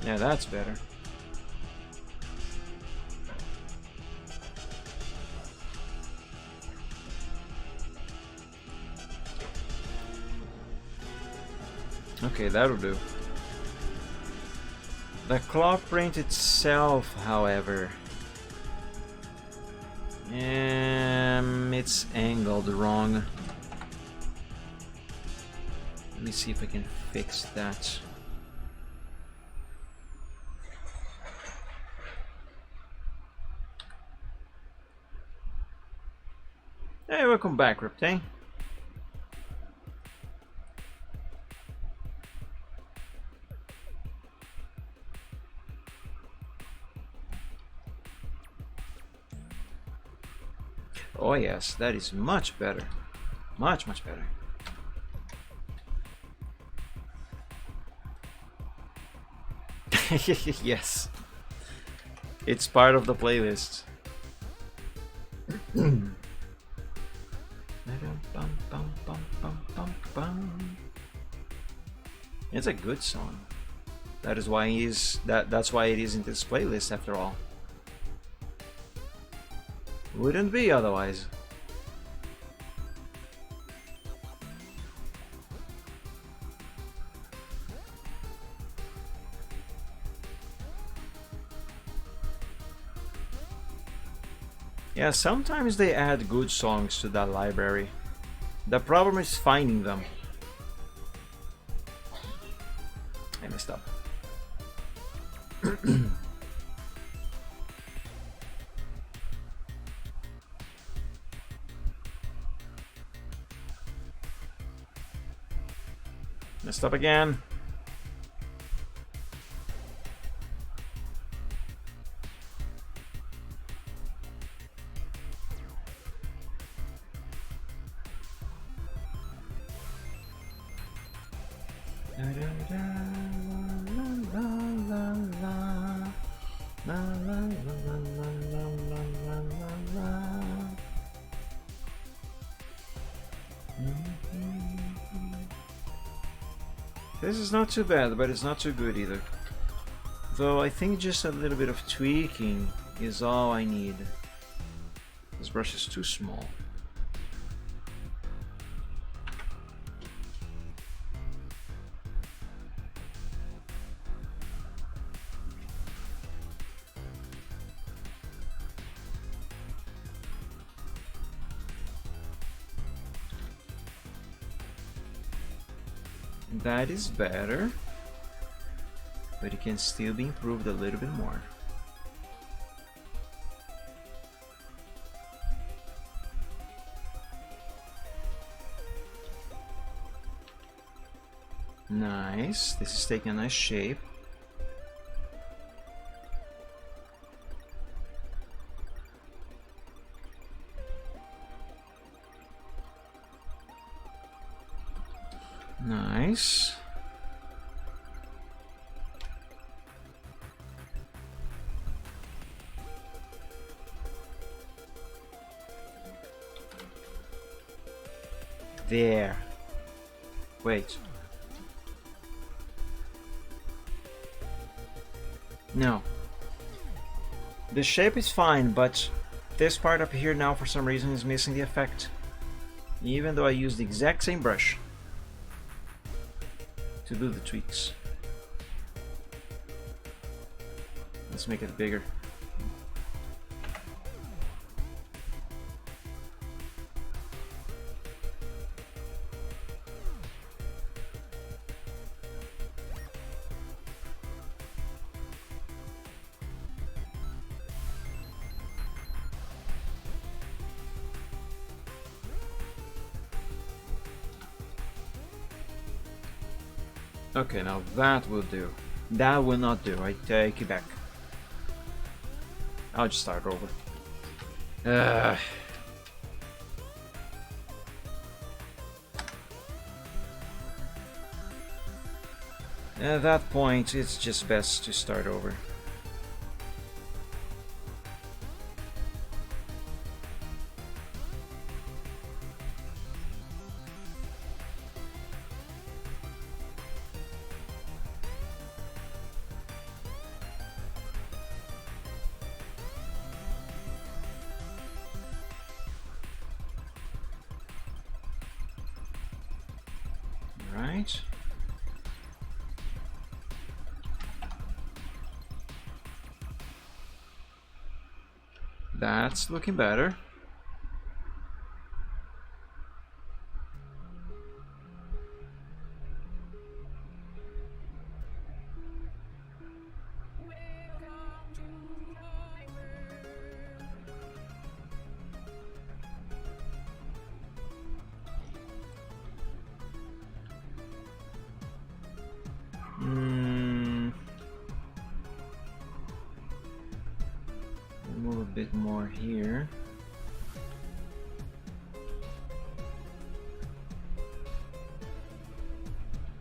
Yeah, that's better. Okay, that'll do. The claw print itself, however, it's angled wrong. Let me see if I can fix that. Hey, welcome back, Riptang. Oh yes, that is much better. Much, much better. Yes. It's part of the playlist. It's a good song. That is why that's why it is in this playlist after all. Wouldn't be otherwise. Yeah, sometimes they add good songs to that library. The problem is finding them. I messed up. Messed up again. This is not too bad, but it's not too good either. Though I think just a little bit of tweaking is all I need. This brush is too small. That is better, but it can still be improved a little bit more. Nice, this is taking a nice shape. Nice. There. Wait. No. The shape is fine, but this part up here now for some reason is missing the effect. Even though I used the exact same brush to do the tweaks. Let's make it bigger. Okay, now that will do. That will not do. I take it back. I'll just start over. At that point, it's just best to start over. Right. That's looking better. Move a bit more here.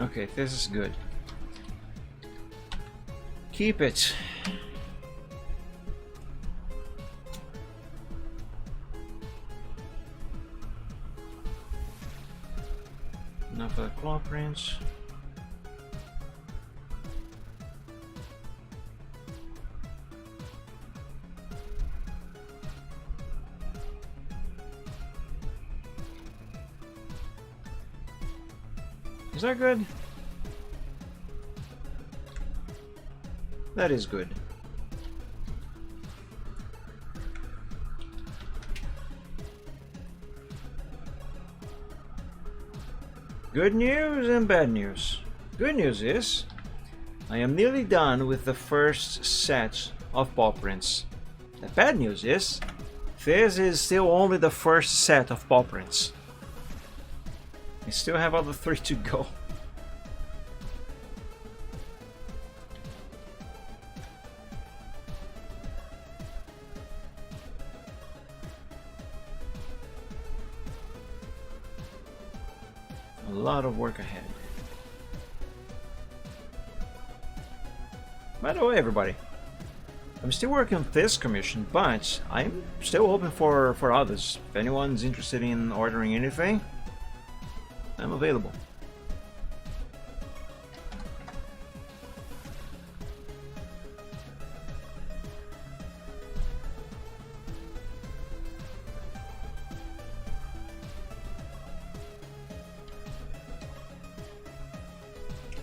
Okay, this is good. Keep it. Enough of the claw prints. Is that good? That is good. Good news and bad news. Good news is, I am nearly done with the first set of paw prints. The bad news is, this is still only the first set of paw prints. I still have other 3 to go. A lot of work ahead. By the way, everybody, I'm still working on this commission, but I'm still open for others. If anyone's interested in ordering anything, I'm available.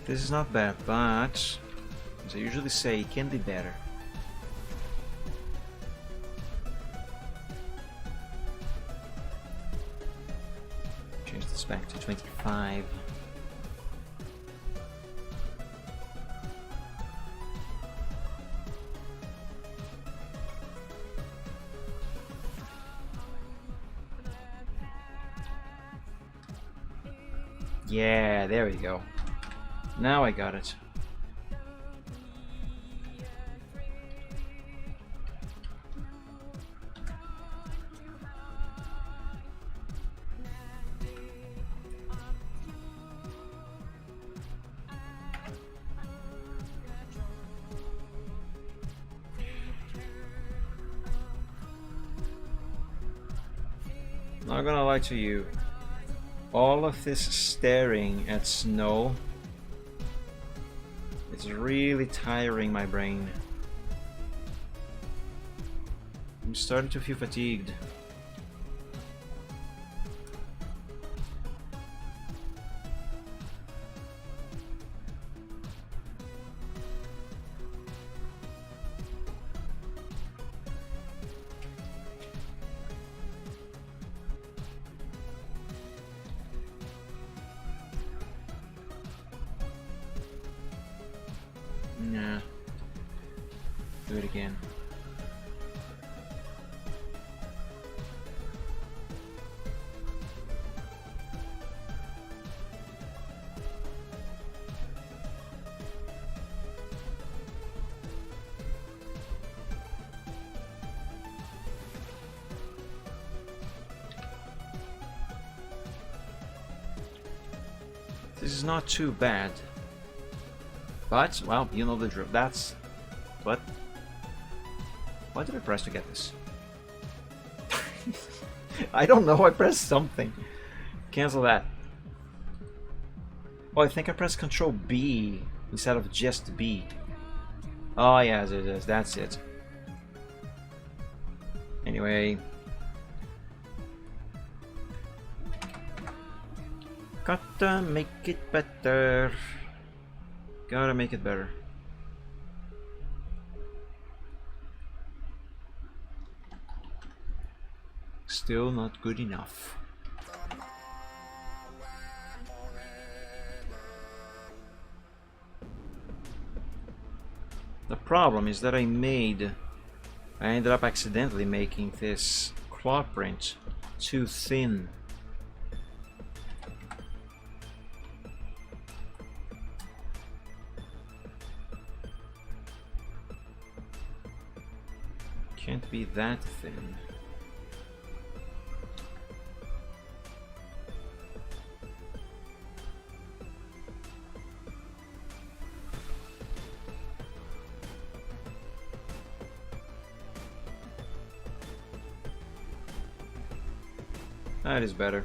This is not bad, but as I usually say, it can be better. Change this back to 25. Yeah, there we go. Now I got it. Not gonna lie to you. All of this staring at snow, it's really tiring my brain. I'm starting to feel fatigued. Nah. Do it again. This is not too bad. But, well, you know the drill. That's... What? Why did I press to get this? I don't know, I pressed something. Cancel that. Oh, I think I pressed Control B instead of just B. Oh, yes, it is. That's it. Anyway. Gotta make it better. Gotta make it better. Still not good enough. The problem is that I ended up accidentally making this claw print too thin. Can't be that thin. That is better.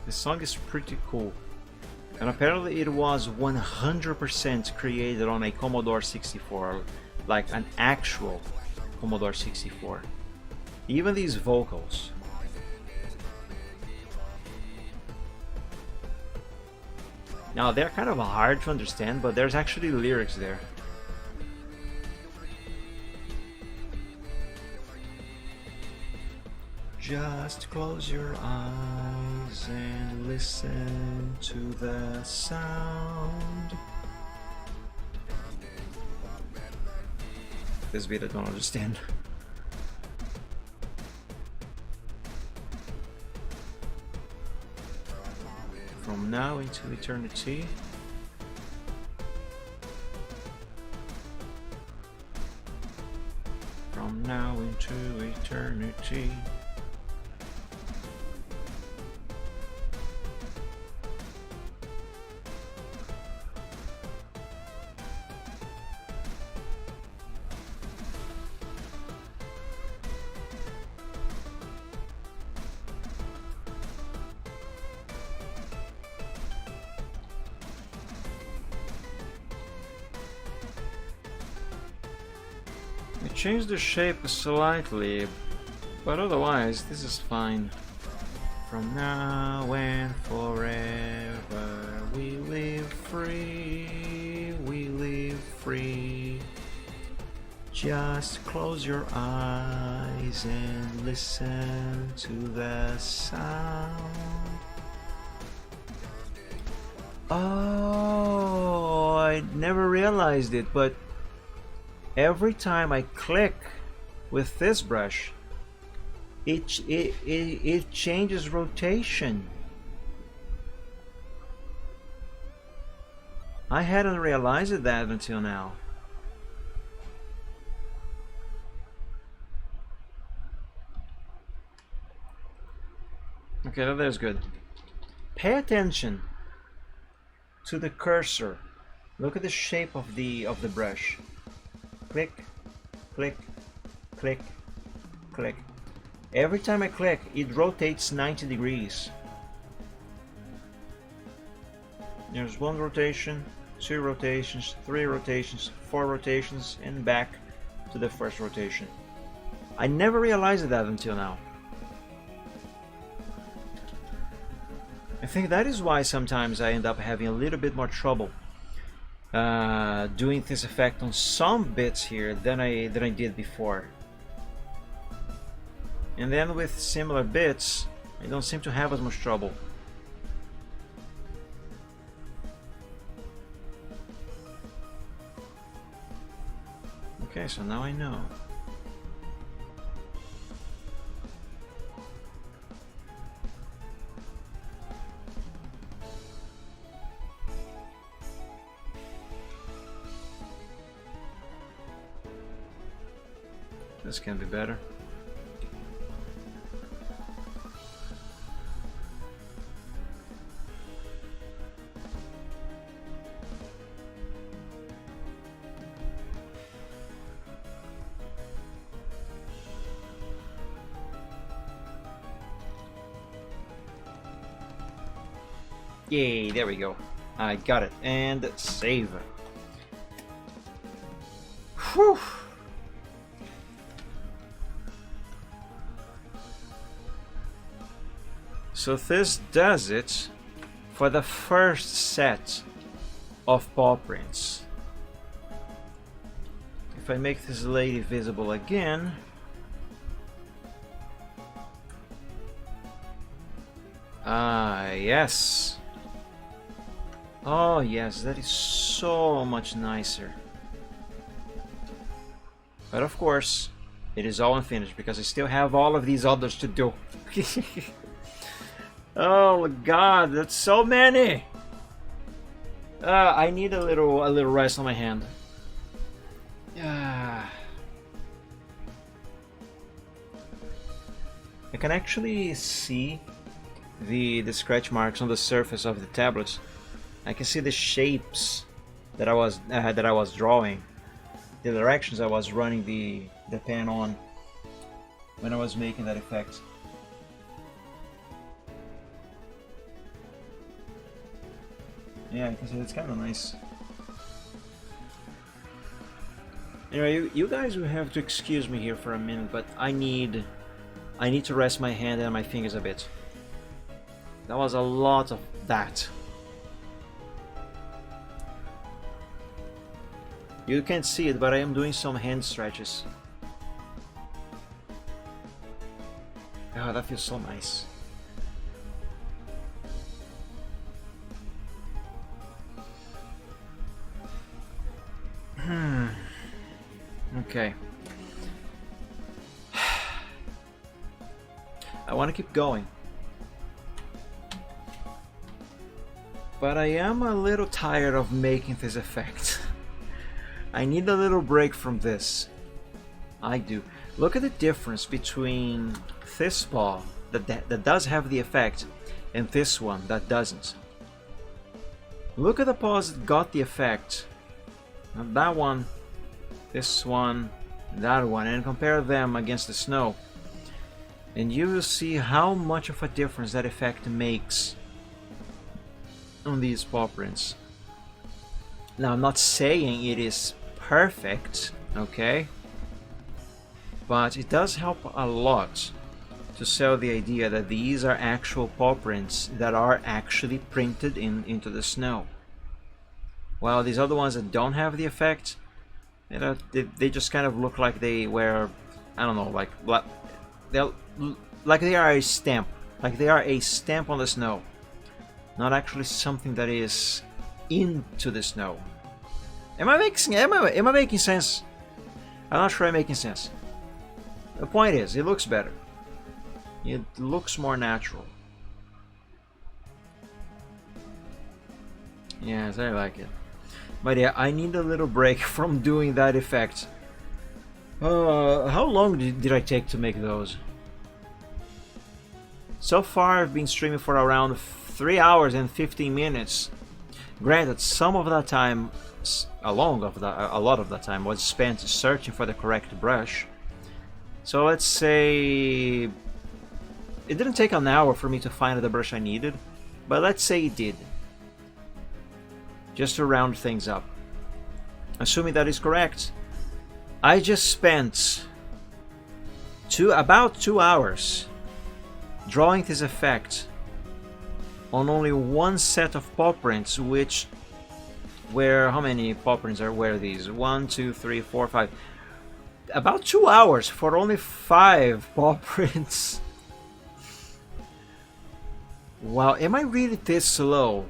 This song is pretty cool, and apparently it was 100% created on a Commodore 64, like an actual Commodore 64. Even these vocals. Now they're kind of hard to understand, but there's actually lyrics there. Just close your eyes and listen to the sound. This bit I don't understand. From now into eternity. From now into eternity. changed the shape slightly, but otherwise this is fine. From now and forever we live free, we live free. Just close your eyes and listen to the sound. Oh, I never realized it, but every time I click with this brush, it changes rotation. I hadn't realized that until now. Okay, that is good. Pay attention to the cursor. Look at the shape of the brush. Click, click, click, click. Every time I click, it rotates 90 degrees. There's one rotation, two rotations, three rotations, four rotations, and back to the first rotation. I never realized that until now. I think that is why sometimes I end up having a little bit more trouble doing this effect on some bits here than I did before. And then with similar bits, I don't seem to have as much trouble. Okay, so now I know. This can be better. Yay, there we go. I got it. And save. Whew. So this does it for the first set of paw prints. If I make this lady visible again, yes. Oh yes, that is so much nicer. But of course, it is all unfinished because I still have all of these others to do. Oh god, that's so many! I need a little rest on my hand. I can actually see the scratch marks on the surface of the tablet. I can see the shapes that I was drawing, the directions I was running the pen on when I was making that effect. Yeah, I can see it's kind of nice. Anyway, you guys will have to excuse me here for a minute, but I need to rest my hand and my fingers a bit. That was a lot of that. You can't see it, but I am doing some hand stretches. Oh, that feels so nice. Okay. I want to keep going. But I am a little tired of making this effect. I need a little break from this. I do. Look at the difference between this paw that does have the effect and this one that doesn't. Look at the paws that got the effect. Not that one, this one, that one, and compare them against the snow. And you will see how much of a difference that effect makes on these paw prints. Now, I'm not saying it is perfect, okay? but it does help a lot to sell the idea that these are actual paw prints that are actually printed into the snow. While these other ones that don't have the effect, you know, they just kind of look like they were, I don't know, like they are a stamp, like they are a stamp on the snow, not actually something that is into the snow. Am I making sense? I'm not sure I'm making sense. The point is, it looks better. It looks more natural. Yes, I like it. But yeah, I need a little break from doing that effect. How long did I take to make those? So far, I've been streaming for around 3 hours and 15 minutes. Granted, some of that time, a lot of that time was spent searching for the correct brush. So let's say it didn't take an hour for me to find the brush I needed, but let's say it did. Just to round things up. Assuming that is correct, I just spent about 2 hours drawing this effect on only one set of paw prints, which how many paw prints were these? 1, 2, 3, 4, 5. About 2 hours for only 5 paw prints. Wow, am I really this slow?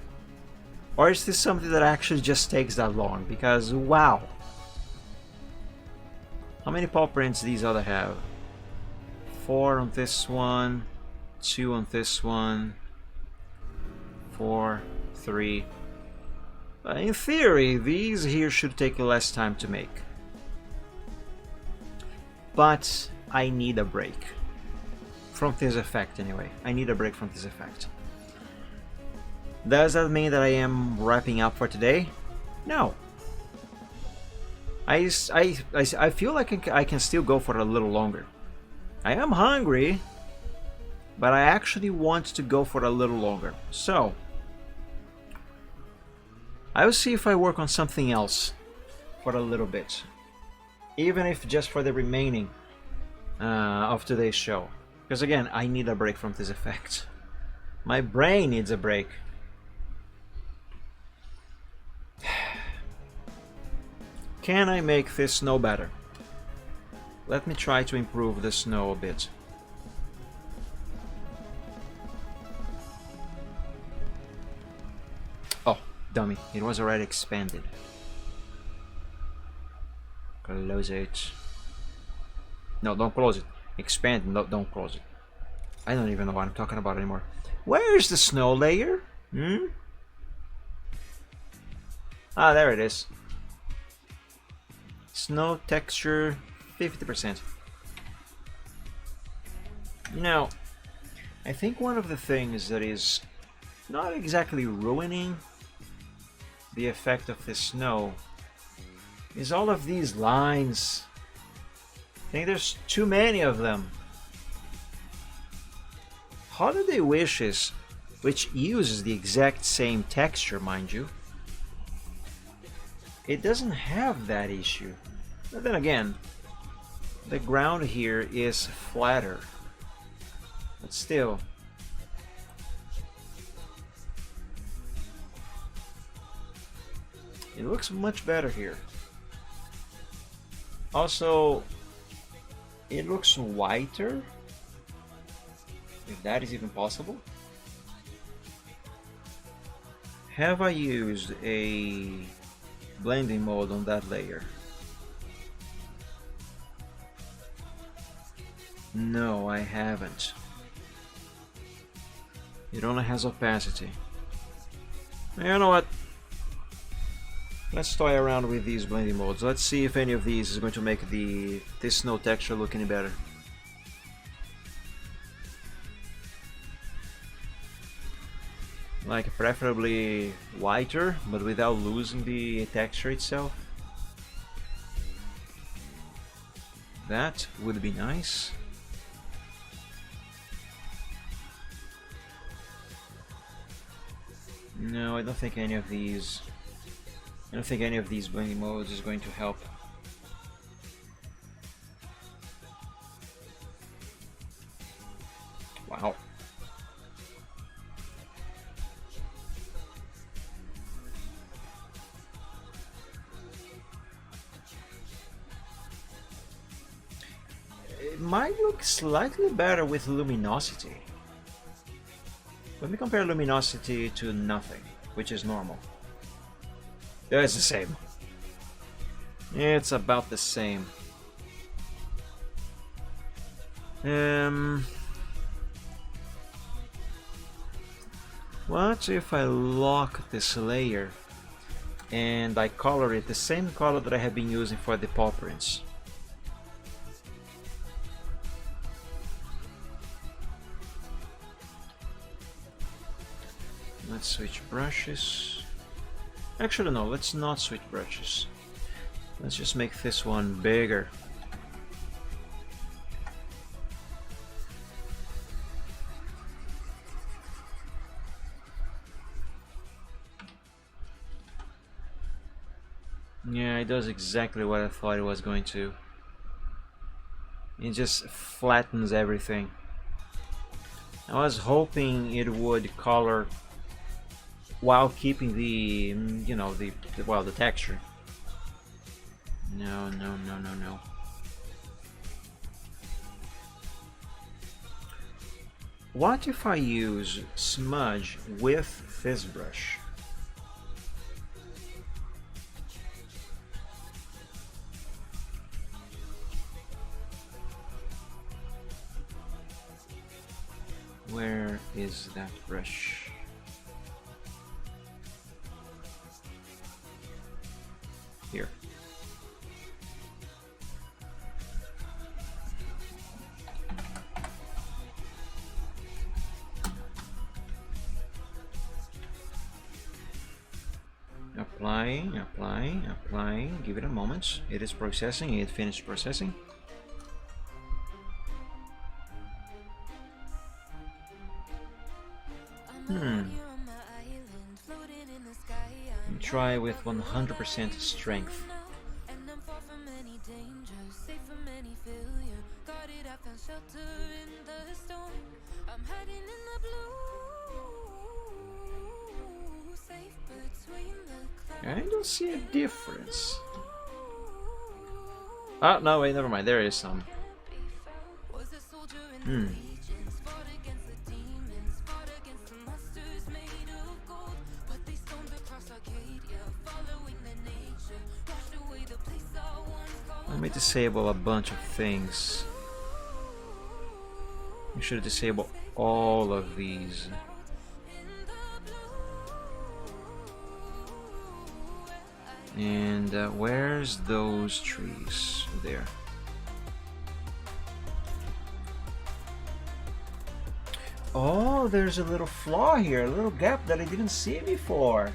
Or is this something that actually just takes that long? Because, wow. How many paw prints these other have? 4 on this one, 2 on this one, 4, 3. In theory, these here should take less time to make. But I need a break. From this effect, anyway. I need a break from this effect. Does that mean that I am wrapping up for today? No. I feel like I can still go for a little longer. I am hungry, but I actually want to go for a little longer. So, I will see if I work on something else for a little bit. Even if just for the remaining of today's show. Because again, I need a break from this effect. My brain needs a break. Can I make this snow better? Let me try to improve the snow a bit. Oh, dummy, it was already expanded. Close it. No, don't close it. Expand, no, don't close it. I don't even know what I'm talking about anymore. Where is the snow layer? Ah, there it is. Snow texture 50%. You know, I think one of the things that is not exactly ruining the effect of the snow is all of these lines. I think there's too many of them. Holiday Wishes, which uses the exact same texture, mind you, it doesn't have that issue. But then again, the ground here is flatter. But still, it looks much better here. Also, it looks whiter, if that is even possible. Have I used a blending mode on that layer? No, I haven't. It only has opacity. You know what? Let's toy around with these blending modes. Let's see if any of these is going to make this snow texture look any better. Like preferably whiter, but without losing the texture itself. That would be nice. No, I don't think any of these blending modes is going to help. Wow. It might look slightly better with luminosity. Let me compare luminosity to nothing, which is normal. Yeah, it's the same. It's about the same. What if I lock this layer and I color it the same color that I have been using for the paw prints? Let's switch brushes. Actually, no, let's not switch brushes. Let's just make this one bigger. Yeah, it does exactly what I thought it was going to. It just flattens everything. I was hoping it would color while keeping the, you know, the texture. No. What if I use smudge with this brush? Where is that brush? Here. Applying. Give it a moment. It is processing. It finished processing. Try with 100% strength. I don't see a difference. Oh, no, wait, never mind. There is some. Let me disable a bunch of things. You should disable all of these. And where's those trees? There. Oh, there's a little flaw here, a little gap that I didn't see before.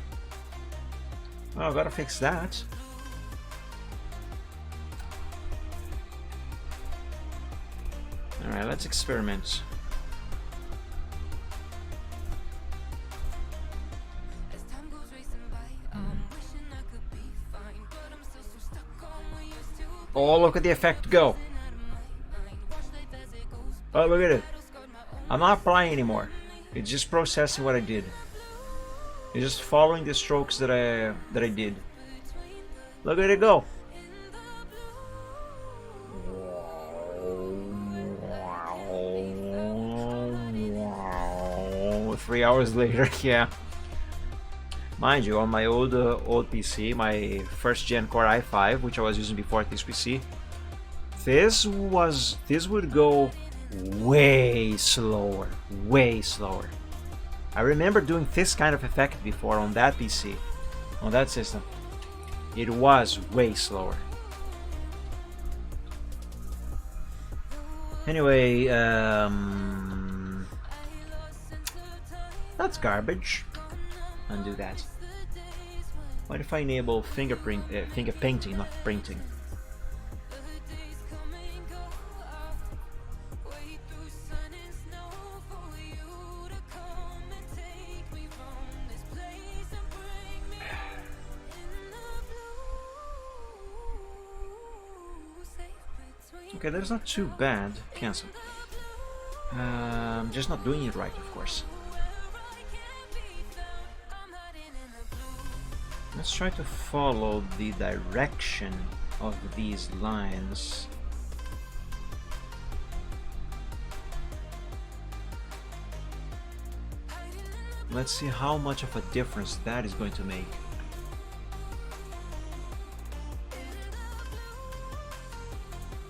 Oh, gotta fix that. Alright, let's experiment. Oh, look at the effect go. Oh, look at it. I'm not applying anymore. It's just processing what I did. It's just following the strokes that I did. Look at it go. Wow. 3 hours later, yeah. Mind you, on my old PC, my first gen Core i5, which I was using before this PC, this would go way slower. I remember doing this kind of effect before on that PC, on that system. It was way slower. Anyway, that's garbage. Undo that. What if I enable finger painting, not printing? Okay, that's not too bad. Cancel. Just not doing it right, of course. Let's try to follow the direction of these lines. Let's see how much of a difference that is going to make.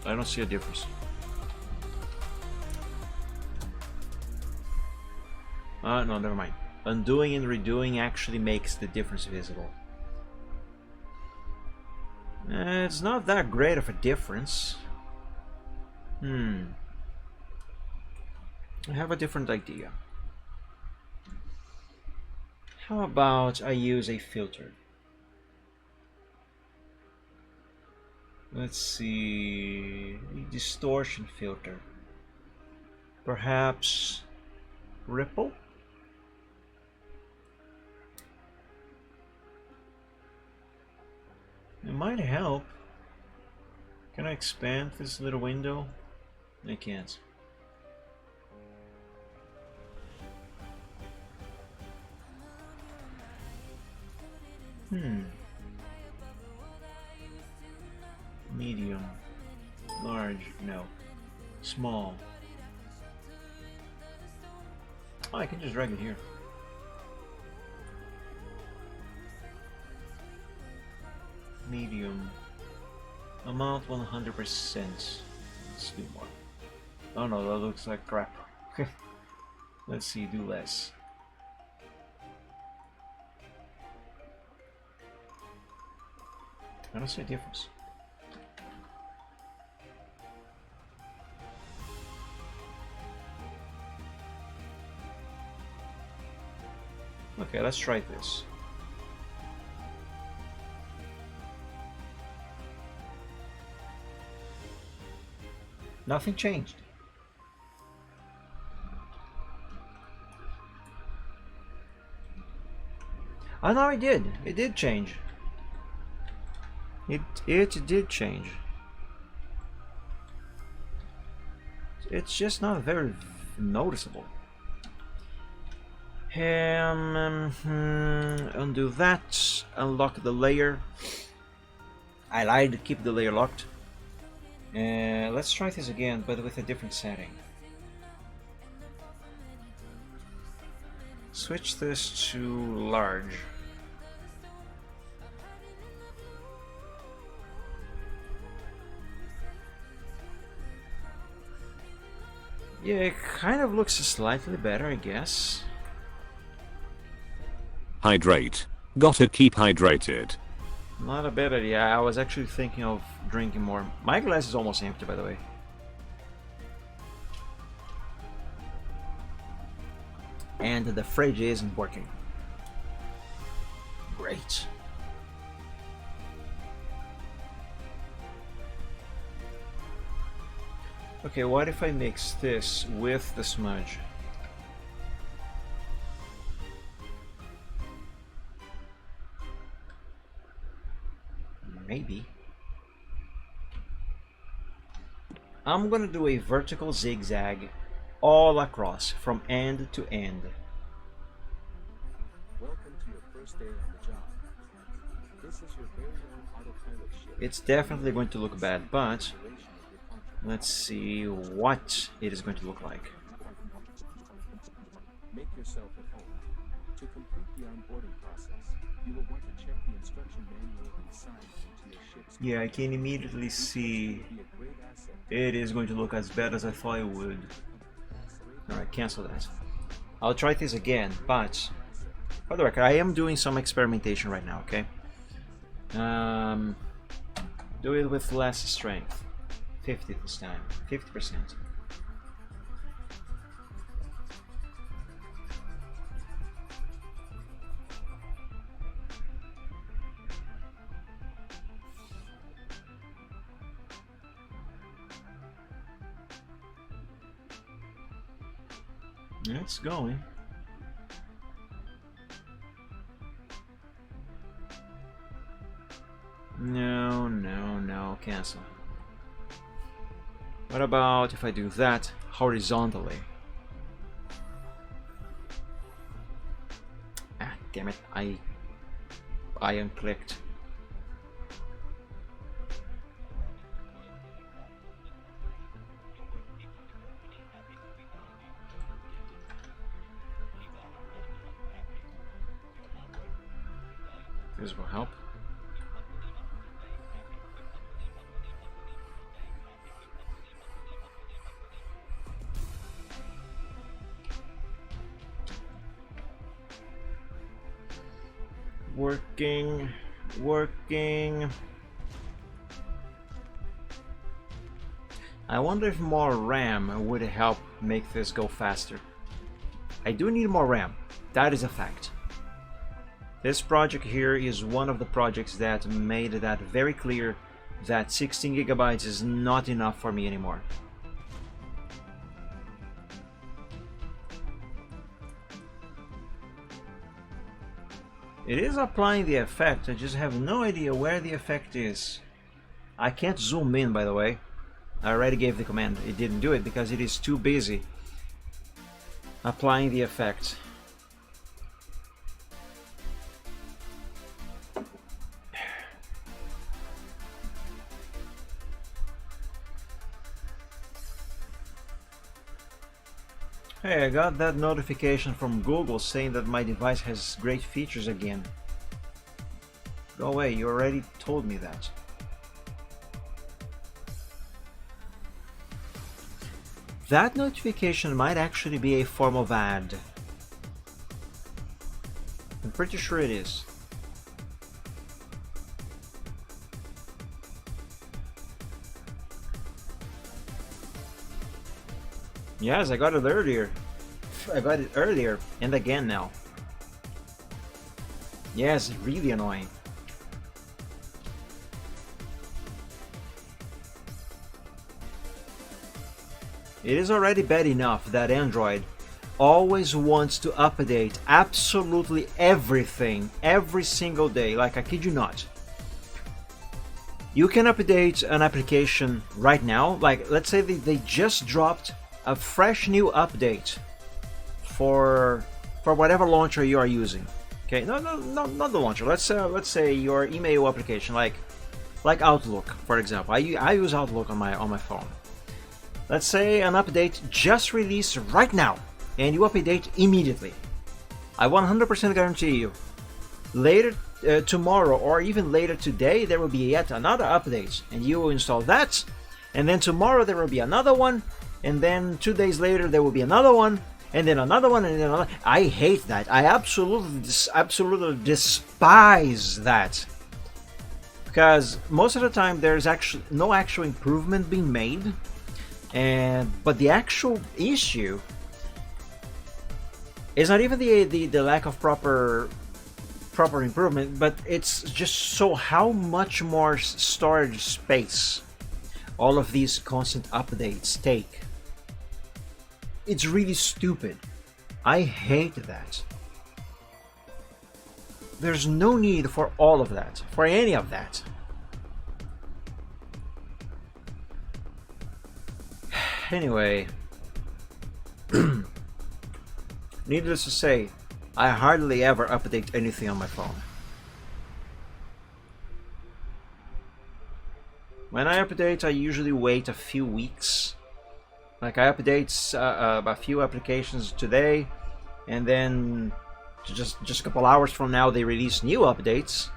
I don't see a difference. No, never mind. Undoing and redoing actually makes the difference visible. It's not that great of a difference. I have a different idea. How about I use a filter? Let's see, a distortion filter. Perhaps ripple? It might help. Can I expand this little window? I can't. Medium. Large. No. Small. Oh, I can just drag it here. Medium. Amount 100%. Let's do more. Oh no, that looks like crap. Let's see, do less. I don't see a difference. Okay, let's try this. Nothing changed. Oh no, it did. It did change. It did change. It's just not very noticeable. Undo that. Unlock the layer. I lied to keep the layer locked. Let's try this again, but with a different setting. Switch this to large. Yeah, it kind of looks slightly better, I guess. Hydrate. Gotta keep hydrated. Not a bad idea. I was actually thinking of drinking more. My glass is almost empty, by the way. And the fridge isn't working. Great. Okay, what if I mix this with the smudge? Maybe. I'm gonna do a vertical zigzag all across from end to end. Welcome to your first day on the job. This is your very own autopilot ship. It's definitely going to look bad, but let's see what it is going to look like. Make yourself at home. To complete the onboarding process, you will want to check the instruction manual and sign into your ship's Yeah, I can immediately see be a great asset. it is going to look as bad as I thought it would. Alright, cancel that. I'll try this again, but for the record, I am doing some experimentation right now, okay? Do it with less strength. 50 this time. 50%. It's going. No, cancel. What about if I do that horizontally? Ah, damn it, I unclicked. This will help. Working. I wonder if more RAM would help make this go faster. I do need more RAM. That is a fact. This project here is one of the projects that made that very clear that 16 gigabytes is not enough for me anymore. It is applying the effect, I just have no idea where the effect is. I can't zoom in, by the way. I already gave the command. It didn't do it because it is too busy applying the effect. Hey, I got that notification from Google saying that my device has great features again. Go away, you already told me that. That notification might actually be a form of ad. I'm pretty sure it is. Yes, I got it earlier. I got it earlier and again now. Yes, really annoying. It is already bad enough that Android always wants to update absolutely everything every single day. Like, I kid you not. You can update an application right now. Like, let's say they just dropped a fresh new update for whatever launcher you are using. Okay, no, not the launcher. Let's say your email application, like Outlook, for example. I use Outlook on my phone. Let's say an update just released right now, and you update immediately. I 100% guarantee you, later tomorrow or even later today, there will be yet another update, and you will install that, and then tomorrow there will be another one, and then 2 days later there will be another one, and then another one, and then another. I hate that. I absolutely despise that, because most of the time there's actually no actual improvement being made, but the actual issue is not even the lack of proper improvement, but it's just so how much more storage space all of these constant updates take. It's really stupid. I hate that. There's no need for all of that, for any of that. Anyway, needless to say, I hardly ever update anything on my phone. When I update, I usually wait a few weeks. Like, I update a few applications today, and then just a couple hours from now they release new updates.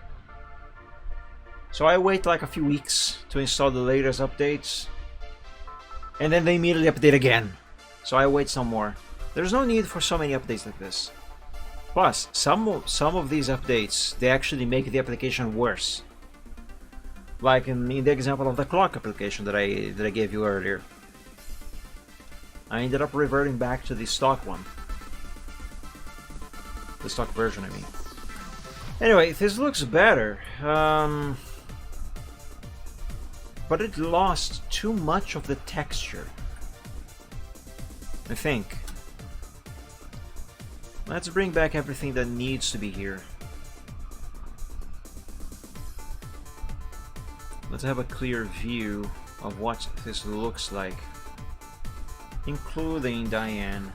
So I wait like a few weeks to install the latest updates, and then they immediately update again. So I wait some more. There's no need for so many updates like this. Plus, some of these updates, they actually make the application worse. Like in the example of the clock application that I gave you earlier. I ended up reverting back to the stock one. The stock version, I mean. Anyway, this looks better. But it lost too much of the texture, I think. Let's bring back everything that needs to be here. Let's have a clear view. of what this looks like, including Diane.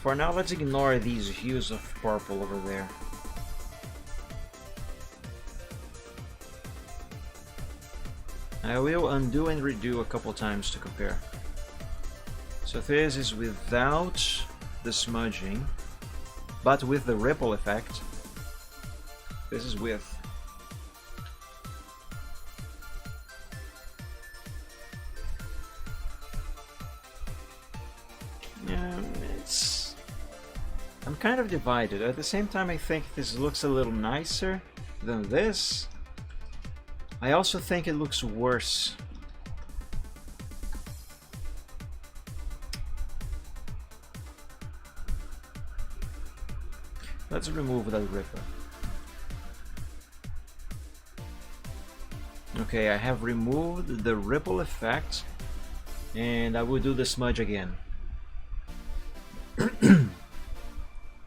For now, let's ignore these hues of purple over there. I will undo and redo a couple times to compare. So this is without the smudging, but with the ripple effect. This is with. Yeah, I'm kind of divided. At the same time, I think this looks a little nicer than this. I also think it looks worse. Let's remove that ripple. Okay, I have removed the ripple effect, and I will do the smudge again.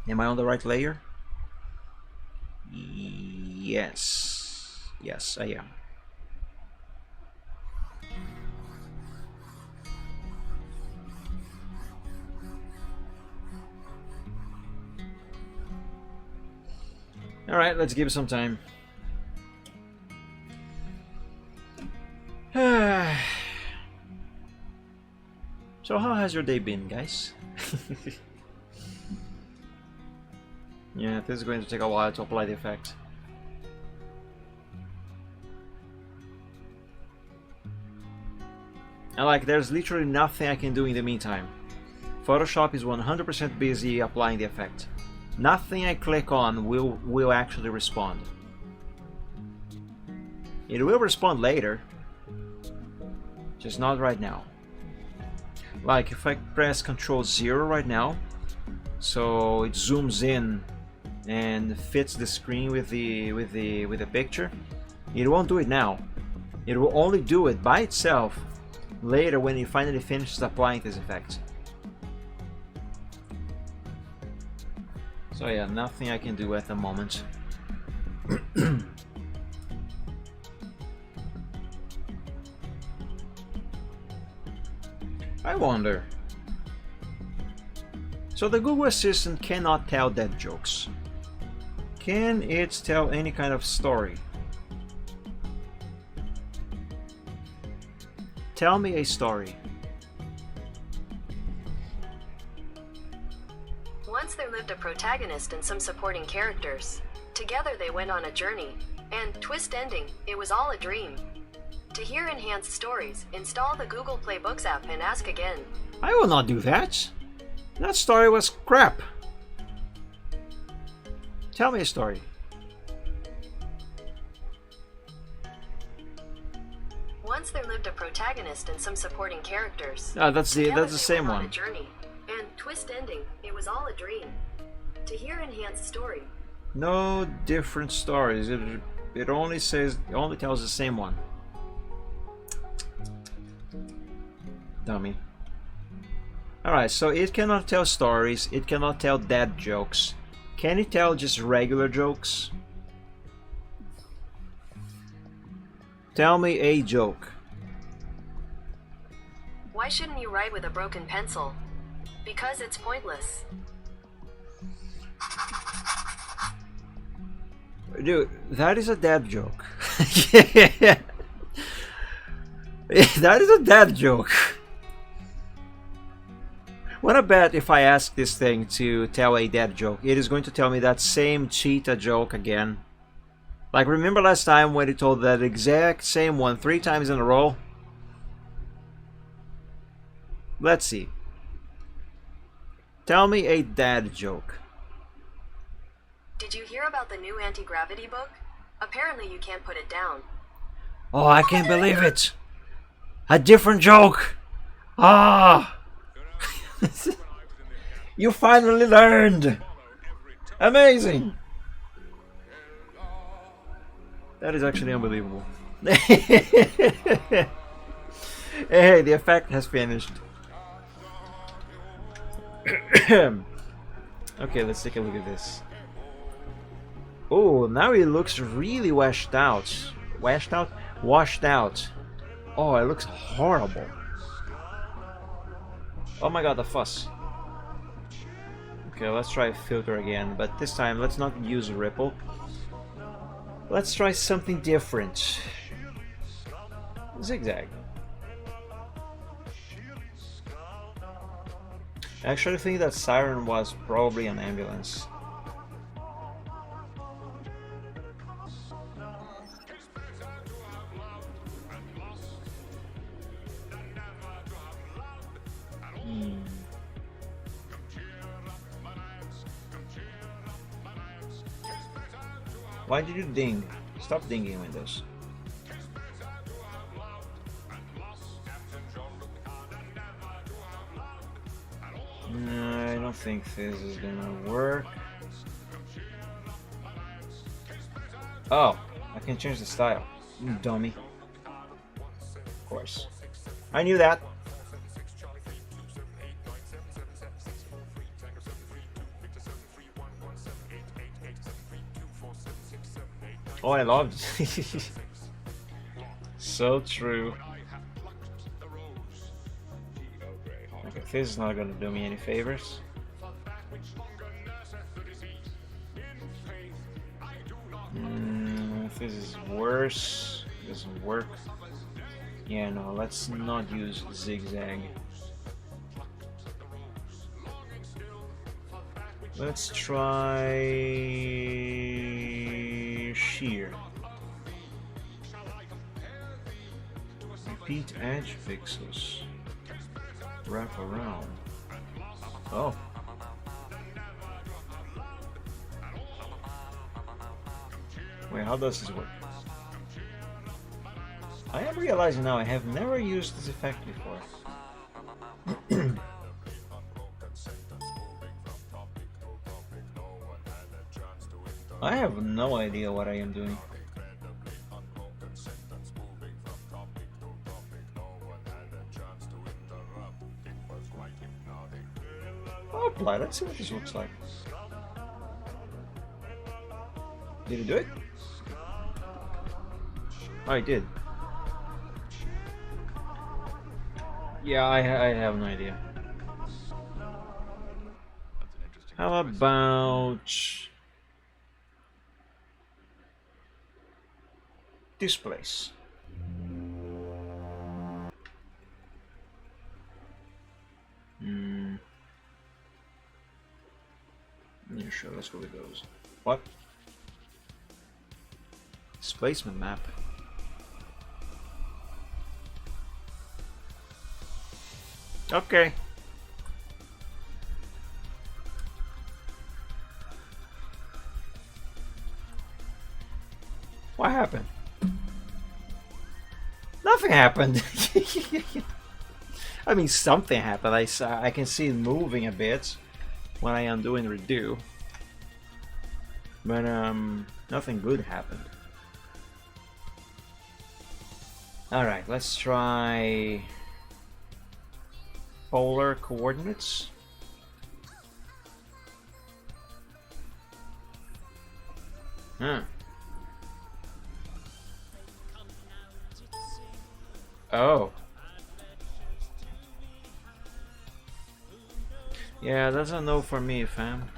Am I on the right layer? Yes. Yes, I am. Alright, let's give it some time. So how has your day been, guys? Yeah, this is going to take a while to apply the effect. And like, there's literally nothing I can do in the meantime. Photoshop is 100% busy applying the effect. Nothing I click on will actually respond. It will respond later, just not right now. Like if I press Ctrl 0 right now, so it zooms in and fits the screen with the picture, it won't do it now. It will only do it by itself later when it finally finishes applying this effect. So yeah, nothing I can do at the moment. I wonder. So the Google Assistant cannot tell dad jokes. Can it tell any kind of story? Tell me a story. Once there lived a protagonist and some supporting characters. Together they went on a journey. And, twist ending, it was all a dream. To hear enhanced stories, install the Google Play Books app and ask again. I will not do that. That story was crap. Tell me a story. Once there lived a protagonist and some supporting characters. That's the Together they same went on one. a journey. And, twist ending, it was all a dream. To hear enhanced story. No different stories. It only tells the same one. Dummy. Alright, so it cannot tell stories, it cannot tell dad jokes. Can it tell just regular jokes? Tell me a joke. Why shouldn't you write with a broken pencil? Because it's pointless. Dude, that is a dad joke. Yeah. That is a dad joke. What I bet if I ask this thing to tell a dad joke, it is going to tell me that same cheetah joke again. Like, remember last time when it told that exact same one 3 times in a row? Let's see. Tell me a dad joke. Did you hear about the new anti-gravity book? Apparently you can't put it down. Oh, I can't believe it! A different joke! Ah! You finally learned! Amazing! That is actually unbelievable. Hey, the effect has finished. Okay, let's take a look at this. Oh, now it looks really washed out. Washed out? Washed out. Oh, it looks horrible. Oh my god, the fuss. Okay, let's try filter again, but this time let's not use ripple. Let's try something different. Zigzag. Actually, I think that siren was probably an ambulance. Why did you ding? Stop dinging windows. No, I don't think this is gonna work. Oh, I can change the style. You dummy. Of course. I knew that. Oh, I loved it. So true. Okay, this is not gonna do me any favors. If this is worse, it doesn't work. Yeah, no, let's not use zigzag. Let's try shear. Repeat edge pixels. Wrap around. Oh. Wait, how does this work? I am realizing now I have never used this effect before. I have no idea what I am doing. Oh, apply. Let's see what this looks like. Did it do it? Oh, it did. Yeah, I have no idea. How about this place? Yeah, sure, let's go with those. What? Displacement map. Okay. What happened? Nothing happened. I mean, something happened. I can see it moving a bit when I am doing redo, but nothing good happened. All right, let's try polar coordinates. Huh. Oh. Yeah, that's a no for me, fam.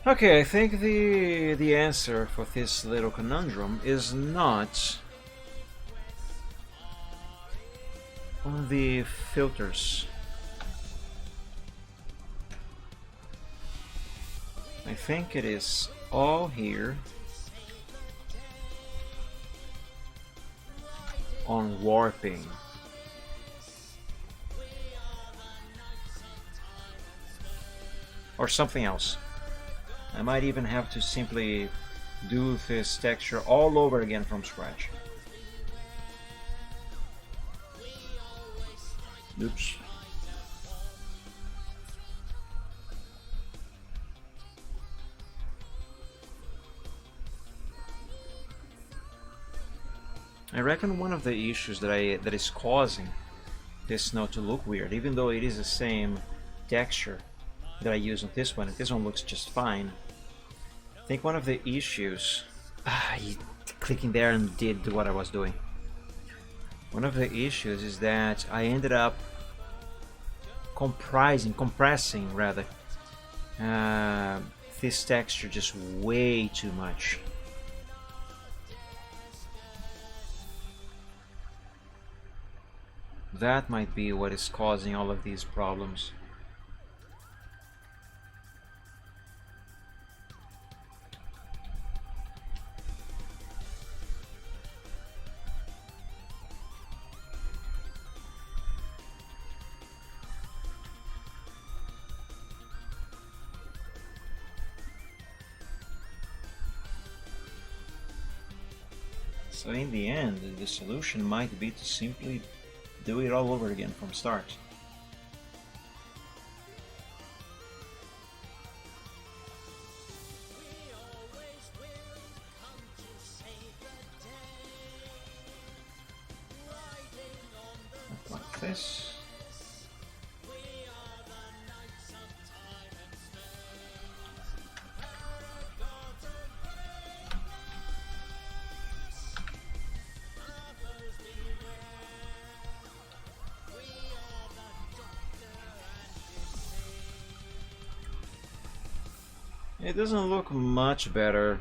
Okay, I think the answer for this little conundrum is not on the filters. I think it is all here on warping. Or something else. I might even have to simply do this texture all over again from scratch. Oops. I reckon one of the issues that is causing this snow to look weird, even though it is the same texture, that I use on this one, and this one looks just fine. I think one of the issues... clicking there and did what I was doing. One of the issues is that I ended up compressing rather, this texture just way too much. That might be what is causing all of these problems. So in the end, the solution might be to simply do it all over again from start. Like this. It doesn't look much better.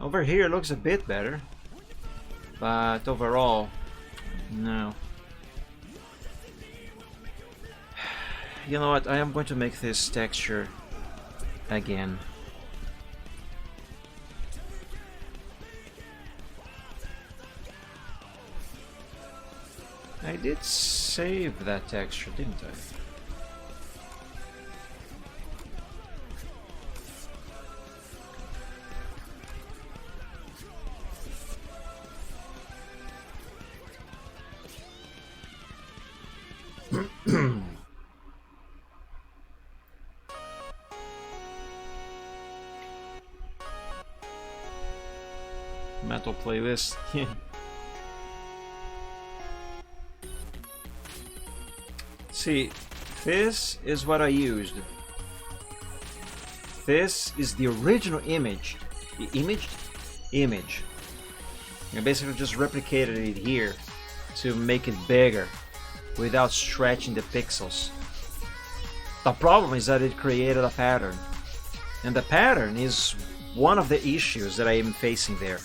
Over here it looks a bit better, but overall, no. You know what, I am going to make this texture again. I did save that texture, didn't I? Metal playlist. See, this is what I used. This is the original image. The image. I basically just replicated it here to make it bigger without stretching the pixels. The problem is that it created a pattern, and the pattern is one of the issues that I am facing there.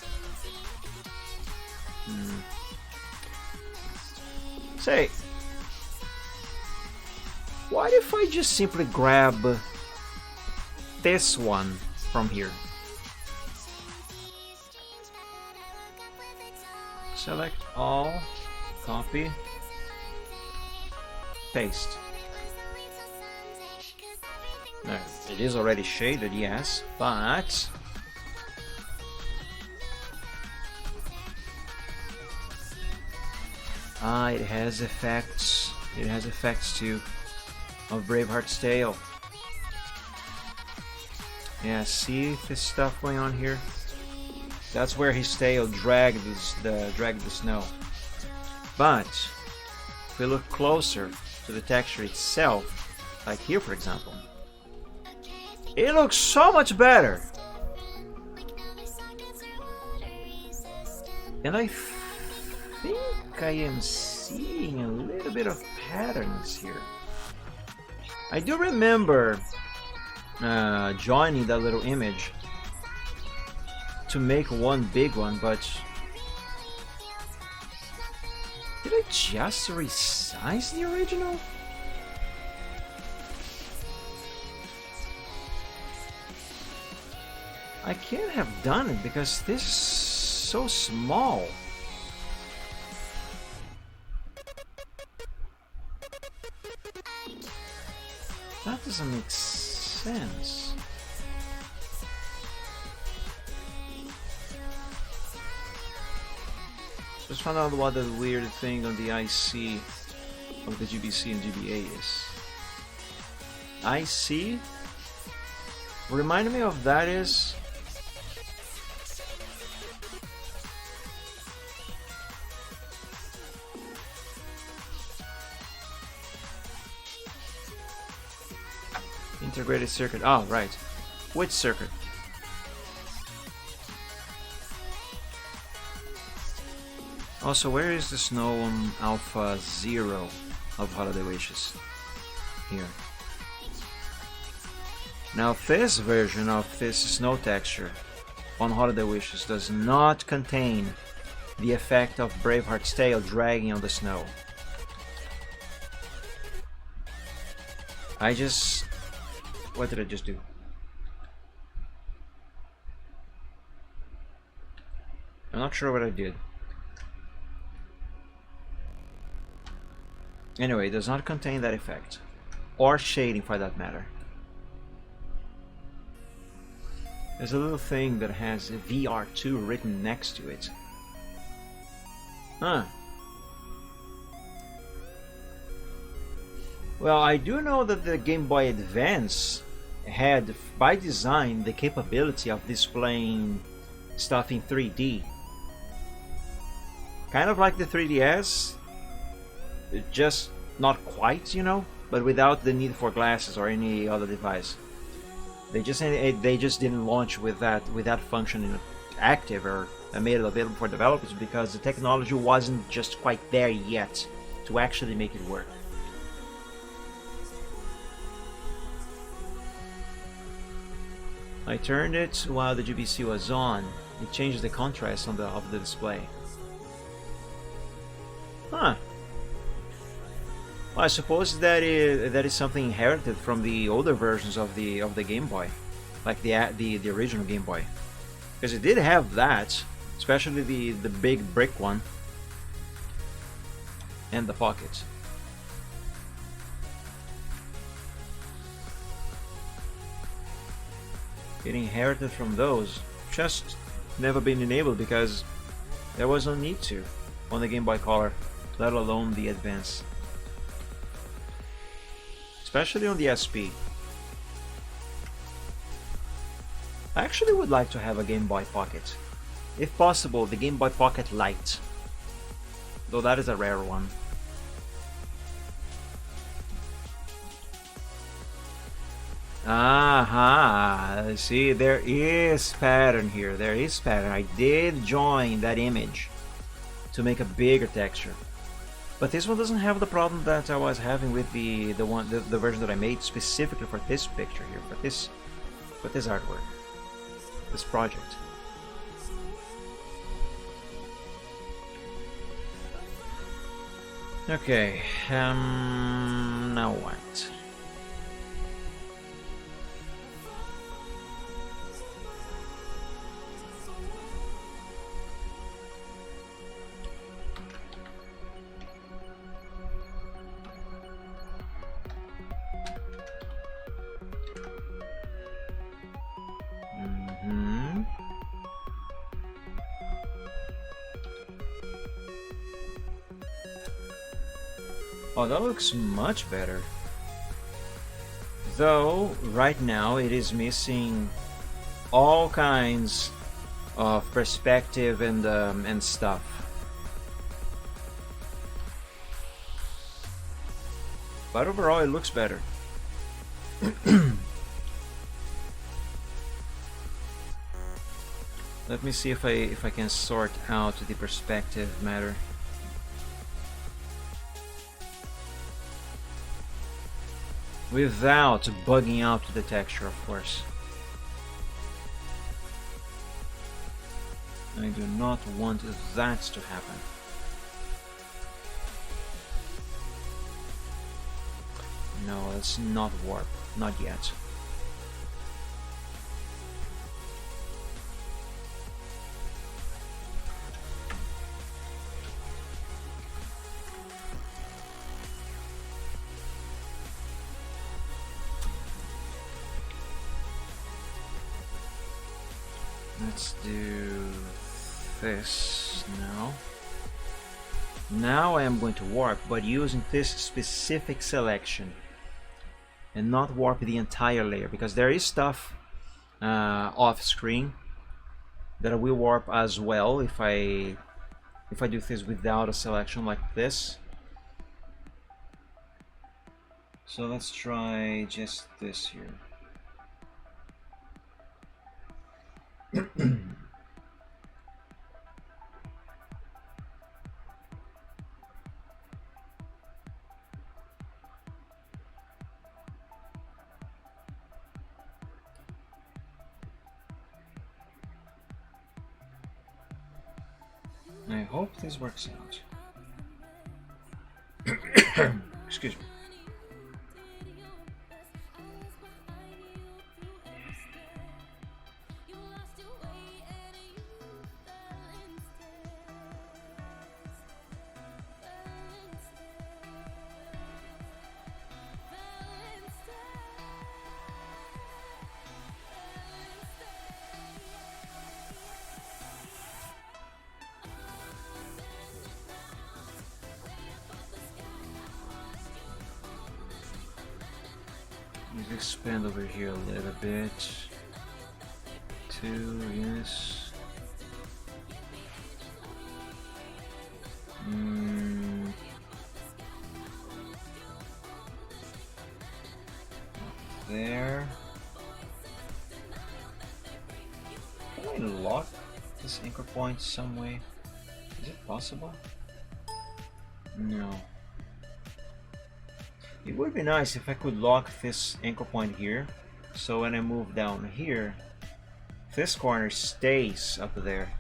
Say, what if I just simply grab this one from here? Select all, copy, paste. Now, it is already shaded, yes, but it has effects. It has effects too of Braveheart's tail. Yeah, see this stuff going on here? That's where his tail dragged the snow. But if we look closer to the texture itself, like here for example, it looks so much better. And I think I am seeing a little bit of patterns here. I do remember joining that little image to make one big one, but did I just resize the original? I can't have done it because this is so small. That doesn't make sense. Just found out what the weird thing on the IC of the GBC and GBA is. IC? Remind me of that is... Integrated circuit. Oh, right. Which circuit? Also, where is the snow on Alpha 0 of Holiday Wishes? Here. Now, this version of this snow texture on Holiday Wishes does not contain the effect of Braveheart's tail dragging on the snow. What did I just do? I'm not sure what I did. Anyway, it does not contain that effect. Or shading for that matter. There's a little thing that has VR2 written next to it. Huh. Well, I do know that the Game Boy Advance had, by design, the capability of displaying stuff in 3D. Kind of like the 3DS, just not quite, you know, but without the need for glasses or any other device. They just didn't launch with that function active or made it available for developers because the technology wasn't just quite there yet to actually make it work. I turned it while the GBC was on. It changes the contrast of the display. Huh. Well, I suppose that is something inherited from the older versions of the Game Boy, like the original Game Boy, because it did have that, especially the big brick one and the pocket. It inherited from those, just never been enabled because there was no need to on the Game Boy Color, let alone the Advance. Especially on the SP. I actually would like to have a Game Boy Pocket. If possible, the Game Boy Pocket Lite. Though that is a rare one. Aha! See, there is pattern here. There is pattern. I did join that image to make a bigger texture. But this one doesn't have the problem that I was having with the version that I made specifically for this picture here, for this artwork, this project. Okay, now what? Oh, that looks much better. Though, right now it is missing all kinds of perspective and stuff. But overall, it looks better. Let me see if I can sort out the perspective matter. Without bugging out the texture, of course. I do not want that to happen. No, let's not warp. Not yet. Let's do this now. Now I am going to warp, but using this specific selection and not warp the entire layer, because there is stuff off screen that I will warp as well if I do this without a selection like this. So let's try just this here. I hope this works out. Excuse me. Let's expand over here a little bit. 2, yes. There. Can I lock this anchor point some way? Is it possible? No. It would be nice if I could lock this anchor point here, so when I move down here, this corner stays up there.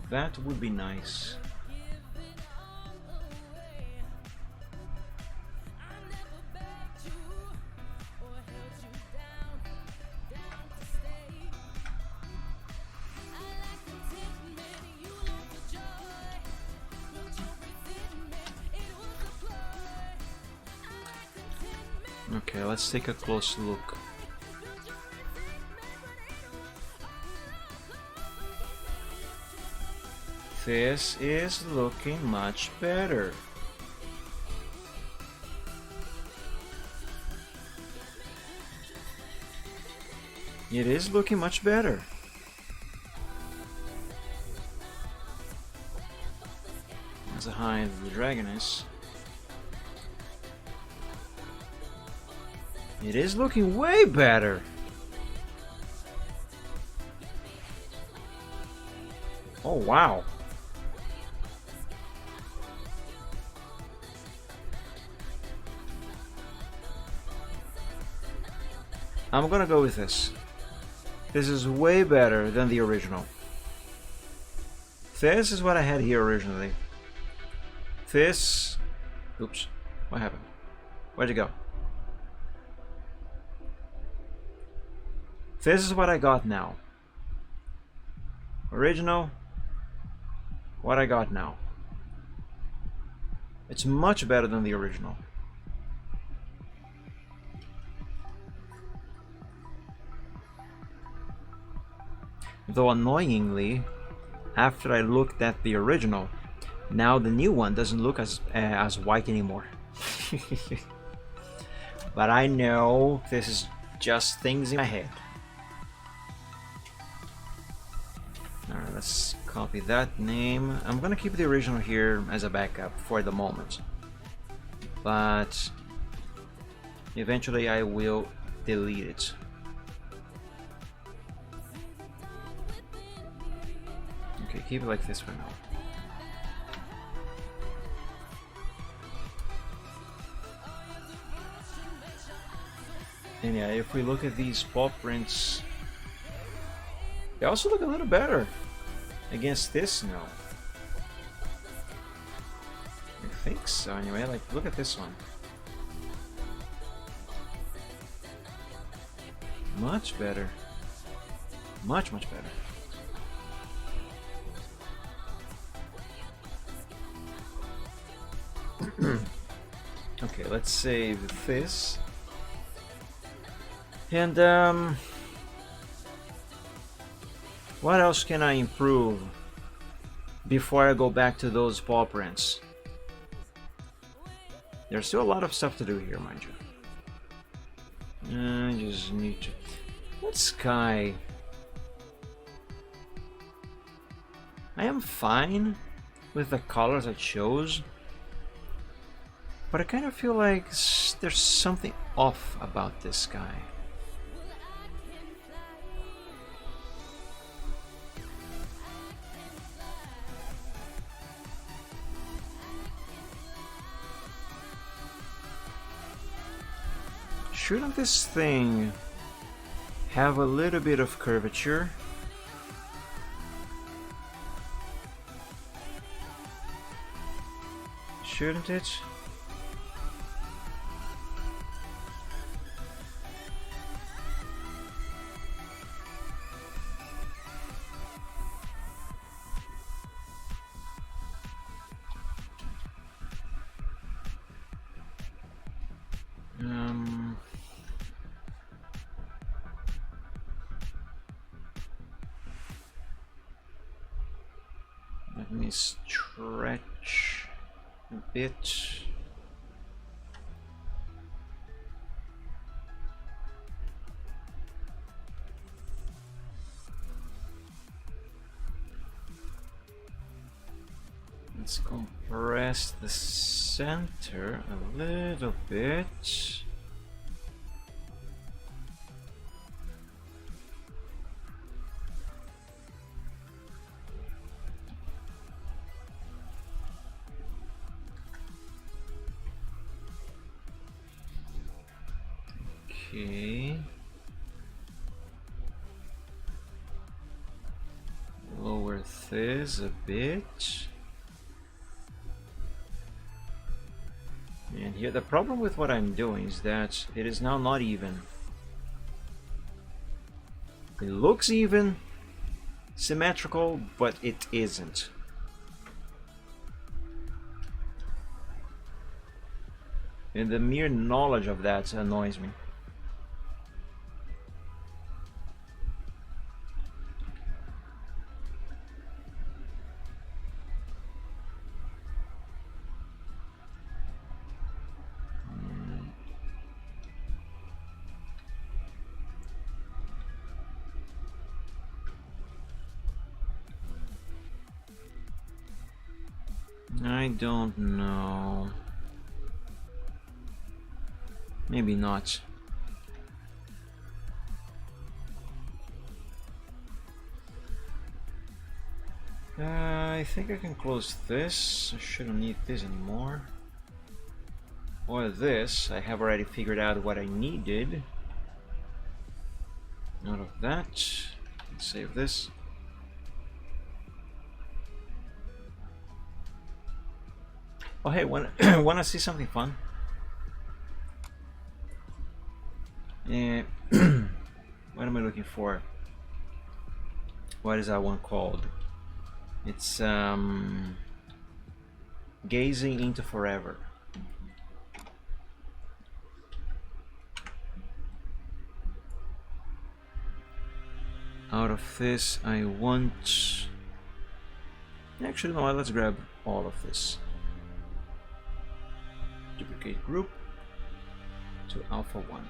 That would be nice. Okay, let's take a close look. This is looking much better. It is looking much better. As a hide of the dragoness. It is looking way better. Oh wow. I'm gonna go with this. This is way better than the original. This is what I had here originally. This... Oops. What happened? Where'd it go? This is what I got now. Original. What I got now. It's much better than the original. Though annoyingly, after I looked at the original, now the new one doesn't look as white anymore. But I know this is just things in my head. Alright, let's copy that name. I'm gonna keep the original here as a backup for the moment. But eventually I will delete it. Okay, keep it like this for now. And yeah, if we look at these paw prints, they also look a little better against this now. I think so anyway, like look at this one. Much better. Much better. Okay, let's save this. And what else can I improve before I go back to those paw prints? There's still a lot of stuff to do here, mind you. I just need to... What sky? I am fine with the colors I chose, but I kind of feel like there's something off about this guy. shouldn't this thing have a little bit of curvature? Shouldn't it? Let me stretch a bit. Let's compress the center a little bit. Okay. Lower this a bit. And here, the problem with what I'm doing is that it is now not even. It looks even, symmetrical, but it isn't. And the mere knowledge of that annoys me. I don't know. Maybe not. I think I can close this. I shouldn't need this anymore. Or this. I have already figured out what I needed. Out of that. Let's save this. Oh hey, wanna see something fun? And what am I looking for? What is that one called? It's Gazing into Forever. Out of this I want... Actually no, let's grab all of this. Duplicate group to alpha 1.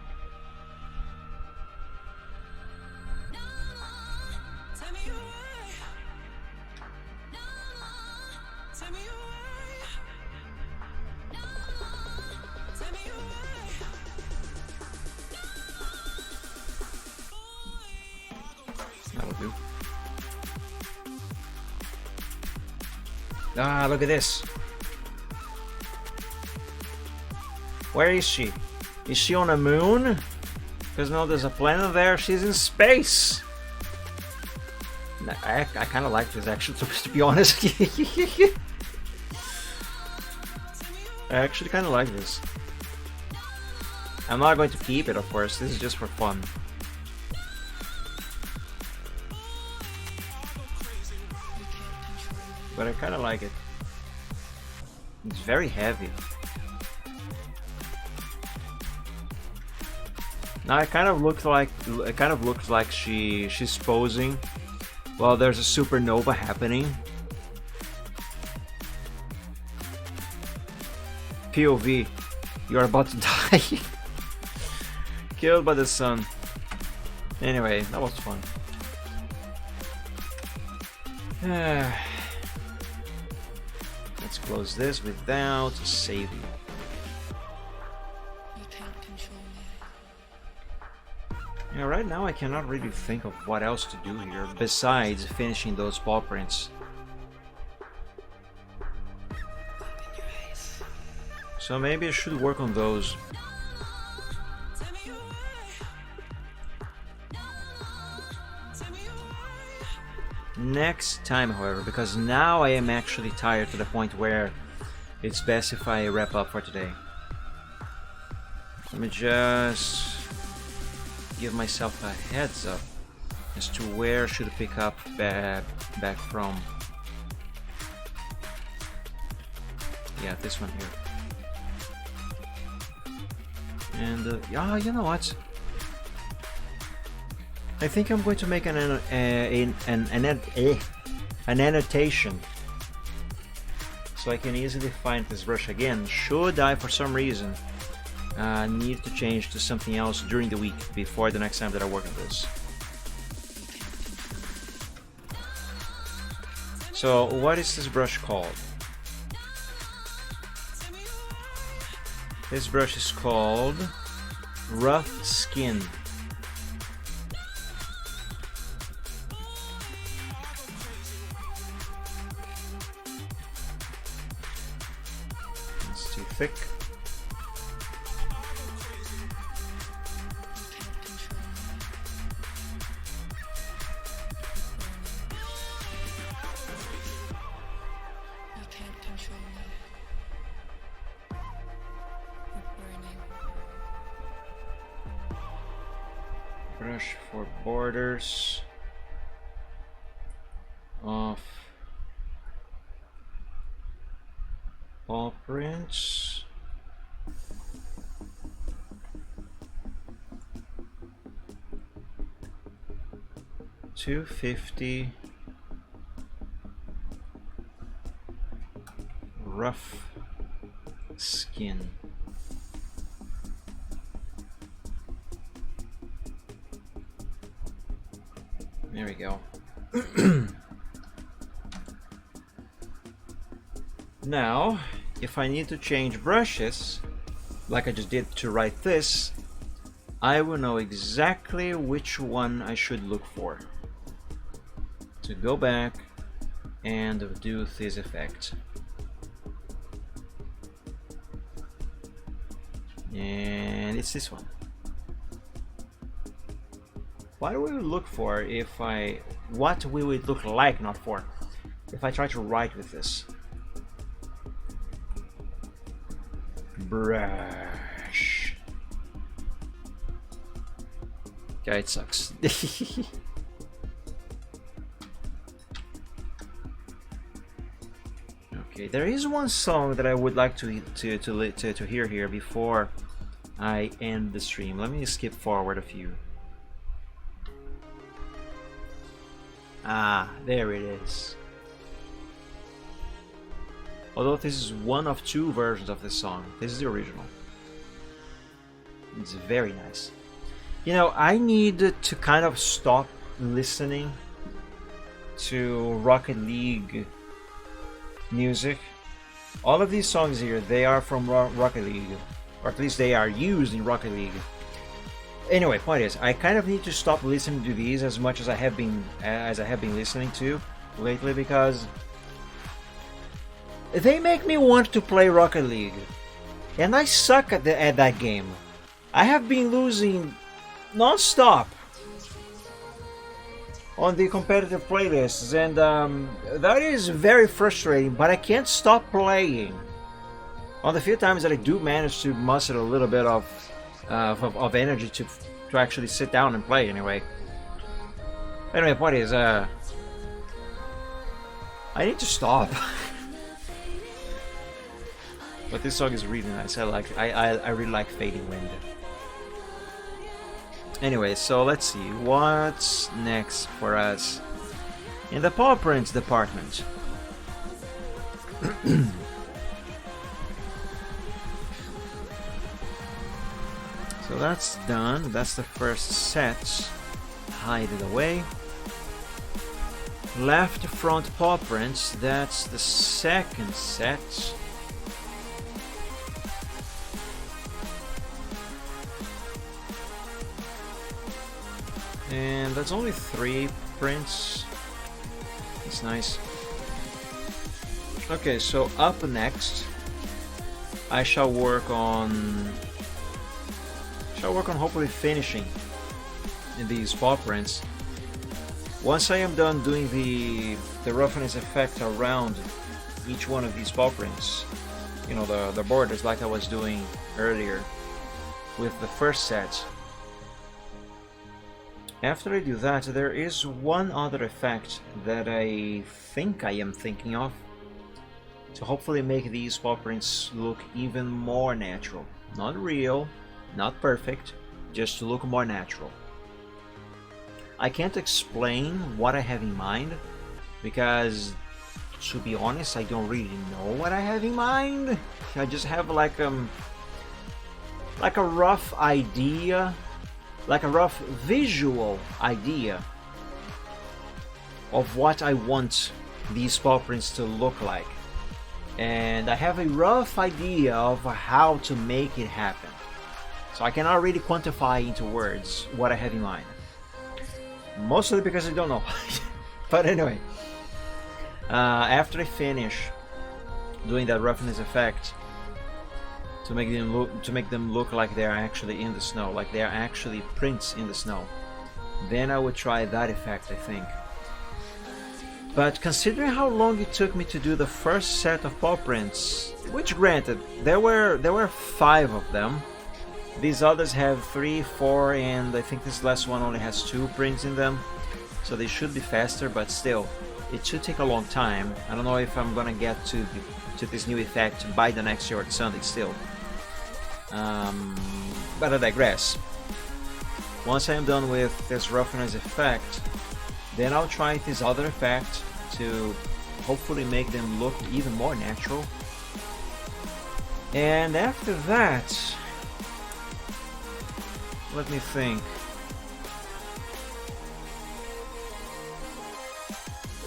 That'll do. Ah, look at this. Where is she? Is she on a moon? Because now there's a planet there. She's in space. I kind of like this actually, to be honest. I actually kind of like this. I'm not going to keep it, of course. This is just for fun. But I kind of like it. It's very heavy. Now it kind of looks like she's posing while there's a supernova happening. POV, you are about to die. Killed by the sun. Anyway, that was fun. Let's close this without saving. Yeah, right now I cannot really think of what else to do here besides finishing those paw prints. So maybe I should work on those. next time, however, because now I am actually tired to the point where it's best if I wrap up for today. Let me just give myself a heads up as to where I should pick up back from. Yeah, this one here. And yeah, you know what? I think I'm going to make an annotation so I can easily find this brush again. Should I, for some reason, need to change to something else during the week before the next time that I work on this. So, what is this brush called? This brush is called Rough Skin. It's too thick. You can't control me. You're burning. Brush for borders of paw prints. $250 rough skin. There we go. Now, if I need to change brushes, like I just did to write this, I will know exactly which one I should look for to go back and do this effect. And it's this one. What will we look for if what will it look like, not for, if I try to write with this? Brush. Yeah, it sucks. Okay, there is one song that I would like to hear here before I end the stream. Let me skip forward a few. Ah, there it is. Although this is one of two versions of this song, this is the original. It's very nice. You know, I need to kind of stop listening to Rocket League music. All of these songs here, they are from Rocket League, or at least they are used in Rocket League. Anyway, point is, I kind of need to stop listening to these as much as I have been listening to lately, because they make me want to play Rocket League, and I suck at that game. I have been losing non-stop on the competitive playlists, and that is very frustrating, but I can't stop playing. On the few times that I do manage to muster a little bit of energy to actually sit down and play anyway. Anyway, point is, I need to stop. But this song is really nice. I really like Fading Wind. Anyway, so let's see what's next for us in the paw prints department. So that's done. That's the first set. Hide it away. Left front paw prints. That's the second set. And that's only 3 prints. It's nice. Okay, so up next, I shall work on hopefully finishing in these paw prints. Once I am done doing the roughness effect around each one of these paw prints, you know, the borders like I was doing earlier with the first set. After I do that, there is one other effect that I think I am thinking of to hopefully make these paw prints look even more natural. Not real, not perfect, just to look more natural. I can't explain what I have in mind because, to be honest, I don't really know what I have in mind. I just have like a rough idea, like a rough visual idea of what I want these paw prints to look like. And I have a rough idea of how to make it happen. So I cannot really quantify into words what I have in mind. Mostly because I don't know. But anyway, after I finish doing that roughness effect to make them look like they're actually in the snow, like they're actually prints in the snow, then I would try that effect, I think. But considering how long it took me to do the first set of paw prints, which granted there were 5 of them. These others have 3, 4, and I think this last one only has 2 prints in them, so they should be faster, but still, it should take a long time. I don't know if I'm gonna get to this new effect by the next Chewart Sunday still. But I digress. Once I am done with this roughness effect, then I'll try this other effect to hopefully make them look even more natural. And after that, let me think.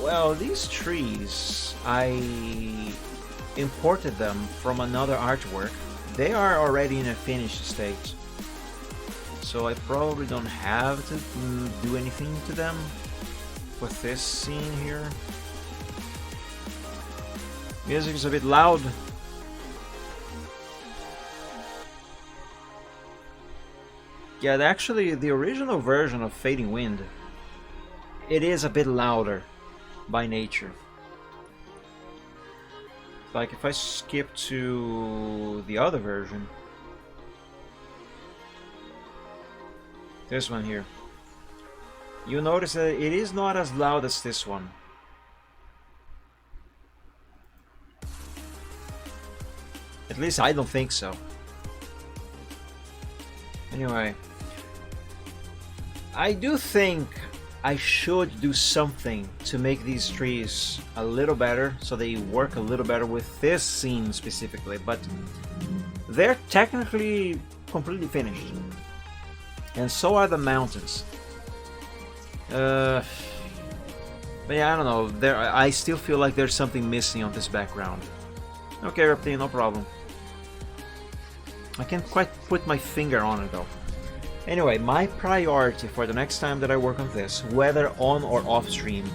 Well, these trees, I imported them from another artwork. They are already in a finished state, so I probably don't have to do anything to them with this scene here. Music is a bit loud. Yeah, actually, the original version of Fading Wind, it is a bit louder by nature. Like if I skip to the other version, this one here, you notice that it is not as loud as this one. At least I don't think so. Anyway, I do think I should do something to make these trees a little better, so they work a little better with this scene specifically, but they're technically completely finished. And so are the mountains. But yeah, I don't know, I still feel like there's something missing on this background. Okay, Reptile, no problem. I can't quite put my finger on it though. Anyway, my priority for the next time that I work on this, whether on or off stream,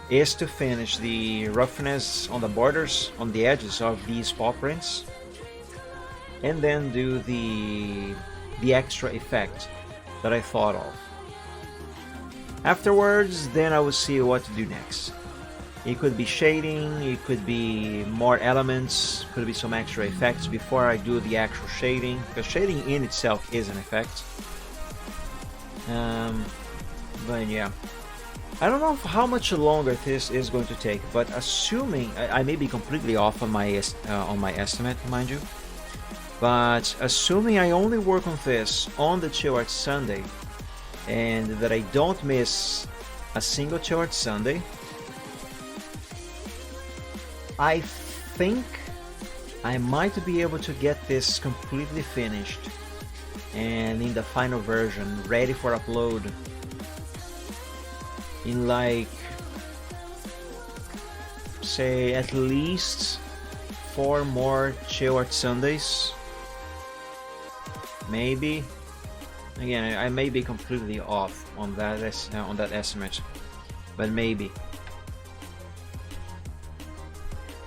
is to finish the roughness on the borders, on the edges of these paw prints, and then do the extra effect that I thought of. Afterwards, then I will see what to do next. It could be shading, it could be more elements, could be some extra effects before I do the actual shading, because shading in itself is an effect. But yeah, I don't know how much longer this is going to take, but assuming I may be completely off on my estimate, mind you, but assuming I only work on this on the Chewart Sunday, and that I don't miss a single Chewart Sunday, I think I might be able to get this completely finished and in the final version ready for upload in like, say, at least 4 more Chewart Sundays, maybe. Again, I may be completely off on that estimate, but maybe.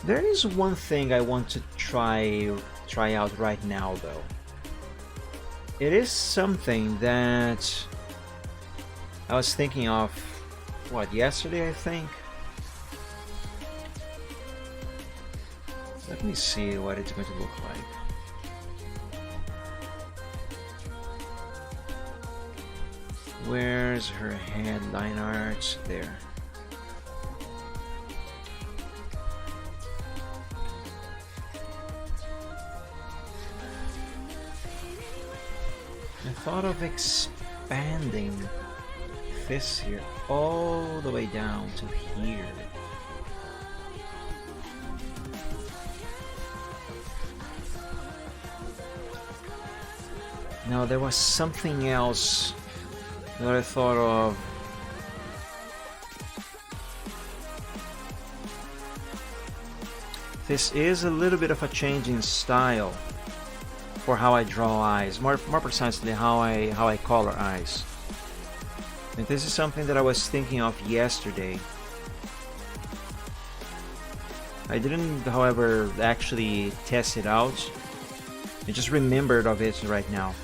There is one thing I want to try out right now though. It is something that I was thinking of what, yesterday I think. Let me see what it's going to look like. Where's her headline art? There. I thought of expanding this here all the way down to here. Now there was something else that I thought of. This is a little bit of a change in style for how I draw eyes, more precisely how I color eyes. And this is something that I was thinking of yesterday. I didn't, however, actually test it out. I just remembered of it right now.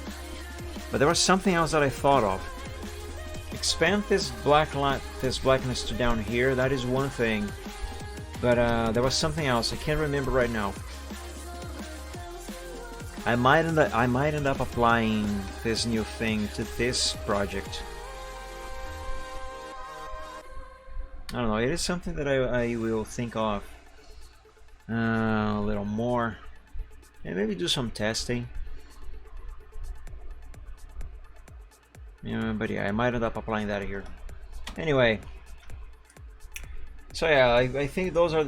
But there was something else that I thought of. Expand this blackness to down here. That is one thing. But there was something else. I can't remember right now. I might end up applying this new thing to this project. I don't know. It is something that I will think of a little more, and maybe do some testing. Yeah, but yeah, I might end up applying that here. Anyway, so yeah, I think those are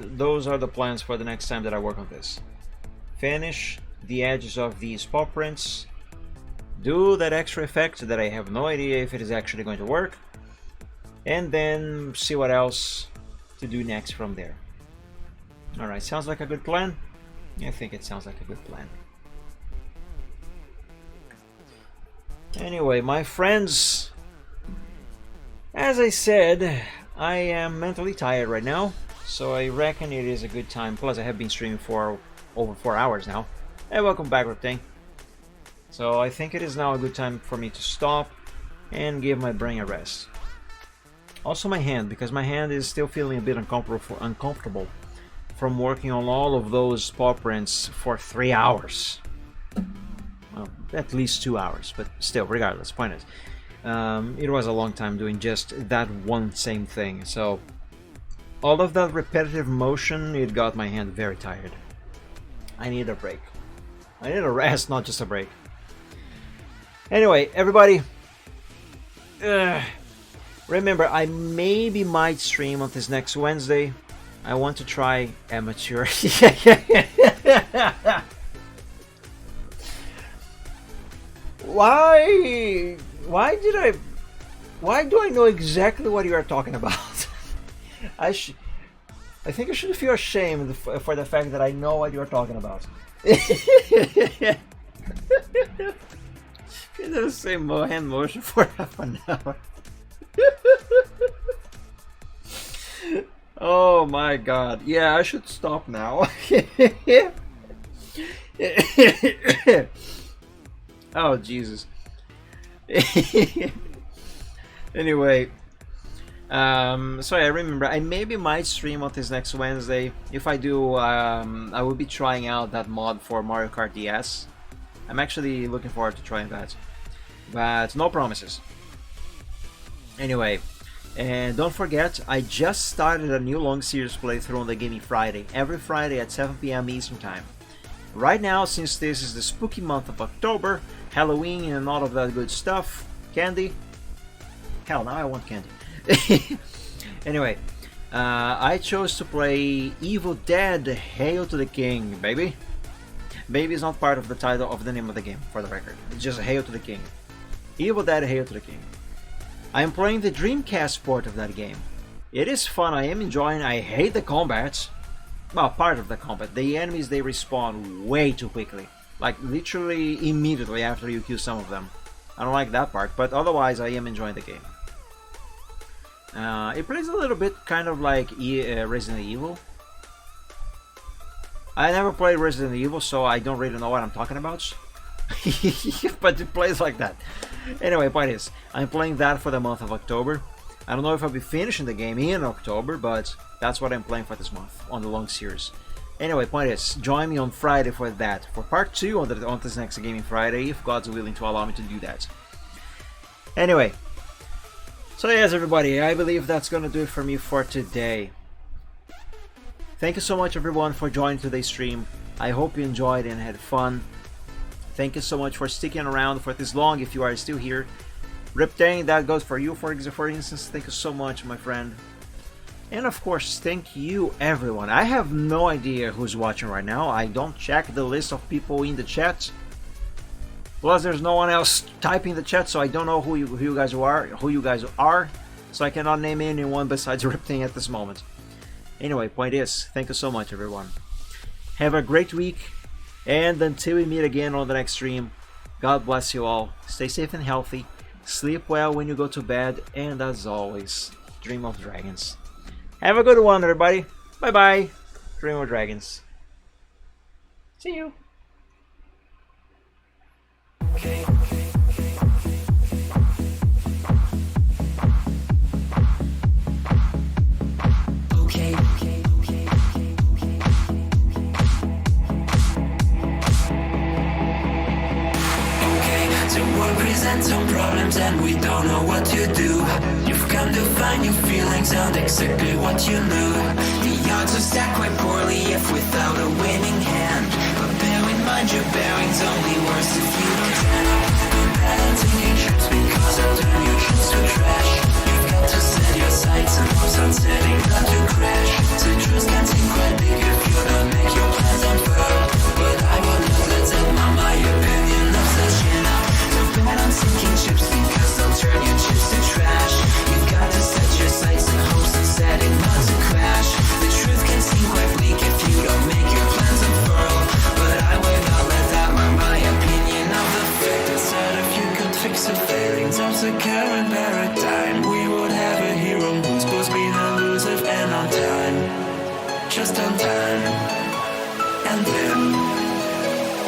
the plans for the next time that I work on this. Finish the edges of these paw prints, do that extra effect that I have no idea if it is actually going to work, and then see what else to do next from there. Alright, sounds like a good plan? I think it sounds like a good plan. Anyway, my friends, as I said, I am mentally tired right now, so I reckon it is a good time. Plus I have been streaming for over 4 hours now. Hey, welcome back, Reptang. So I think it is now a good time for me to stop and give my brain a rest. Also my hand, because my hand is still feeling a bit uncomfortable from working on all of those paw prints for 3 hours. Well, at least 2 hours, but still, regardless, point is, it was a long time doing just that one same thing. So all of that repetitive motion, it got my hand very tired. I need a break. I need a rest, not just a break. Anyway, everybody, remember, I maybe might stream on this next Wednesday. I want to try amateur. Why do I know exactly what you are talking about? I think I should feel ashamed for the fact that I know what you are talking about. You do the same hand motion for half an hour. Oh my god. Yeah, I should stop now. Oh Jesus. Anyway, so I remember I maybe might stream on this next Wednesday. If I do, I will be trying out that mod for Mario Kart DS. I'm actually looking forward to trying that, but no promises. Anyway, and don't forget, I just started a new long series playthrough on the Gaming Friday, every Friday at 7 PM Eastern Time. Right now, since this is the spooky month of October, Halloween and all of that good stuff, candy. Hell, now I want candy. Anyway, I chose to play Evil Dead: Hail to the King, baby. Baby is not part of the title of the name of the game, for the record. It's just Hail to the King. Evil Dead: Hail to the King. I am playing the Dreamcast port of that game. It is fun, I am enjoying. I hate the combat. Well, part of the combat. The enemies, they respawn way too quickly. Like, literally immediately after you kill some of them. I don't like that part, but otherwise I am enjoying the game. It plays a little bit kind of like Resident Evil. I never played Resident Evil, so I don't really know what I'm talking about. But it plays like that. Anyway, point is, I'm playing that for the month of October. I don't know if I'll be finishing the game in October, but that's what I'm playing for this month on the long series. Anyway, point is, join me on Friday for that. For part 2 on this next Gaming Friday, if God's willing to allow me to do that. Anyway, so yes, everybody, I believe that's gonna do it for me for today. Thank you so much, everyone, for joining today's stream. I hope you enjoyed and had fun. Thank you so much for sticking around for this long if you are still here. Riptang, that goes for you, for instance. Thank you so much, my friend. And of course, thank you, everyone. I have no idea who's watching right now. I don't check the list of people in the chat. Plus, there's no one else typing the chat, so I don't know who you guys are. So I cannot name anyone besides Riptang at this moment. Anyway, point is, thank you so much, everyone. Have a great week, and until we meet again on the next stream, God bless you all. Stay safe and healthy. Sleep well when you go to bed, and as always, dream of dragons. Have a good one, everybody. Bye bye. Dream of dragons. See you. Present some problems and we don't know what to do. You've come to find your feelings and exactly what you knew. The odds are stacked quite poorly if without a winning hand. But bear in mind your bearing's only worse if you don't turn up. Go bad on taking trips because I'll turn your trips to trash. You've got to set your sights and hopes on setting not to crash. Citrus can seem quite big if you don't make your plans unfurl. But I will not let them on my opinion of such enough. Bet on sinking ships because they'll turn your chips to trash. You've got to set your sights and hopes and set it not to crash. The truth can seem quite bleak if you don't make your plans unfurl. But I would not let that mar my opinion of the fact that said if you could fix the failings of the current paradigm, we would have a hero who's supposed to be elusive and on time. Just on time. And then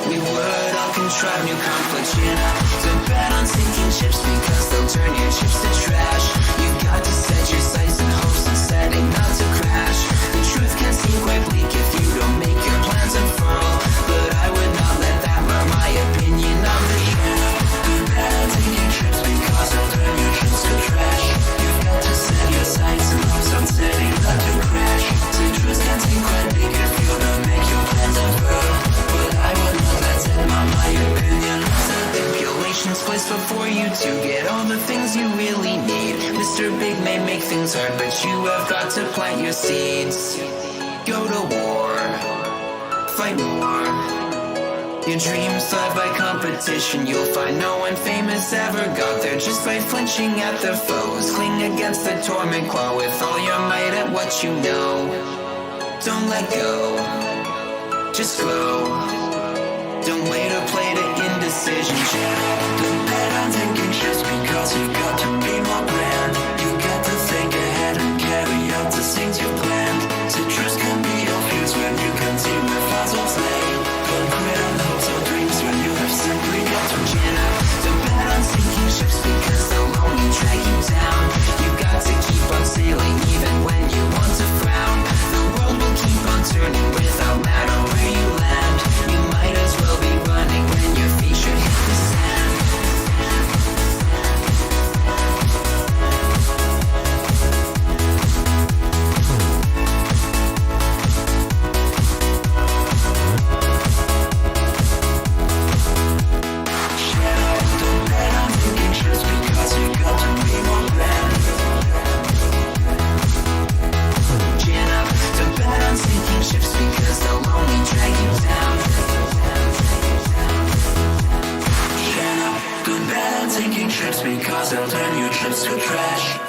we would all contrive new conflicts, you know. So bet on sinking ships because they'll turn your chips to trash. You've got to set your sights and hopes and setting not to crash. The truth can seem quite bleak if you don't make your plans unfurl. But I would not let that mar my opinion of the show. Good bet on sinking ships because they'll turn your chips to trash. You've got to set your sights and hopes on setting not to crash. The truth can seem quite bleak if you don't make your plans unfurl. But I would not let that mar my opinion. Stipulations placed before you to get all the things you really need. Mr. Big may make things hard, but you have got to plant your seeds. Go to war, fight more. Your dreams thrive by competition. You'll find no one famous ever got there just by flinching at their foes. Cling against the torment, claw with all your might at what you know. Don't let go, just grow. Don't wait or play to indecision. Don't bet on taking shifts because you've got to be more grand. You've got to think ahead and carry out the things you planned. Citrus can be your fears when you can see where fossils lay. Don't quit on hopes or dreams when you have simply got to gin up. Don't bet on sinking ships because they'll only drag you down. You've got to keep on sailing even when you want to frown. The world will keep on turning without matter where you land. You might as well be running when your feet should hit the sand. Don't bet on taking trips because you got to be more grand. Chin up, don't bet on sinking ships because they'll only drag you down. Chin up, don't bet on sinking ships because they'll turn your trips to trash.